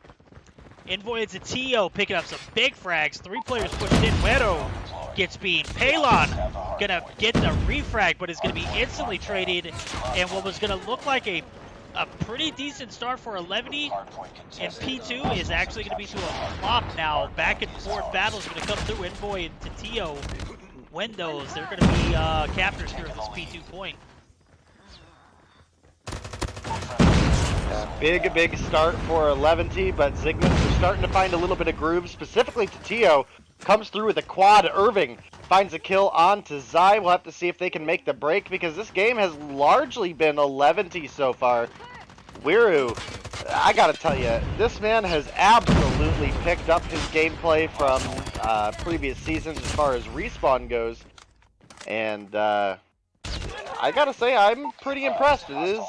Envoy and Tio picking up some big frags. 3 players pushed in. Wedo gets beamed. Palon gonna get the refrag, but is gonna be instantly traded. And what was gonna look like a pretty decent start for 11 and P2 is actually gonna be to a flop now. Back and forth battle is gonna come through. Envoy and Tio windows. They're gonna be captors here at this P2 point. Big start for 11T, but Zygnus are starting to find a little bit of groove, specifically to Tio. Comes through with a quad. Irving finds a kill on to Zai. We'll have to see if they can make the break, because this game has largely been 11T so far. Wiro, I gotta tell you, this man has absolutely picked up his gameplay from previous seasons as far as respawn goes. And I gotta say, I'm pretty impressed. It is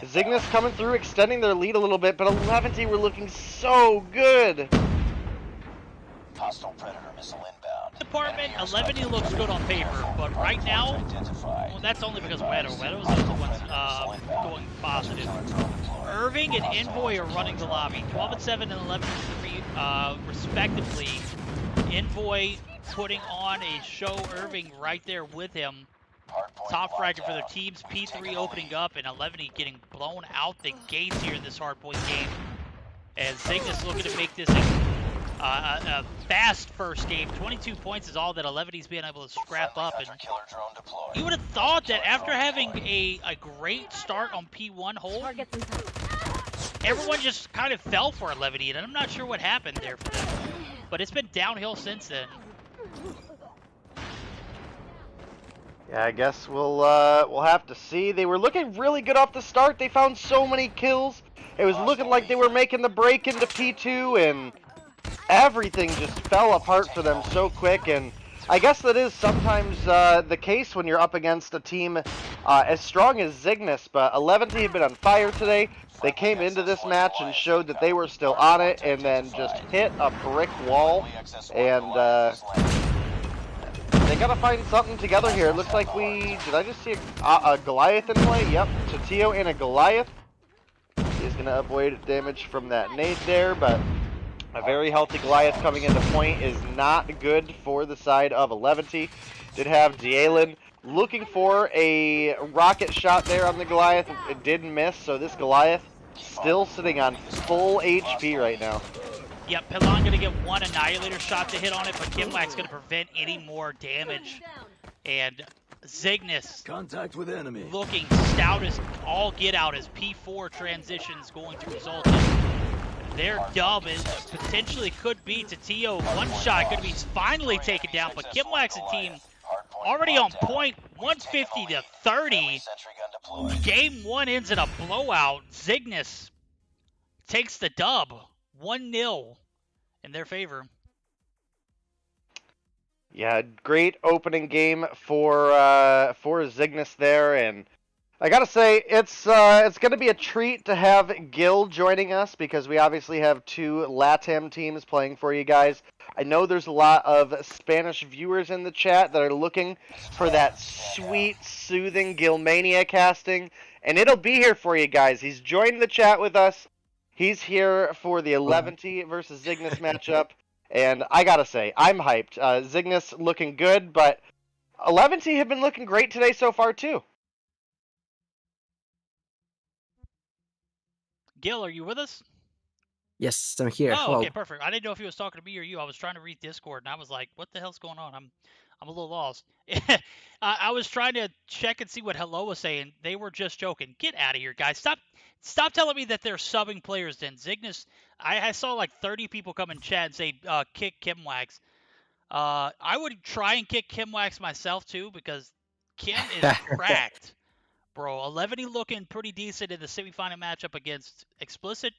Zygnus coming through, extending their lead a little bit, but 11T were looking so good. Hostile predator missile inbound. Department 11 looks good on paper, but right now, well, that's only because of Wedo. Wedo's the ones going positive. Irving and Envoy are running the lobby, 12-7 and 11-3 respectively. Envoy putting on a show. Irving right there with him. Top fragger for their teams. P3 opening up, and 11 getting blown out the gates here in this hardpoint game. As Zygnus looking to make this a fast first game. 22 points is all that 11's been able to scrap up. And you would have thought that after having a great start on P1 hold, everyone just kind of fell for 11, and I'm not sure what happened there for them. But it's been downhill since then. Yeah, I guess we'll have to see. They were looking really good off the start. They found so many kills. It was looking like they were making the break into P2, and everything just fell apart for them so quick. And I guess that is sometimes the case when you're up against a team as strong as Zygnus. But 11T had been on fire today. They came into this match and showed that they were still on it, and then just hit a brick wall. And they gotta find something together here. It looks like did I just see a Goliath in play? Yep, Tio and a Goliath. He's gonna avoid damage from that nade there, but a very healthy Goliath coming into point is not good for the side of 11T. Did have Galen looking for a rocket shot there on the Goliath. It did miss, so this Goliath still sitting on full HP right now. Yep, Pilon going to get one Annihilator shot to hit on it, but Kimwax going to prevent any more damage. And Zygnus Contact with enemy. Looking stout as all get out as P4 transitions going to result in their dub is potentially could be to Tio. One shot going to be finally taken down, but Kimwax and team already on point, 150-30. Game 1 ends in a blowout. Zygnus takes the dub. 1-0 in their favor. Yeah, great opening game for Zygnus there, and I gotta say it's gonna be a treat to have Gil joining us, because we obviously have 2 LATAM teams playing for you guys. I know there's a lot of Spanish viewers in the chat that are looking for that sweet, soothing Gilmania casting, and it'll be here for you guys. He's joined the chat with us. He's here for the 11T versus Zygnus matchup, and I gotta say, I'm hyped. Zygnus looking good, but 11T have been looking great today so far, too. Gil, are you with us? Yes, I'm here. Oh, Hello. okay, perfect. I didn't know if he was talking to me or you. I was trying to read Discord, and I was like, "What the hell's going on?" I'm a little lost. I was trying to check and see what Hello was saying. They were just joking. Get out of here, guys! Stop telling me that they're subbing players. Then Cygnus, I saw like 30 people come in chat and say, "Kick Kimwax." I would try and kick Kimwax myself too because Kim is cracked, bro. 11 looking pretty decent in the semifinal matchup against Explicit,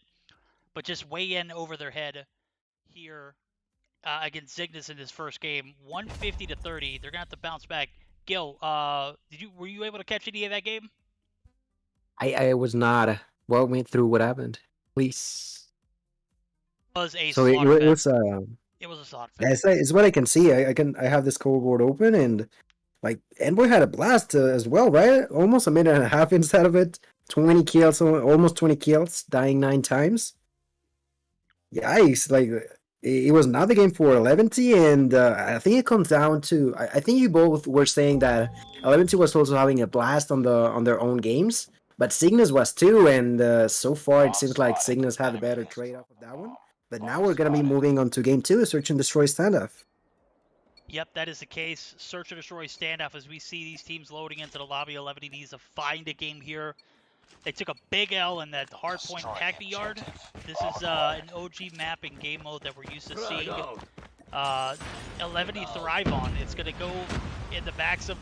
but just way in over their head here against Cygnus in this first game. 150 to 30. They're gonna have to bounce back. Gil, were you able to catch any of that game? I was not. Walk me through what happened, please. It was a So it slaughter was It was a slaughter yeah, it's what I can see. I have the scoreboard open and like Envoy had a blast as well, right? Almost a minute and a half inside of it. 20 kills, almost 20 kills, dying 9 times. Yikes! Like it was not the game for 11T, and I think it comes down to I think you both were saying that 11T was also having a blast on their own games, but Cygnus was too, and so far it seems like Cygnus had a better trade off of that one. But now we're gonna be moving on to game 2, Search and Destroy standoff. Yep, that is the case. Search and Destroy standoff as we see these teams loading into the lobby. 11 needs to find a game here. They took a big L in that hardpoint Hackney Yard. This is an OG map in game mode that we're used to seeing 11 thrive on. It's going to go in the backs of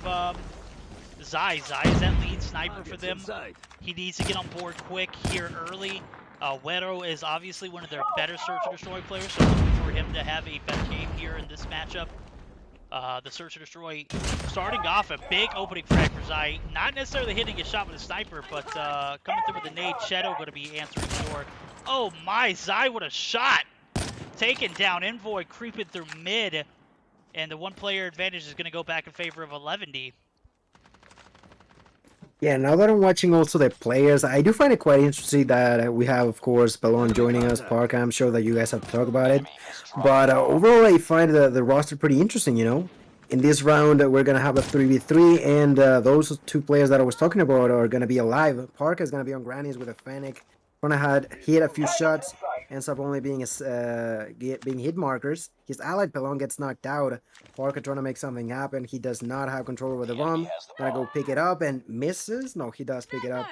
Zai. Zai is that lead sniper for them. He needs to get on board quick here early. Wero is obviously one of their better Search and Destroy players, so looking for him to have a better game here in this matchup. The Search and Destroy starting off a big opening frag for Zai. Not necessarily hitting a shot with a sniper, but coming through with a nade. Shadow going to be answering the door. Oh my, Zai with a shot! Taking down Envoy, creeping through mid. And the one player advantage is going to go back in favor of 11D. Yeah, now that I'm watching also the players, I do find it quite interesting that we have, of course, Ballon joining us, Park. I'm sure that you guys have to talk about it. But overall, I find the roster pretty interesting, you know? In this round, we're going to have a 3v3, and those 2 players that I was talking about are going to be alive. Park is going to be on Grannies with a Fennec. Gonna hit a few shots, ends up only being hit markers. His allied Pelon gets knocked out. Parker trying to make something happen. He does not have control over the bomb. Gonna go pick it up and misses. No, he does pick it up,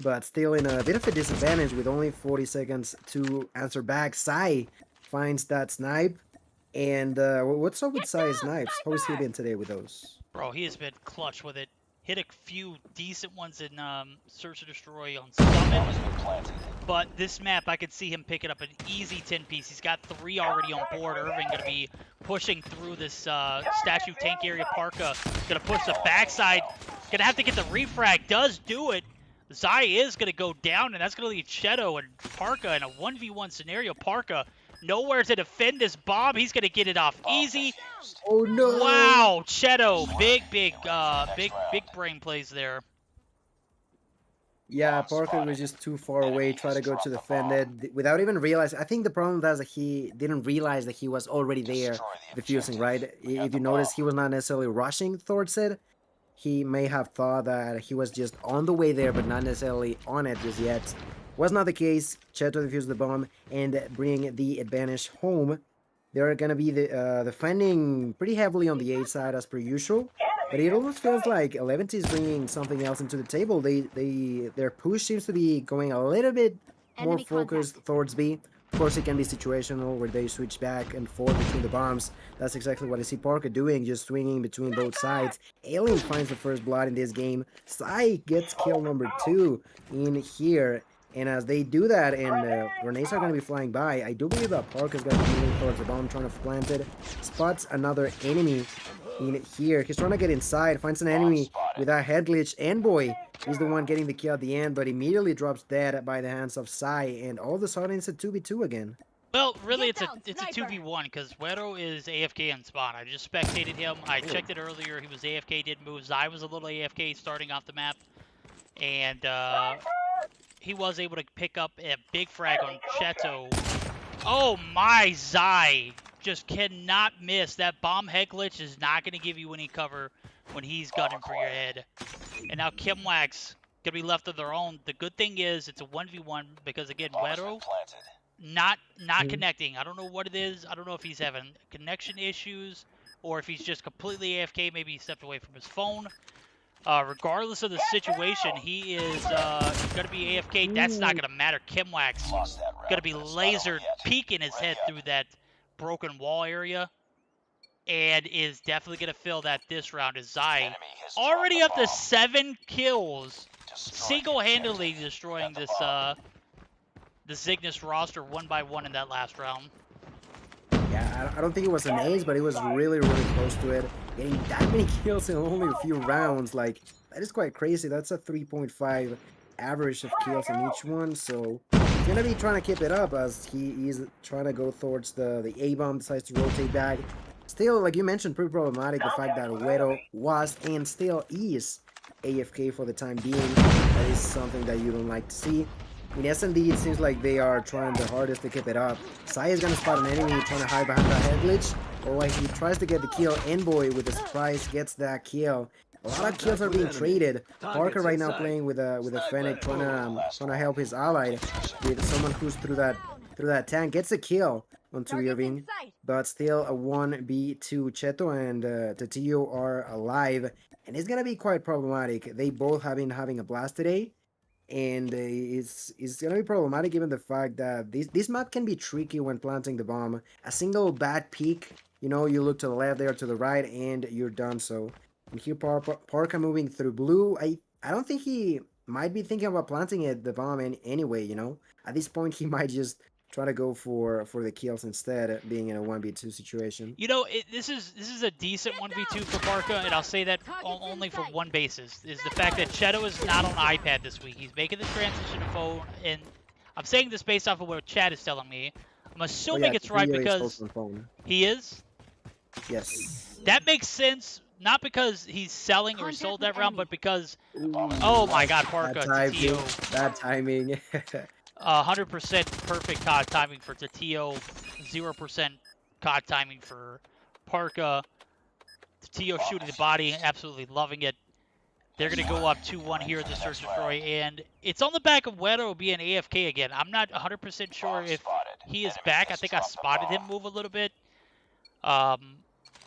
but still in a bit of a disadvantage with only 40 seconds to answer back. Sai finds that snipe. And what's up with Sai's snipes? How has he been today with those? Bro, he has been clutch with it. Hit a few decent ones in Search and Destroy on Summit. But this map, I could see him picking up an easy 10-piece. He's got 3 already on board. Irving going to be pushing through this statue tank area. Parka going to push the backside. Going to have to get the refrag. Does do it. Zai is going to go down, and that's going to leave Shadow and Parka in a 1v1 scenario. Parka nowhere to defend this bomb. He's going to get it off easy. Oh no! Wow, Shadow, big brain plays there. Yeah, Parker was just too far away, try to go to defend it without even realizing. I think the problem was that he didn't realize that he was already there defusing, right? If you notice, he was not necessarily rushing towards it. He may have thought that he was just on the way there, but not necessarily on it just yet. Was not the case. Cheto defused the bomb and bring the advantage home. They're going to be defending pretty heavily on the A side as per usual. But it almost feels like 11T is bringing something else into the table. Their push seems to be going a little bit more focused towards B. Of course, it can be situational where they switch back and forth between the bombs. That's exactly what I see Parker doing, just swinging between both sides. Alien finds the first blood in this game. Sai gets kill number 2 in here. And as they do that, and grenades are going to be flying by, I do believe that Park is going to be moving towards the bomb, trying to plant it. Spots another enemy in here. He's trying to get inside, finds an enemy with a head glitch, and boy, he's the one getting the kill at the end, but immediately drops dead by the hands of Sai, and all of a sudden it's a 2v2 again. Well, really, it's a 2v1 because Wero is AFK on spawn. I just spectated him. I checked it earlier. He was AFK, didn't move. Zai was a little AFK starting off the map, and he was able to pick up a big frag on Cheto. Oh my, Zai just cannot miss. That bomb head glitch is not going to give you any cover when he's gunning for your head. And now Kimwax going to be left on their own. The good thing is it's a 1v1 because, again, Wero not connecting. I don't know what it is. I don't know if he's having connection issues or if he's just completely AFK. Maybe he stepped away from his phone. Regardless of the situation, he is going to be AFK. That's not going to matter. Kimwax going to be lasered, peeking his head through that broken wall area, and is definitely going to fill that this round. As Zai already up to 7 kills, single-handedly destroying this the Cygnus roster one by one in that last round. Yeah, I don't think it was an ace, but it was really, really close to it. Getting that many kills in only a few rounds, like, that is quite crazy. That's a 3.5 average of kills in each one, so he's gonna be trying to keep it up as he is trying to go towards the A-bomb, decides to rotate back. Still, like you mentioned, pretty problematic the fact that Güero was and still is AFK for the time being. That is something that you don't like to see. In S&D, it seems like they are trying their hardest to keep it up. Sai is gonna spot an enemy trying to hide behind that head glitch. Or like he tries to get the kill, Envoy with a surprise gets that kill. A lot of kills are being traded. Parker right now playing with a Fennec, trying to help his ally with someone who's through that tank. Gets a kill onto Irving, but still a 1v2. Cheto and Tatillo are alive, and it's gonna be quite problematic. They both have been having a blast today. And it's gonna be problematic given the fact that this map can be tricky when planting the bomb. A single bad peek, you know, you look to the left there, to the right, and you're done. So, and here Parka moving through blue. I don't think he might be thinking about planting the bomb anyway. You know, at this point he might just try to go for the kills instead, being in a 1v2 situation. You know, this is a decent 1v2 for Parka, and I'll say that only for one basis, is the fact that Cheto is not on iPad this week. He's making the transition to phone, and I'm saying this based off of what Chad is telling me. I'm assuming it's right because he is? Yes. That makes sense, not because he's selling or sold that round, but because, oh my god, Parka, Bad timing. 100% perfect COD timing for Tatillo, 0% COD timing for Parka. Tatillo shooting the body, absolutely loving it. They're going to go up 2-1 here at the Search Destroy, and it's on the back of Güero being AFK again. I'm not 100% sure if he is back. I think I spotted him move a little bit.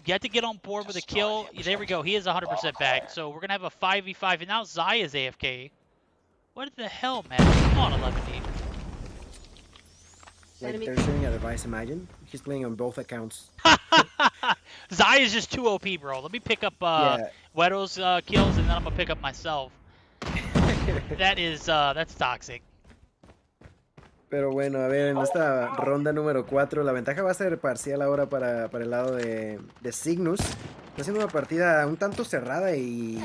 Yet to get on board with a kill. There we go. He is 100% back. So we're going to have a 5v5, and now Zai is AFK. What the hell, man? Come on, 11D. Like they're showing a device, imagine. He's playing on both accounts. Zai is just too OP, bro. Let me pick up Güero's kills, and then I'm going to pick up myself. That's toxic. Pero bueno, a ver, en esta ronda número 4, la ventaja va a ser parcial ahora para el lado de Cygnus. Está siendo una partida un tanto cerrada y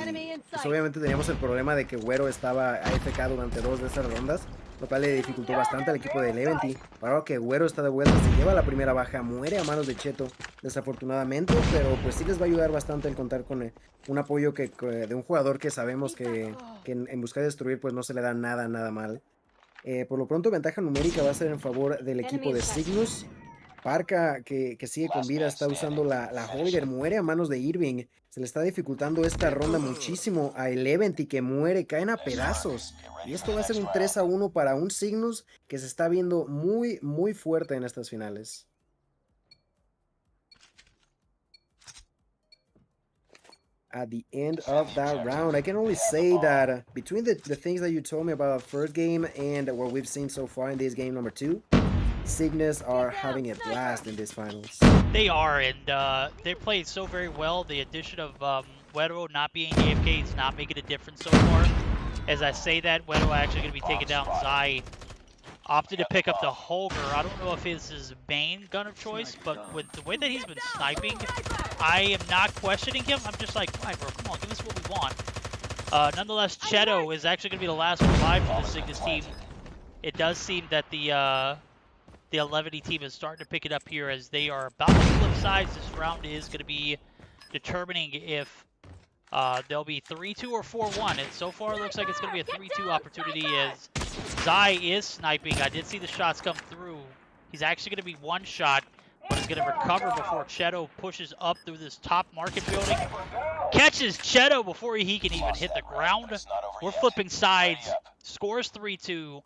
pues obviamente teníamos el problema de que Güero estaba AFK durante 2 de estas rondas, lo cual le dificultó bastante al equipo de Leventy. Ahora que Güero está de vuelta, se lleva la primera baja, muere a manos de Cheto, desafortunadamente, pero pues sí les va a ayudar bastante en contar con un apoyo de un jugador que sabemos que en busca de destruir pues no se le da nada mal. Por lo pronto, ventaja numérica va a ser en favor del equipo de Cygnus. Parka, que sigue con vida, está usando la Holger, muere a manos de Irving. Se le está dificultando esta ronda muchísimo a Leventy, que muere, caen a pedazos. Y esto va a ser un 3-1 para un Cygnus que se está viendo muy, muy fuerte en estas finales. At the end of that round, I can only say that between the things that you told me about the first game and what we've seen so far in this game number 2, Cygnus are having a blast in these finals. They are, and they're playing so very well. The addition of Güero not being AFK is not making a difference so far. As I say that, Güero actually going to be taking down Zai. Opted to pick up the Holger. I don't know if it's his main gun of choice, but with the way that he's been sniping, I am not questioning him. I'm just like, fine, bro, come on, give us what we want. Nonetheless, Cheto is actually going to be the last one alive for the Cygnus team. It does seem that the 11D team is starting to pick it up here as they are about to flip sides. This round is going to be determining if they'll be 3-2 or 4-1. And so far, it looks like it's going to be a 3-2 opportunity as Zai is sniping. I did see the shots come through. He's actually going to be one shot, but is going to recover before Cheto pushes up through this top market building. Catches Cheto before he can even hit the ground. We're flipping sides. Scores 3-2.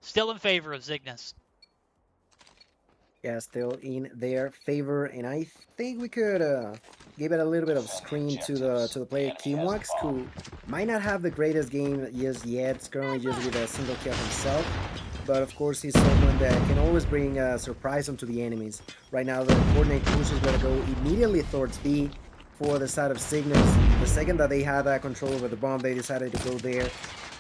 Still in favor of Cygnus. Yeah, still in their favor, and I think we could give it a little bit of screen to the player Kimwax, who might not have the greatest game just yet. It's currently just with a single kill himself, but of course he's someone that can always bring a surprise onto the enemies. Right now, the coordinate push is going to go immediately towards B for the side of Cygnus. The second that they had control over the bomb, they decided to go there.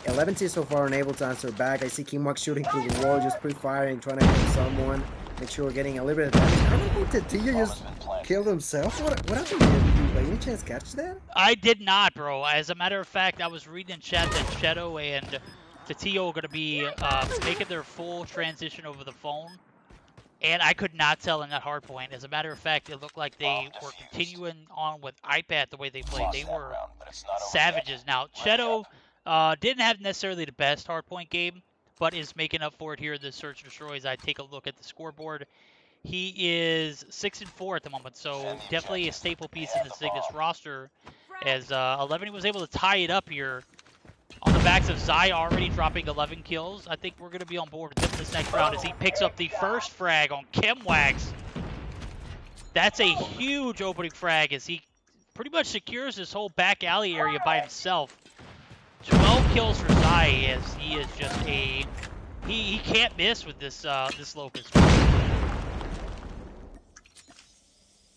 11T so far unable to answer back. I see Kimwax shooting through the wall, just pre-firing, trying to hit someone. Make sure we're getting a little bit of damage. I don't know if Tetilla just killed himself. What happened there? Did you by any chance catch that? I did not, bro. As a matter of fact, I was reading in chat that Shadow and Tetilla are going to be making their full transition over the phone. And I could not tell in that hard point. As a matter of fact, it looked like they were continuing on with iPad the way they played. They were savages. Now, Shadow didn't have necessarily the best hard point game, but is making up for it here in the Search and Destroy. As I take a look at the scoreboard, he is 6-4 at the moment, so definitely a staple piece in the Cygnus roster. As 11 was able to tie it up here on the backs of Zai already dropping 11 kills. I think we're going to be on board with him this next round as he picks up the first frag on Kimwax. That's a huge opening frag as he pretty much secures this whole back alley area by himself. 12 kills for Zai as he is just a... He can't miss with this this Locust.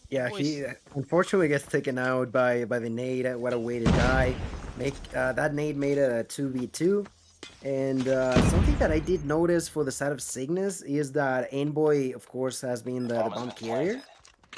Yeah, he unfortunately gets taken out by the nade. What a way to die. That nade made it a 2v2. And something that I did notice for the side of Cygnus is that Envoy, of course, has been the bomb carrier.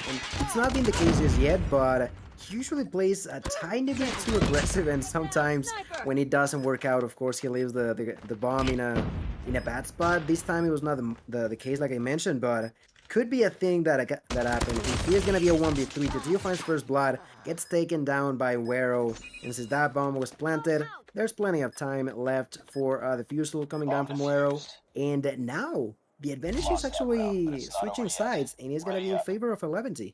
And it's not been the case just yet, but he usually plays a tiny bit too aggressive, and sometimes when it doesn't work out, of course, he leaves the bomb in a bad spot. This time it was not the case, like I mentioned, but could be a thing that happened. If he is gonna be a 1v3, Tetilla finds first blood, gets taken down by Wero, and since that bomb was planted, there's plenty of time left for the Fusel coming down from Wero, and now the advantage is actually switching sides, and he's gonna be in favor of 11T.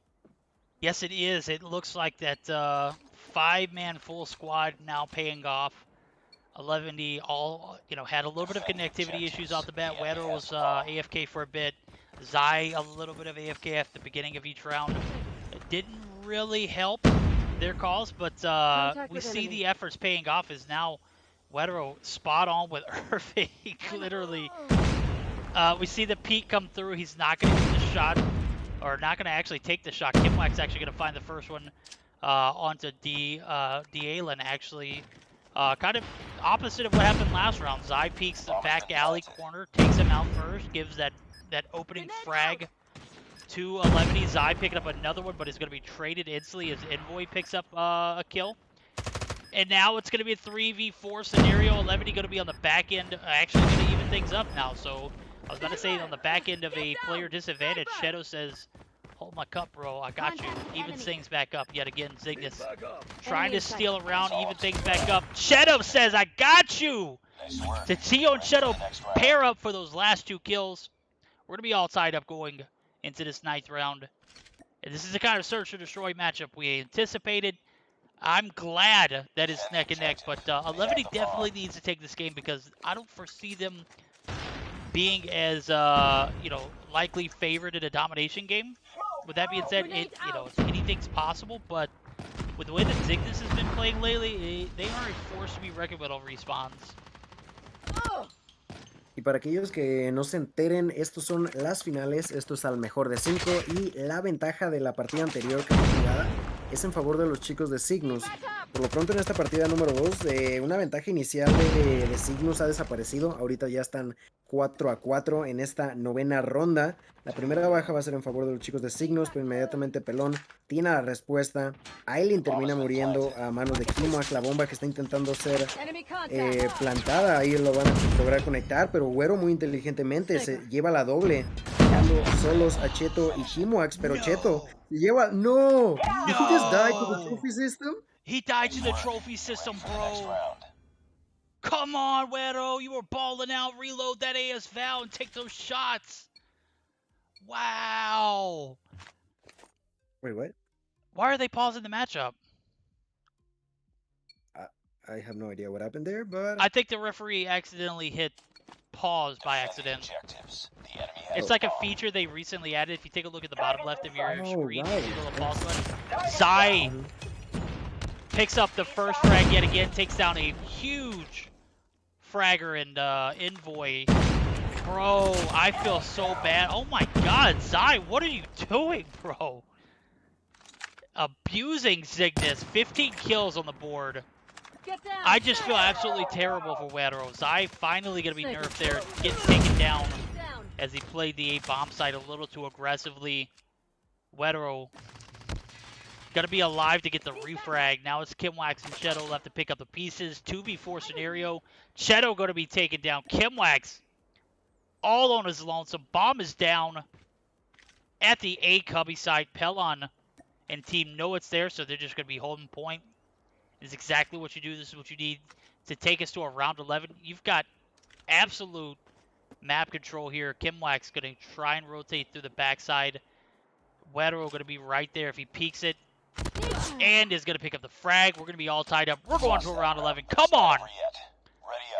Yes, it is. It looks like that 5-man full squad now paying off. 11D all, had a little bit of connectivity issues off the bat. Weather was AFK for a bit. Zai a little bit of AFK at the beginning of each round. It didn't really help their cause, but we see the efforts paying off as now Wetero spot on with Irving. Literally, we see the peak come through. He's not going to get the shot, or not going to actually take the shot. Kimwax's actually going to find the first one onto D'Alen, actually. Kind of opposite of what happened last round. Zai peeks the back alley corner, takes him out first, gives that opening frag to 11. Zai picking up another one, but is going to be traded instantly as Envoy picks up a kill. And now it's going to be a 3v4 scenario. 11 going to be on the back end, actually going to even things up now. So I was about to say on the back end of a player disadvantage, Shadow says, hold my cup, bro. I got you. Even things back up yet again. Cygnus trying to steal around, even things back up. Shadow says, I got you. Tetilla and Shadow pair up for those last 2 kills. We're going to be all tied up going into this 9th round. And this is the kind of search or destroy matchup we anticipated. I'm glad that it's neck and neck, but 11 definitely needs to take this game because I don't foresee them being as, likely favored in a domination game. With that being said, anything's possible, but with the way that Cygnus has been playing lately, they are a force to be reckoned with on respawns. Y para aquellos que no se enteren, estos son las finales, esto es al mejor de 5 y la ventaja de la partida anterior que fue jugada es en favor de los chicos de Cygnus. Por lo pronto en esta partida número 2, una ventaja inicial de Cygnus ha desaparecido, ahorita ya están 4-4 en esta 9ª ronda. La primera baja va a ser en favor de los chicos de Cygnus, pero inmediatamente Pelón tiene la respuesta. Aileen termina muriendo a manos de Kimwax, la bomba que está intentando ser plantada, ahí lo van a lograr conectar, pero Güero muy inteligentemente se lleva la doble, dejando solos a Cheto y Kimwax, pero Cheto se lleva... ¡No! Did he just die to the trophy system? He died to the trophy system, bro. Come on, Güero, you were balling out. Reload that AS Val and take those shots. Wow. Wait, what? Why are they pausing the matchup? I have no idea what happened there, but... I think the referee accidentally hit pause by accident. Objectives. The enemy has It's like a feature they recently added. If you take a look at the bottom left of your screen, right. you see the little pause button. Zai picks up the first frag yet again, takes down a huge fragger and Envoy. Bro, I feel so bad. Oh my god, Zai, what are you doing, bro? Abusing Cygnus. 15 kills on the board. I just feel absolutely terrible for Wero. Zai finally going to be nerfed there, getting taken down as he played the A-bomb side a little too aggressively. Wero going to be alive to get the refrag. Now it's Kimwax and Cheto left to pick up the pieces. 2v4 scenario. Cheto going to be taken down. Kimwax all on his lonesome. Bomb is down at the A cubby side. Pelon and team know it's there, so they're just going to be holding point. This is exactly what you do. This is what you need to take us to a round 11. You've got absolute map control here. Kimwax going to try and rotate through the backside. Wero going to be right there if he peeks it. And is going to pick up the frag. We're going to be all tied up. We're going to a round 11. Come on! Ready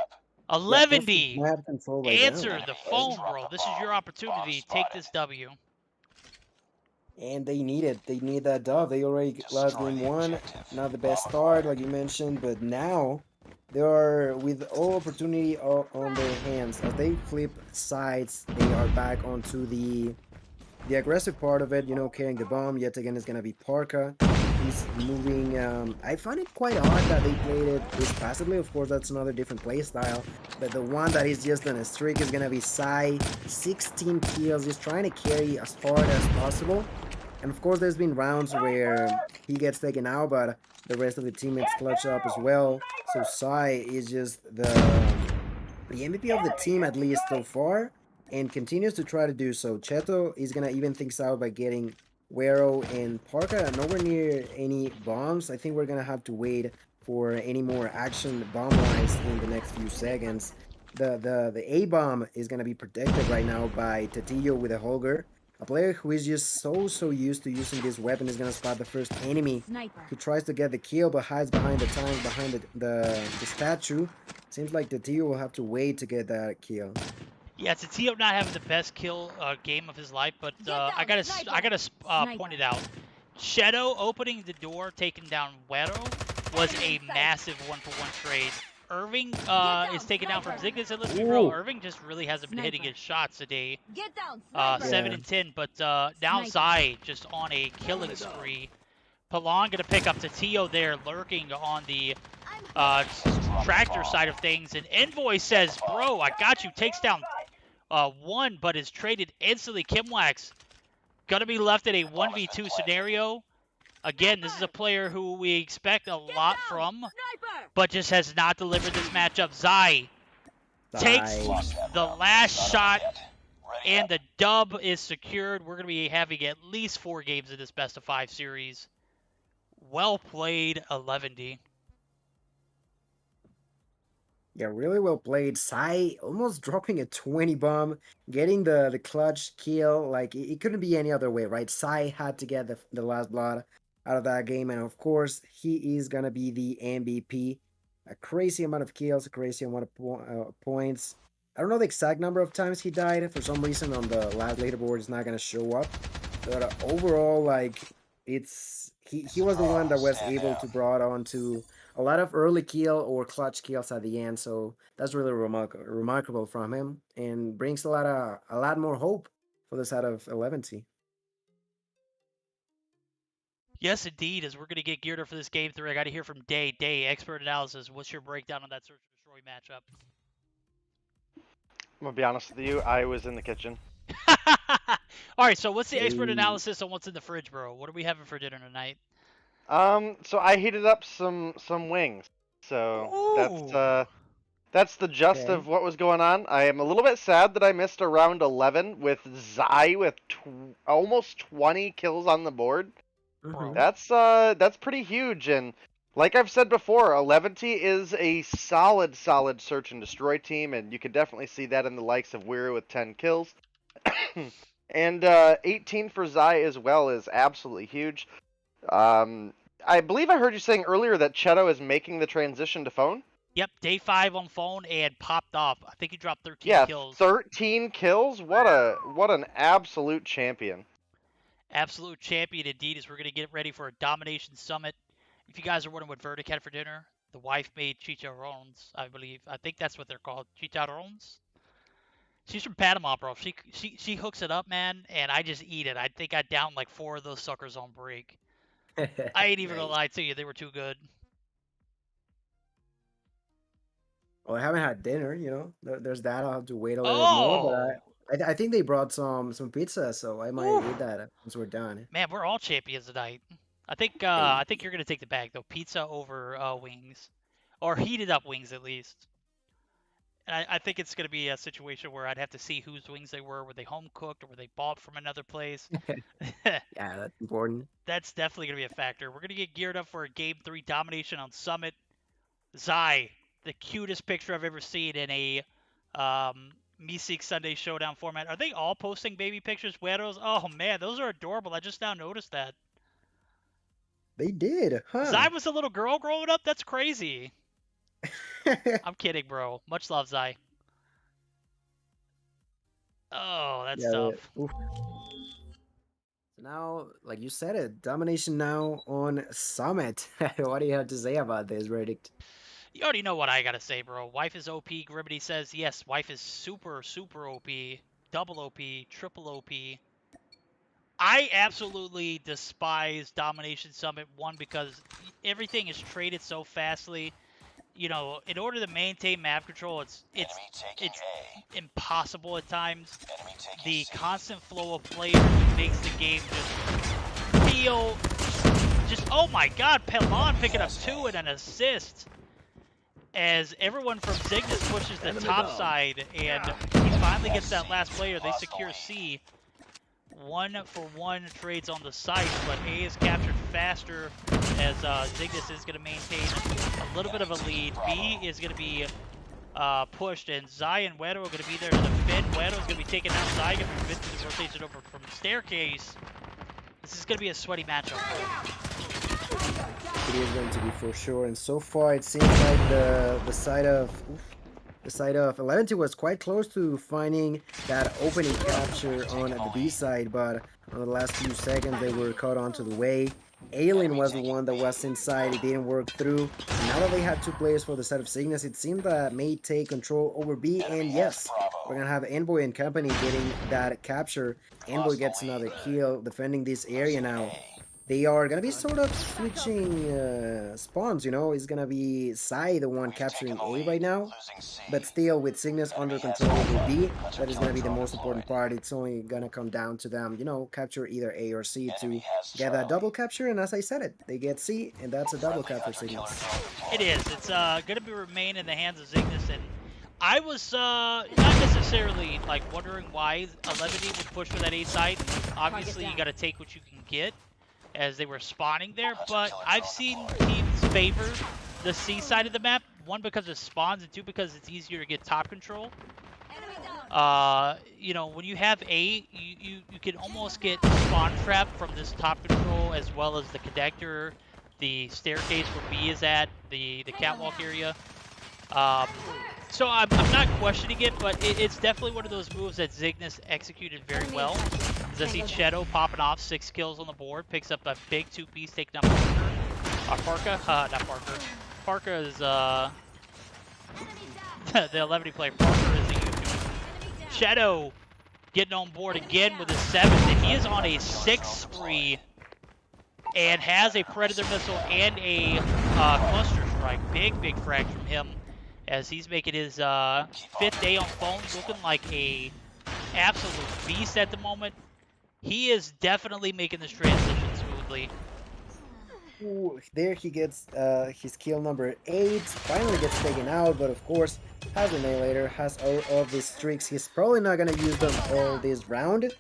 up. 11D. Map control right Answer now. the phone, bro. This is your opportunity. Take this W. And they need it. They need that dub. They already lost game 1. Not the best start, like you mentioned, but now they are with all opportunity on their hands. As they flip sides, they are back onto the aggressive part of it. You know, carrying the bomb. Yet again, is gonna be Parka. He's moving. I find it quite odd that they played it this passively. Of course, that's another different play style. But the one that is just on a streak is gonna be Sai. 16 kills, just trying to carry as hard as possible. And of course, there's been rounds where he gets taken out, but the rest of the teammates clutch up as well. So Sai is just the MVP of the team, at least so far, and continues to try to do so. Cheto is gonna even things out by getting Wero and Parka nowhere near any bombs. I think we're gonna have to wait for any more action bomb-wise in the next few seconds. The A-bomb is gonna be protected right now by Tatillo with a Holger. A player who is just so used to using this weapon is gonna spot the first enemy. He tries to get the kill but hides behind the tank, behind the statue. Seems like Tatillo will have to wait to get that kill. Yeah, Tatillo not having the best kill game of his life, but I gotta point it out. Shadow opening the door, taking down Wero, was a massive 1-for-1 trade. Irving is taken down from Cygnus, and let's be real, Irving just really hasn't been hitting his shots today. 7 and 10, but now Zai just on a killing spree. Pelon gonna pick up Tatillo there, lurking on the tractor side of things, and Envoy says, bro, I got you, takes down one, but is traded instantly. Kimwax gonna be left in a 1v2 scenario. Again, this is a player who we expect a lot from, but just has not delivered this matchup. Zai takes the last shot, and the dub is secured. We're going to be having at least 4 games in this best-of-5 series. Well played, 11D. Yeah, really well played. Sai almost dropping a 20 bomb, getting the clutch kill. Like, it couldn't be any other way, right? Sai had to get the last blood out of that game, and of course he is gonna be the MVP. A crazy amount of kills, a crazy amount of points. I don't know the exact number of times he died. For some reason on the last leaderboard it's not gonna show up, but overall, like, it's he was the one that was able to brought on to a lot of early kill or clutch kills at the end, so that's really remarkable from him and brings a lot more hope for the side of 11T. Yes, indeed, as we're going to get geared up for this game 3, I got to hear from Day. Day, expert analysis. What's your breakdown on that Search and Destroy matchup? I'm gonna be honest with you, I was in the kitchen. All right, so what's the expert analysis on what's in the fridge, bro? What are we having for dinner tonight? So I heated up some wings. So that's the gist of what was going on. I am a little bit sad that I missed a round 11 with Zai with almost 20 kills on the board. Mhm. That's pretty huge, and like I've said before, 11T is a solid search and destroy team, and you can definitely see that in the likes of Weir with 10 kills. And 18 for Zai as well is absolutely huge. I believe I heard you saying earlier that Cheto is making the transition to phone. Yep, day 5 on phone and popped off. I think he dropped 13 Yeah, kills. 13 kills. What an absolute champion. Absolute champion indeed, as we're going to get ready for a Domination Summit. If you guys are wondering what Verdict had for dinner, the wife made chicharrones, I believe. I think that's what they're called, chicharrones. She's from Panama, bro. She hooks it up, man, and I just eat it. I think I downed like 4 of those suckers on break. I ain't even gonna Nice. lie to you, they were too good. Well, I haven't had dinner, you know. There's that. I'll have to wait a little bit more, but I think they brought some pizza, so I might Ooh. eat that once we're done. Man, we're all champions tonight. I think Hey. you're gonna take the bag though. Pizza over wings, or heated up wings at least. And I think it's gonna be a situation where I'd have to see whose wings they were. Were they home cooked or were they bought from another place? Yeah, that's important. That's definitely gonna be a factor. We're gonna get geared up for a Game 3 domination on Summit. Zai, the cutest picture I've ever seen in a Meseeks Sunday Showdown format. Are they all posting baby pictures? Güeros? Oh man, those are adorable. I just now noticed that. They did, huh? Zai was a little girl growing up? That's crazy. I'm kidding, bro. Much love, Zai. Oh, that's tough. Oof. So now, like you said it, domination now on Summit. What do you have to say about this verdict? You already know what I gotta say, bro. Wife is OP. Grimity says, yes, wife is super, super OP. Double OP. Triple OP. I absolutely despise Domination Summit, one, because everything is traded so fastly. You know, in order to maintain map control, it's impossible at times. The constant flow of players makes the game just feel oh my god, Pelon picking up 2 and an assist. As everyone from Cygnus pushes the top side and he finally gets that last player, they secure C. 1-for-1 trades on the site, but A is captured faster as Cygnus is going to maintain a little bit of a lead. B is going to be pushed, and Zai and Güero are going to be there to defend. Güero is going to be taken out. Zai going to be the rotation over from Staircase. This is going to be a sweaty matchup. It is going to be for sure, and so far it seems like the side of 11T was quite close to finding that opening capture on the B side, but on the last few seconds they were caught onto the way. Alien was the one that was inside, it didn't work through. And now that they had 2 players for the side of Cygnus, it seemed that may take control over B, and yes, we're gonna have Envoy and company getting that capture. Envoy gets another kill defending this area now. They are gonna be sort of switching spawns, you know. It's gonna be Sai the one capturing A right now, but still with Cygnus under control over B, that is gonna be the most important part. It's only gonna come down to them, you know, capture either A or C to get that double capture, and as I said it, they get C, and that's a double capture Cygnus. It is. It's gonna be remain in the hands of Cygnus, and I was not necessarily like wondering why 11D would push for that A side. Obviously, you gotta take what you can get, as they were spawning there, but I've seen teams favor the C side of the map, 1 because it spawns, and 2 because it's easier to get top control. You know, when you have A, you can almost get spawn trap from this top control, as well as the connector, the staircase where B is at, the catwalk area. So I'm not questioning it, but it's definitely one of those moves that Cygnus executed very well. As I see Cheto popping off 6 kills on the board, picks up a big 2-piece, taking up Parker. Not Parker. Parker is the 11 player. Parker is the YouTuber. Cheto getting on board again with a 7th, and he is on a 6 spree and has a Predator missile and a cluster strike. Big frag from him, as he's making his 5th day on phones, looking like a absolute beast at the moment. He is definitely making this transition smoothly. Ooh, there he gets his kill number 8, finally gets taken out, but of course has Annihilator, has all of these streaks. He's probably not gonna use them all this round,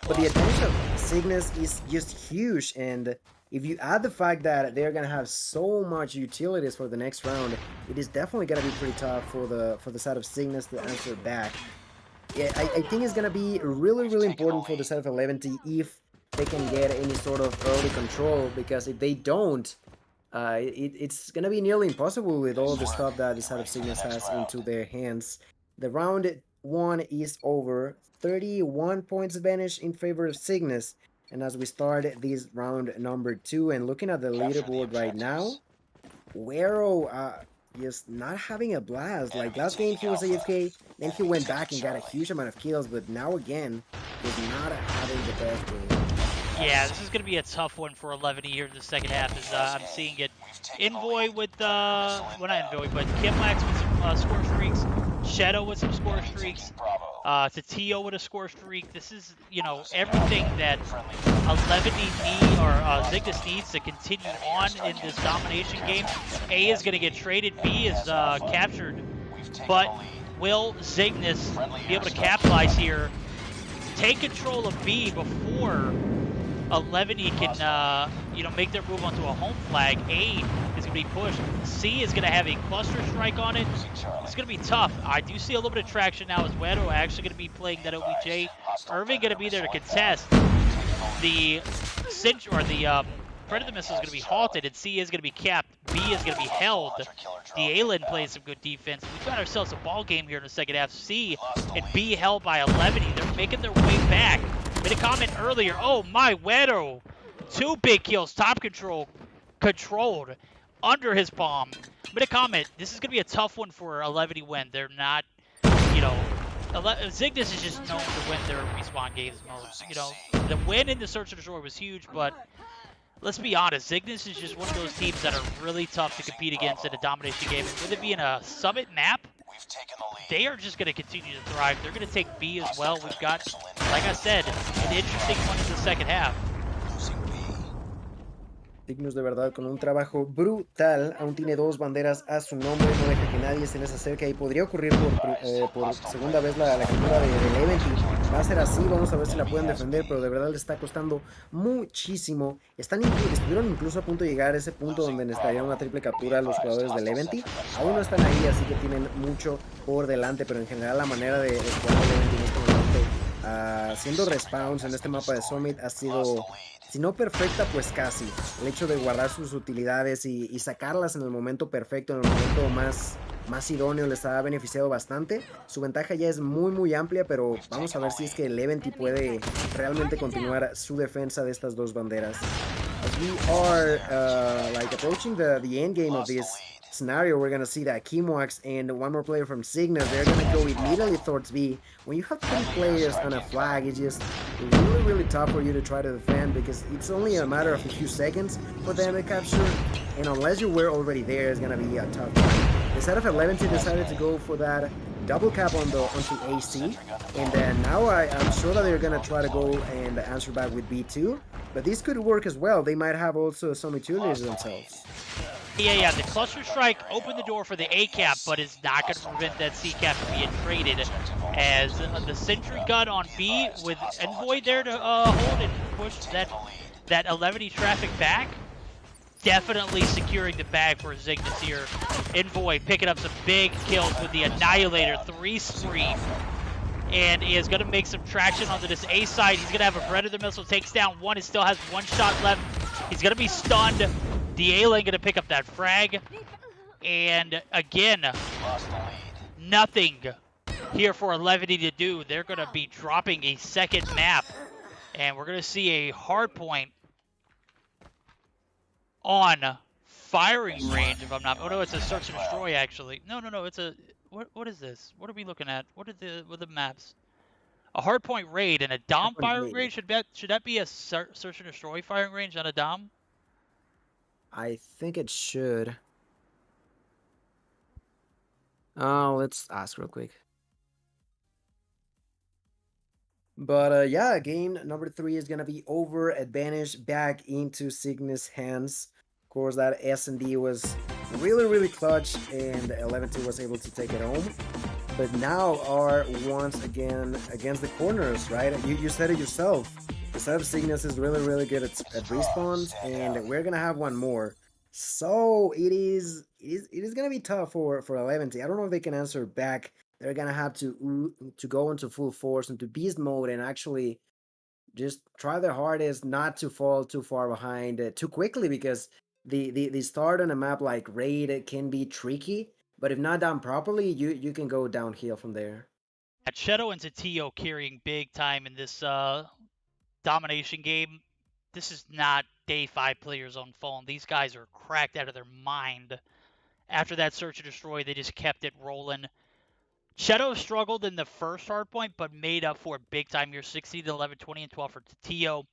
but the attention of Cygnus is just huge, and if you add the fact that they're gonna have so much utilities for the next round, it is definitely gonna be pretty tough for the side of Cygnus to answer back. Yeah, I think it's gonna be really important for the side of 11T if they can get any sort of early control, because if they don't, it's gonna be nearly impossible with all the stuff that the side of Cygnus has into their hands. The round 1 is over. 31 points advantage in favor of Cygnus. And as we start this round number 2 and looking at the leaderboard right now, Wero just not having a blast. Like last game he was AFK, then he went back and got a huge amount of kills, but now again he's not having the best game. Yeah, this is going to be a tough one for 11 here in the second half. As I'm seeing it, Envoy with well, not Envoy, but Kimlax with some score streaks, Shadow with some score streaks, Tatio with a score streak. This is, you know, everything that 11 need or Cygnus needs to continue on in this domination game. A is going to get traded, B is captured, but will Cygnus be able to capitalize here, take control of B before 11 can you know, make their move onto a home flag? A is going to be pushed. C is going to have a cluster strike on it. It's going to be tough. I do see a little bit of traction now as Wedo actually going to be playing that OBJ. Irving going to be there to contest. The cinch or the Predator missile is going to be halted, and C is going to be capped. B is going to be held. DeiNomine plays some good defense. We've got ourselves a ball game here in the second half. C and B held by 11. They're making their way back. Made a comment earlier. Oh my, Wedo. 2 big kills. Top control. Controlled. Under his palm. Made a comment. This is going to be a tough one for 11 to win. They're not, you know, Cygnus is just known to win their respawn games most. You know, the win in the Search and Destroy was huge, but let's be honest, Cygnus is just one of those teams that are really tough to compete against in a domination game. And with it being a summit map, they are just going to continue to thrive. They're going to take B as well. We've got, like I said, an interesting one in the second half. Cygnus de verdad con un trabajo brutal, aún tiene 2 banderas a su nombre, no deja que nadie se les acerque y podría ocurrir por segunda vez la captura del event. Va a ser así, vamos a ver si la pueden defender, pero de verdad les está costando muchísimo. Estuvieron incluso a punto de llegar a ese punto donde necesitarían una triple captura los jugadores del event. Aún no están ahí, así que tienen mucho por delante, pero en general la manera de jugar el event en este momento, haciendo respawns en este mapa de Summit ha sido, si no perfecta, pues casi. El hecho de guardar sus utilidades y sacarlas en el momento perfecto, en el momento más idóneo, les ha beneficiado bastante. Su ventaja ya es muy amplia, pero vamos a ver si es que el Eventi puede realmente continuar su defensa de estas 2 banderas. As we are like approaching the end game of this scenario, we're gonna see that Kimoax and one more player from Cygnus, they're gonna go immediately towards B. When you have 3 players on a flag, it's just really tough for you to try to defend, because it's only a matter of a few seconds for them to capture, and unless you were already there, it's gonna be a tough time. Instead of 11, decided to go for that double cap onto AC, and then now I'm sure that they're gonna try to go and answer back with B2, but this could work as well. They might have also some utilities themselves. Yeah, the cluster strike opened the door for the A cap, but it's not going to prevent that C cap from being traded, as the sentry gun on B with Envoy there to hold and push that 11 traffic back. Definitely securing the bag for Cygnus here. Envoy picking up some big kills with the Annihilator 3 spree, and is going to make some traction onto this A side. He's going to have a Predator missile, takes down 1, he still has 1 shot left. He's going to be stunned. DeiNomine going to pick up that frag, and again, nothing here for 11 to do. They're going to be dropping a second map, and we're going to see a hard point on firing range, if I'm not. Oh no, it's a search and destroy actually. No, it's a what is this? What are we looking at? What are the maps? A hard point raid and a Dom firing range. Should that be a search and destroy firing range, not a Dom? I think it should. Let's ask real quick. But yeah, game number 3 is gonna be over. Advantage back into Cygnus' hands. Of course, that S&D was really clutch, and 11-2 was able to take it home. But now are once again against the corners, right? You said it yourself. The side of Cygnus is really good at respawns, and we're gonna have one more. So it is gonna be tough for 11-2. I don't know if they can answer back. They're gonna have to go into full force, into beast mode, and actually just try their hardest not to fall too far behind too quickly, because the start on a map like Raid can be tricky, but if not done properly, you can go downhill from there. At Shadow and Tatio carrying big time in this domination game. This is not day 5 players on phone. These guys are cracked out of their mind. After that search and destroy, they just kept it rolling. Shadow struggled in the first hardpoint, but made up for it big time here. 16, 11, 20, and 12 for Tatio.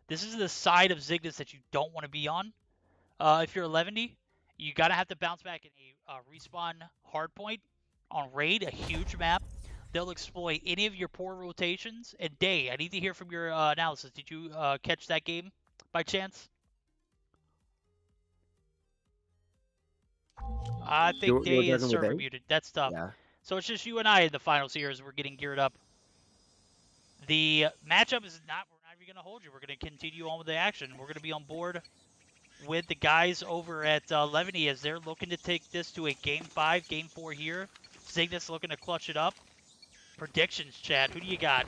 This is the side of Zygnus that you don't want to be on. If you're 11D, you gotta have to bounce back in a respawn hardpoint on Raid, a huge map. They'll exploit any of your poor rotations. And Day, I need to hear from your analysis. Did you catch that game by chance? I think Day is server muted. That's tough. Yeah. So it's just you and I in the finals here as we're getting geared up. The matchup is not, we're not even going to hold you. We're going to continue on with the action. We're going to be on board with the guys over at 11E as they're looking to take this to a Game 5, Game 4 here. Zygnus looking to clutch it up. Predictions, chat. Who do you got?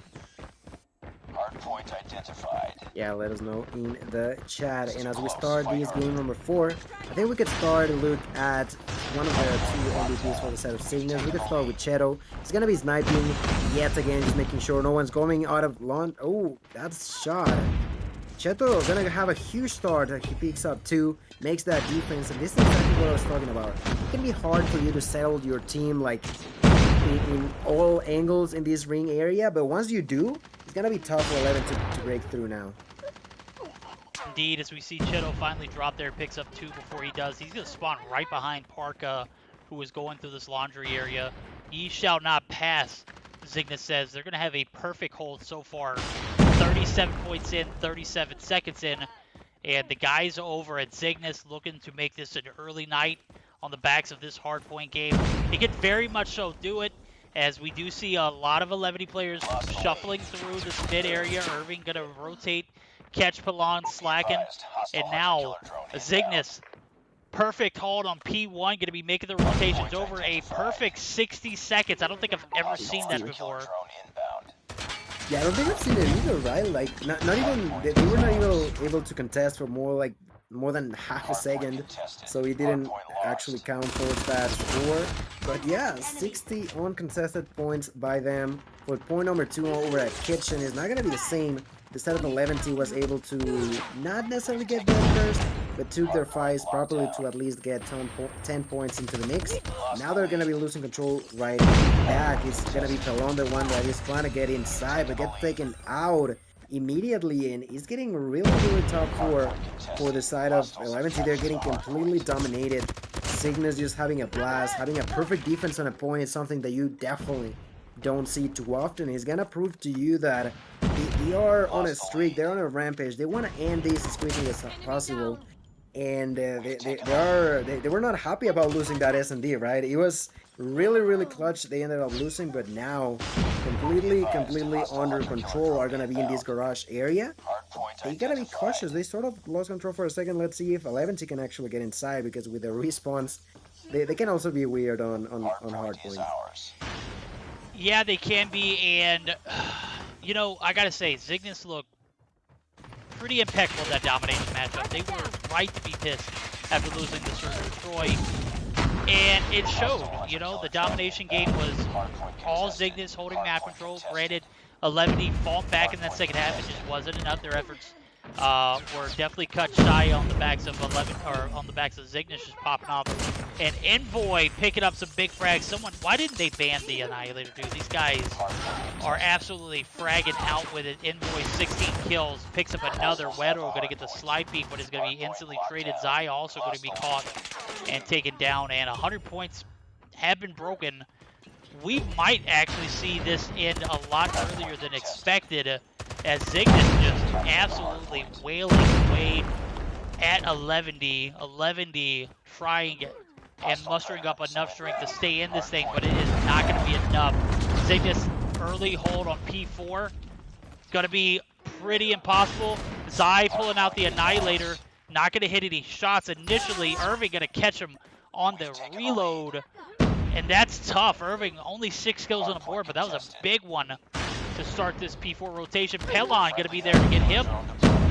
Hardpoint identified. Yeah, let us know in the chat. And as we start this game number 4, I think we could start to look at one of the 2 MVPs for the side of Zygnus. We could start with Cheto. He's gonna be sniping yet again, just making sure no one's going out of launch. Oh, that's shot. Cheto gonna have a huge start. He picks up 2, makes that defense, and this is exactly what I was talking about. It can be hard for you to settle your team like in all angles in this ring area, but once you do, it's gonna be tough for 11 to break through now. Indeed, as we see Cheto finally drop there, picks up 2 before he does. He's gonna spawn right behind Parka, who is going through this laundry area. Ye shall not pass, Zygnus says. They're gonna have a perfect hold so far. 37 points in, 37 seconds in, and the guys over at Zygnus looking to make this an early night on the backs of this hardpoint game. They could very much so do it, as we do see a lot of 11 players shuffling through this mid area. Irving gonna rotate, catch Pilon slacking, and now Zygnus, perfect hold on P1, gonna be making the rotations over a perfect 60 seconds. I don't think I've ever seen that before. Yeah, I don't think I've seen it either, right? Like, not even, they were not even able to contest for more than half a second, so he didn't actually count towards that score. But yeah, 60 uncontested points by them. For point number 2 over at Kitchen is not going to be the same. The set of 11T was able to not necessarily get there first, but took their fights properly to at least get 10 points into the mix. Now they're going to be losing control right back. It's going to be Pelon, the one that is trying to get inside, but gets taken out immediately, and it's getting really tough for the side of 11T. They're getting completely dominated. Zygnus just having a blast, having a perfect defense on a point is something that you definitely don't see too often. He's gonna prove to you that they are on a streak, they're on a rampage. They want to end this as quickly as possible, and they were not happy about losing that S&D, right? It was really clutch. They ended up losing, but now completely under control, are gonna be in this garage area. They gotta be cautious. They sort of lost control for a second. Let's see if 11T can actually get inside, because with the respawns, they can also be weird on hardpoint. Yeah, they can be, and you know, I gotta say, Zygnus looked pretty impeccable in that domination matchup. They were right to be pissed after losing the Search and Destroy, and it showed. You know, the domination game was all Zygnus holding map control. Granted, 11E fought back in that second half. It just wasn't enough. Their efforts were definitely cut shy on the backs of 11, or on the backs of Zygnus just popping off. And Envoy picking up some big frags. Why didn't they ban the Annihilator, dude? These guys are absolutely fragging out with it. Envoy 16 kills, picks up another. Wedo going to get the slide peek, but is going to be instantly traded. Zaya also going to be caught and taken down, and 100 points have been broken. We might actually see this end a lot earlier than expected, as Zygnus just absolutely wailing away at 11D. 11D trying and mustering up enough strength to stay in this thing, but it is not going to be enough. Zygnus early hold on P4. Going to be pretty impossible. Zai pulling out the Annihilator. Not going to hit any shots initially. Irving going to catch him on the reload. And that's tough. Irving, only 6 kills on the board, but that was a big one to start this P4 rotation. Pelon going to be there to get him.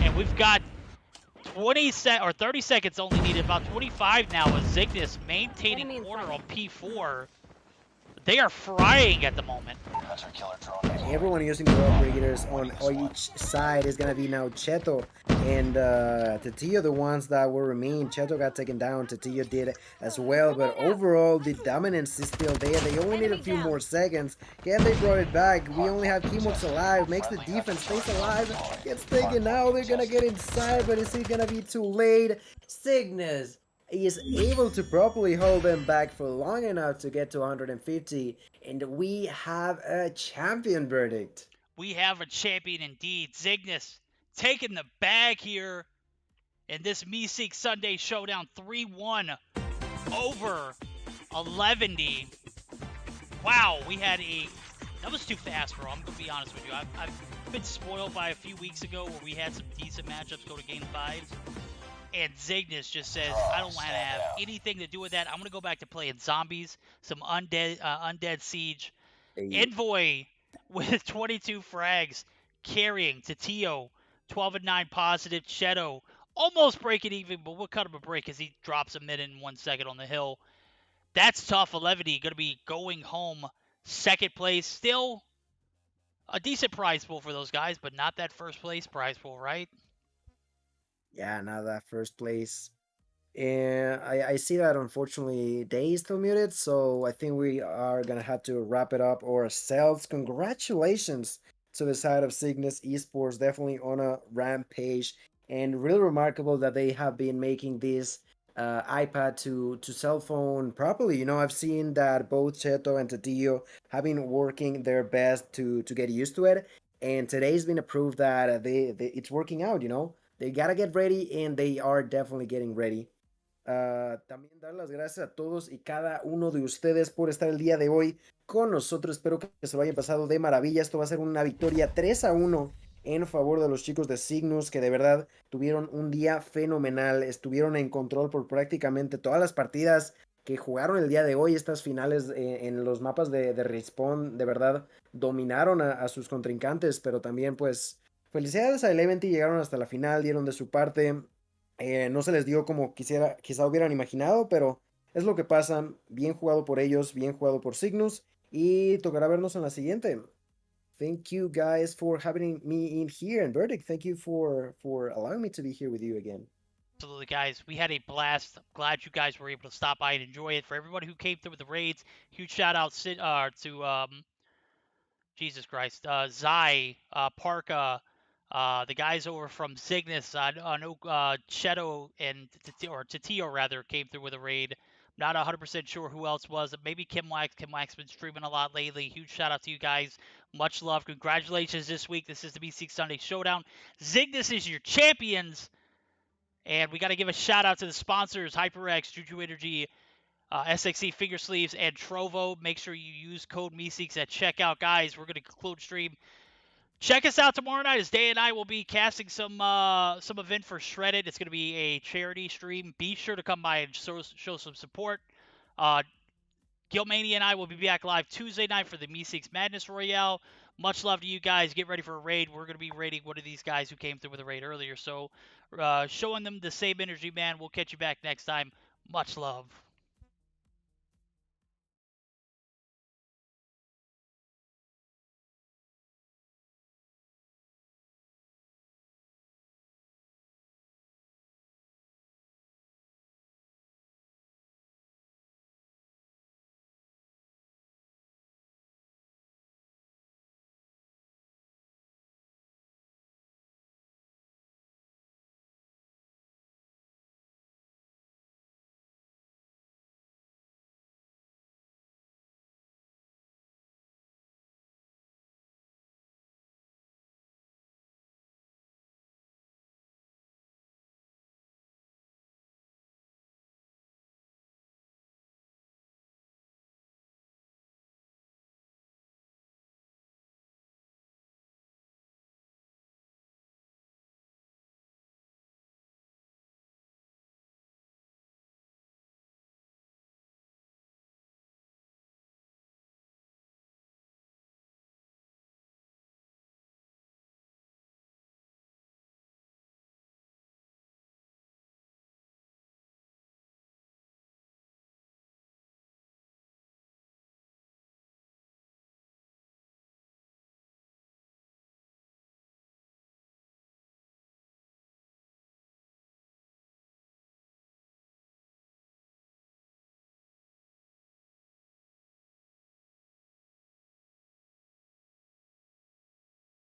And we've got 30 seconds only needed. About 25 now with Zygnus maintaining corner on P4. They are frying at the moment. Hunter killer drone. Everyone using the operators on each side is gonna be now Cheto and Tatillo, the ones that will remain. Cheto got taken down, Tatillo did as well, but overall the dominance is still there. They only need a few more seconds. Can they brought it back? We only have Kimox alive, makes the defense, stays alive, gets taken out. They're gonna get inside, but is it gonna be too late? Cygnus is able to properly hold them back for long enough to get to 150, and we have a champion verdict. We have a champion indeed. Zygnus taking the bag here in this Meseeks Sunday Showdown 3-1 over 11D. Wow, that was too fast, bro. I'm going to be honest with you. I've been spoiled by a few weeks ago where we had some decent matchups go to Game 5. And Zygnus just says, I don't want to have anything to do with that. I'm going to go back to playing zombies, some undead siege. Envoy with 22 frags, carrying Tatillo, 12 and 9 positive. Cheto almost breaking even, but we'll cut him a break as he drops a minute and 1 second on the hill. That's tough. 11D going to be going home second place. Still a decent prize pool for those guys, but not that first place prize pool, right? Yeah, now that first place. And I see that unfortunately Day is still muted, so I think we are gonna have to wrap it up ourselves. Congratulations to the side of Cygnus Esports, definitely on a rampage, and really remarkable that they have been making this iPad to cell phone properly. You know, I've seen that both Cheto and Tatillo have been working their best to get used to it, and today's been a proof that it's working out. You know, they gotta get ready, and they are definitely getting ready. También dar las gracias a todos y cada uno de ustedes por estar el día de hoy con nosotros. Espero que se lo hayan pasado de maravilla. Esto va a ser una victoria 3-1 en favor de los chicos de Cygnus, que de verdad tuvieron un día fenomenal. Estuvieron en control por prácticamente todas las partidas que jugaron el día de hoy. Estas finales en los mapas de Respawn de verdad dominaron a sus contrincantes, pero también pues felicidades a Eleventy, llegaron hasta la final, dieron de su parte. No se les dio como quizá hubieran imaginado, pero es lo que pasa. Bien jugado por ellos, bien jugado por Cygnus, y tocará vernos en la siguiente. Thank you guys for having me in here, and Verdict, thank you for allowing me to be here with you again. Absolutely, guys. We had a blast. I'm glad you guys were able to stop by and enjoy it. For everybody who came through with the raids, huge shout out to Jesus Christ, Zai, Parka, the guys over from Cygnus, I know Cheto and Tatillo rather came through with a raid. Not 100% sure who else was. Maybe Kim Wax. Kim Wax been streaming a lot lately. Huge shout out to you guys. Much love. Congratulations this week. This is the Meseeks Sunday Showdown. Cygnus is your champions. And we got to give a shout out to the sponsors, HyperX, Juju Energy, SXE Finger Sleeves, and Trovo. Make sure you use code Meseeks at checkout. Guys, we're going to conclude stream. Check us out tomorrow night as Day and I will be casting some event for Shredded. It's going to be a charity stream. Be sure to come by and show some support. Guildmania and I will be back live Tuesday night for the Meseeks Madness Royale. Much love to you guys. Get ready for a raid. We're going to be raiding one of these guys who came through with a raid earlier. So showing them the same energy, man. We'll catch you back next time. Much love.